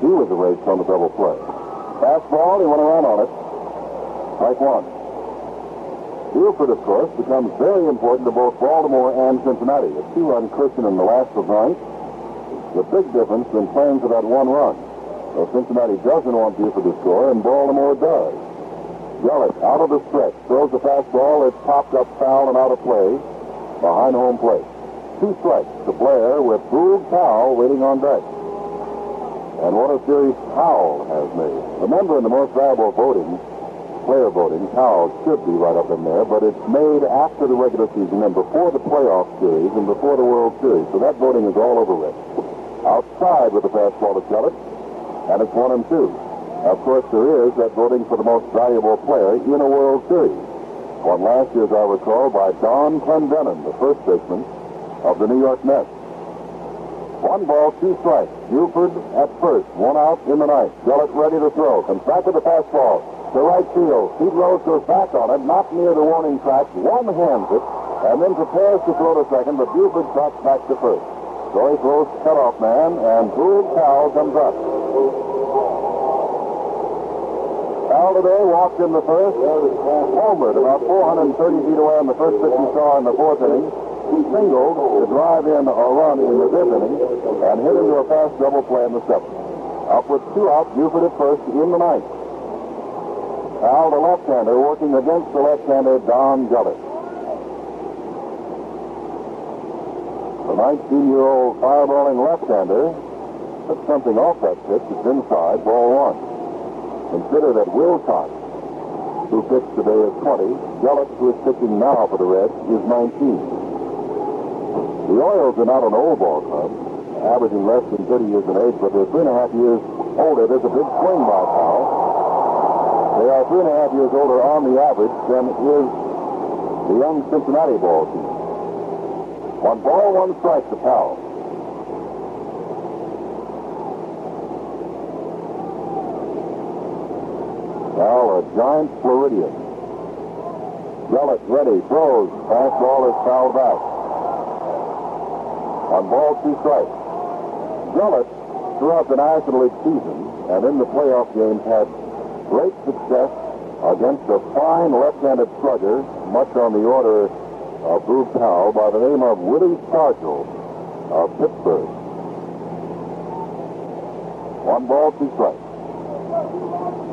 He was erased on the double play. Fastball, he went around on it. Strike one. Buford, of course, becomes very important to both Baltimore and Cincinnati. A two-run cushion in the last of ninth. The big difference in playing for that one run. So Cincinnati doesn't want Buford to score, and Baltimore does. Gillett out of the stretch, throws the fastball. It's popped up foul and out of play behind home plate. 2 strikes to Blair with Boog Powell waiting on deck. And what a series Powell has made. Remember, in the most valuable voting, player voting, Powell should be right up in there, but it's made after the regular season and before the playoff series and before the World Series. So that voting is all over with. Outside with the fastball to Gillett, and it's 1 and 2. Of course, there is that voting for the most valuable player in a World Series. Won last year, as I recall, by Don Clendenin, the first baseman of the New York Mets. 1 ball, 2 strikes. Buford at first, 1 out in the ninth. Gillett ready to throw. Comes back with the fastball to right field. Pete Rose goes back on it, not near the warning track. One-hands it, and then prepares to throw to second, but Buford drops back to first. So he throws cutoff man, and Boog Powell comes up. Powell today walked in the first, homered about 430 feet away on the first pitch he saw in the 4th inning. He singled to drive in a run in the 5th inning and hit into a fast double play in the 7th. Up with 2 outs, Buford at first in the 9th. Powell, the left-hander, working against the left-hander, Don Gillett. The 19-year-old fireballing left-hander took something off that pitch. It's inside, ball 1. Consider that Wilcox, who pitched today, is 20. Gillett, who is pitching now for the Reds, is 19. The Orioles are not an old ball club, averaging less than 30 years in age, but they're 3.5 years older. There's a big swing by Powell. They are 3.5 years older on the average than is the young Cincinnati ball team. 1 ball, 1 strike to Powell. Now a giant Floridian. Gillett ready, throws. Fastball is fouled back. 1 ball, 2 strikes. Gillett, throughout the National League season and in the playoff games, had great success against a fine left-handed slugger, much on the order of Boog Powell, by the name of Willie Stargell of Pittsburgh. 1 ball, 2 strikes.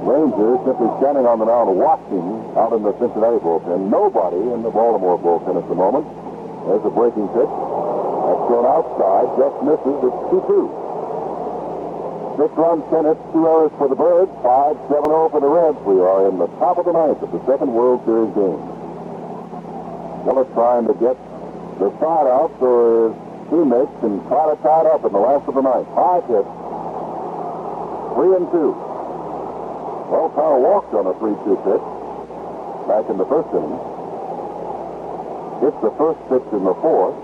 Rangers simply standing on the mound watching out in the Cincinnati bullpen. Nobody in the Baltimore bullpen at the moment. There's a breaking pitch. That's thrown outside, just misses. It's 2-2. 6 runs, 10 hits, 2 errors for the Birds. 5-7-0 for the Reds. We are in the top of the 9th of the second World Series game. Gillett trying to get the side out so his teammates can try to tie it up in the last of the 9th. 5 hits, 3 and 2. Well, Powell walked on a 3-2 pitch back in the 1st inning. Hits the first pitch in the 4th.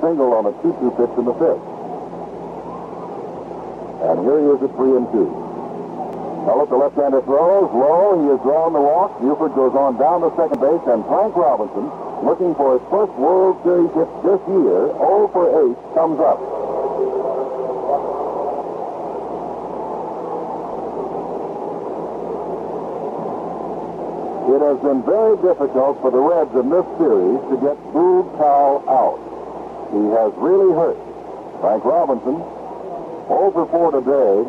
Single on a 2-2 pitch in the 5th. And here he is at 3 and 2. Gillett, the left-hander, throws low. He has drawn the walk. Buford goes on down to second base, and Frank Robinson, looking for his first World Series hit this year, 0 for 8, comes up. It has been very difficult for the Reds in this series to get Boog Powell out. He has really hurt. Frank Robinson, 0 for 4 today,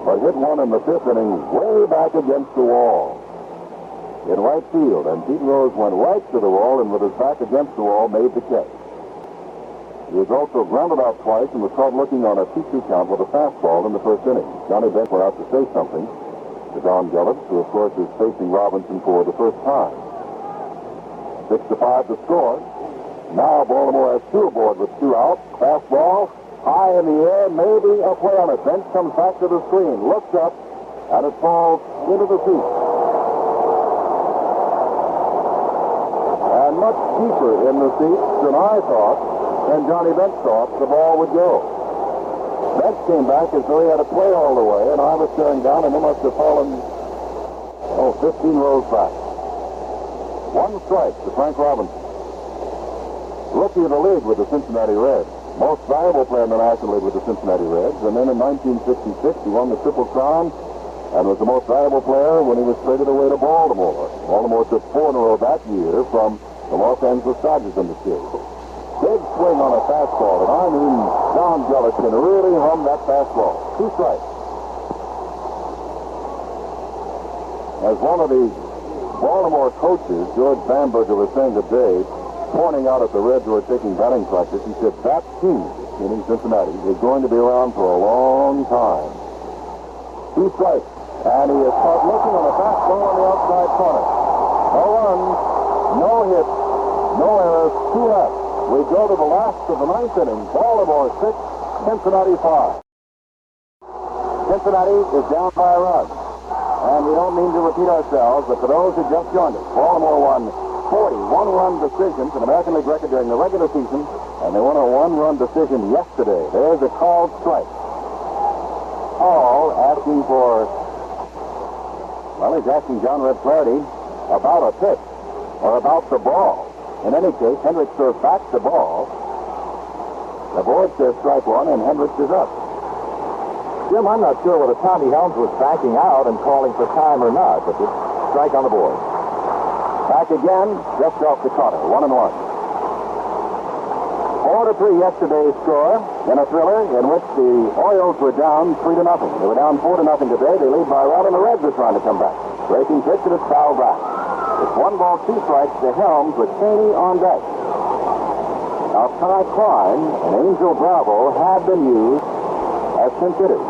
but hit one in the 5th inning way back against the wall in right field. And Pete Rose went right to the wall and with his back against the wall made the catch. He was also grounded out twice and was caught looking on a 2-2 count with a fastball in the 1st inning. Johnny Bench went out to say something to Don Gillett, who of course is facing Robinson for the first time. 6-5 to score. Now Baltimore has 2 aboard with 2 out. Fastball high in the air, maybe a play on it. Bench comes back to the screen, looks up, and it falls into the seat. And much deeper in the seats than I thought, and Johnny Bench thought the ball would go. Bench came back as though he had a play all the way, and I was staring down, and it must have fallen, 15 rows back. 1 strike to Frank Robinson. Rookie of the league with the Cincinnati Reds. Most valuable player in the National League with the Cincinnati Reds. And then in 1966, he won the Triple Crown and was the most valuable player when he was traded away to Baltimore. Baltimore took 4 in a row that year from the Los Angeles Dodgers in the series. Big swing on a fastball, and I mean, John Gullis can really hum that fastball. 2 strikes. As one of the Baltimore coaches, George Bamberger, was saying today, pointing out at the Reds who are taking batting practice, he said, that team, meaning Cincinnati, is going to be around for a long time. 2 strikes. And he is caught looking on a fastball on the outside corner. No runs, no hits, no errors, 2 left. We go to the last of the 9th inning. Baltimore 6, Cincinnati 5. Cincinnati is down by a run. And we don't mean to repeat ourselves, but for those who just joined us, Baltimore won 40 one-run decisions in American League record during the regular season, and they won a 1-run decision yesterday. There's a called strike. Paul asking for... Well, he's asking John Red Flaherty about a pitch or about the ball. In any case, Hendricks throws back the ball. The board says strike 1, and Hendricks is up. Jim, I'm not sure whether Tommy Helms was backing out and calling for time or not, but it's strike on the board. Back again, just off the corner, 1-1. 4-3 yesterday's score in a thriller in which the Orioles were down 3-0. They were down 4-0 today. They lead by 1, and the Reds are trying to come back. Breaking pitch, and it's fouled back. It's 1 ball, 2 strikes to Helms with Caney on deck. Now, Ty Klein and Angel Bravo had been used as pinch hitters.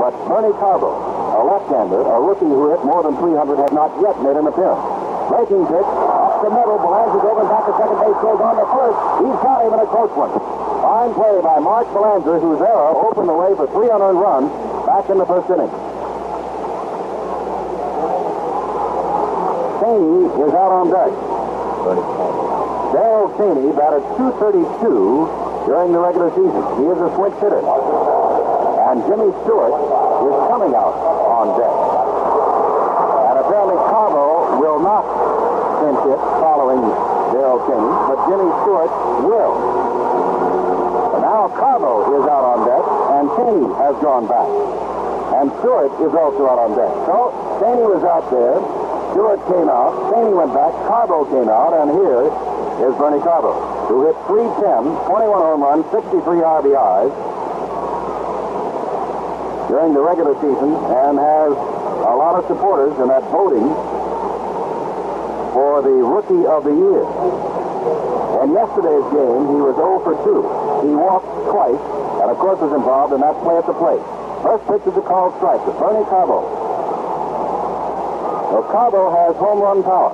But Bernie Carver, a left-hander, a rookie who hit more than 300, had not yet made an appearance. Breaking pitch, up the middle, Belanger going back to second base, goes on to first. He's got him in a close one. Fine play by Mark Belanger, whose error opened the way for 3 unearned runs back in the first inning. Caney is out on deck. Darrell Caney batted .232 during the regular season. He is a switch hitter. And Jimmy Stewart is coming out on deck. And apparently Carver will not pinch hit following Darrell Caney, but Jimmy Stewart will. And now Carver is out on deck, and Caney has gone back. And Stewart is also out on deck. So Caney was out there, Stewart came out, Caney went back, Carver came out, and here is Bernie Carver, who hit .310, 21 home runs, 63 RBIs during the regular season, and has a lot of supporters in that voting for the Rookie of the Year. In yesterday's game, he was 0 for 2. He walked twice, and of course was involved in that play at the plate. First pitch is a called strike to Bernie Carver. Well, Carver has home run power.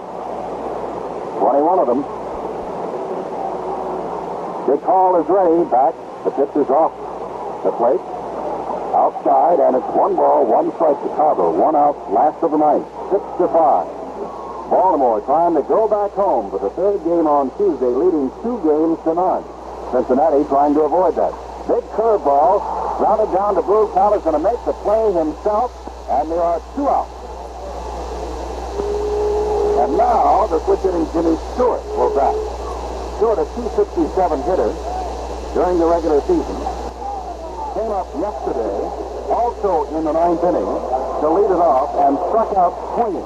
21 of them. Big call is ready. Back. The pitch is off the plate. Outside, and it's 1 ball, 1 strike to Carver. 1 out, last of the 9th. 6-5. Baltimore trying to go back home for the 3rd game on Tuesday, leading 2 games to none. Cincinnati trying to avoid that. Big curveball, grounded down to Bruce. Powell's going to make the play himself, and there are 2 outs. And now the switch-hitting Jimmy Stewart will bat. Stewart, a .267 hitter during the regular season, came up yesterday, also in the 9th inning, to lead it off and struck out swinging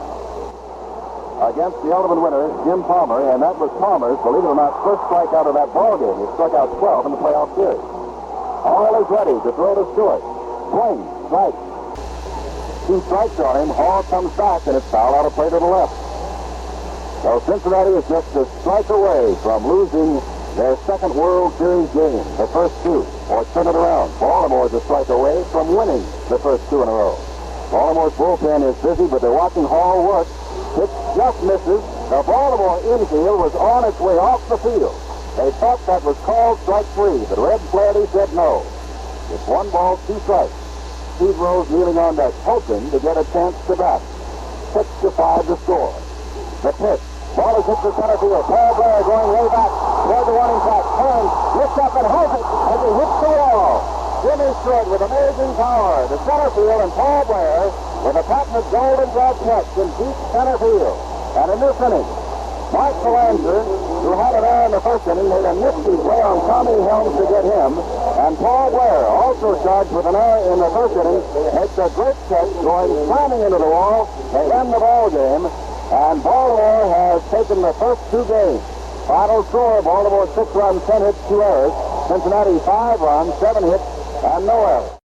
against the ultimate winner, Jim Palmer, and that was Palmer's, believe it or not, first strikeout of that ball game. He struck out 12 in the playoff series. Hall is ready to throw to Stewart. Swing, strike. 2 strikes on him. Hall comes back, and it's foul out of play to the left. So Cincinnati is just a strike away from losing their 2nd World Series game, the first 2, or turn it around. Baltimore is a strike away from winning the first 2 in a row. Baltimore's bullpen is busy, but they're watching Hall work. Pitch just misses. The Baltimore infield was on its way off the field. They thought that was called strike 3, but Red Flaherty said no. It's 1 ball, 2 strikes. Steve Rose kneeling on deck, hoping to get a chance to bat. 6-5 to score. The pitch. Ball is hit to center field. Paul Blair going way back toward the warning track. Turns, lifts up and holds it as he hits the wall. Jimmy Stewart with amazing power to center field, and Paul Blair with a patented golden glove catch in deep center field. And in this inning, Mike Cuellar, who had an error in the first inning, made a nifty play on Tommy Helms to get him. And Paul Blair, also charged with an error in the first inning, makes a great catch going slamming into the wall to end the ball game. And Baltimore has taken the first 2 games. Final score, Baltimore 6 runs, 10 hits, 2 errors. Cincinnati 5 runs, 7 hits, and no errors.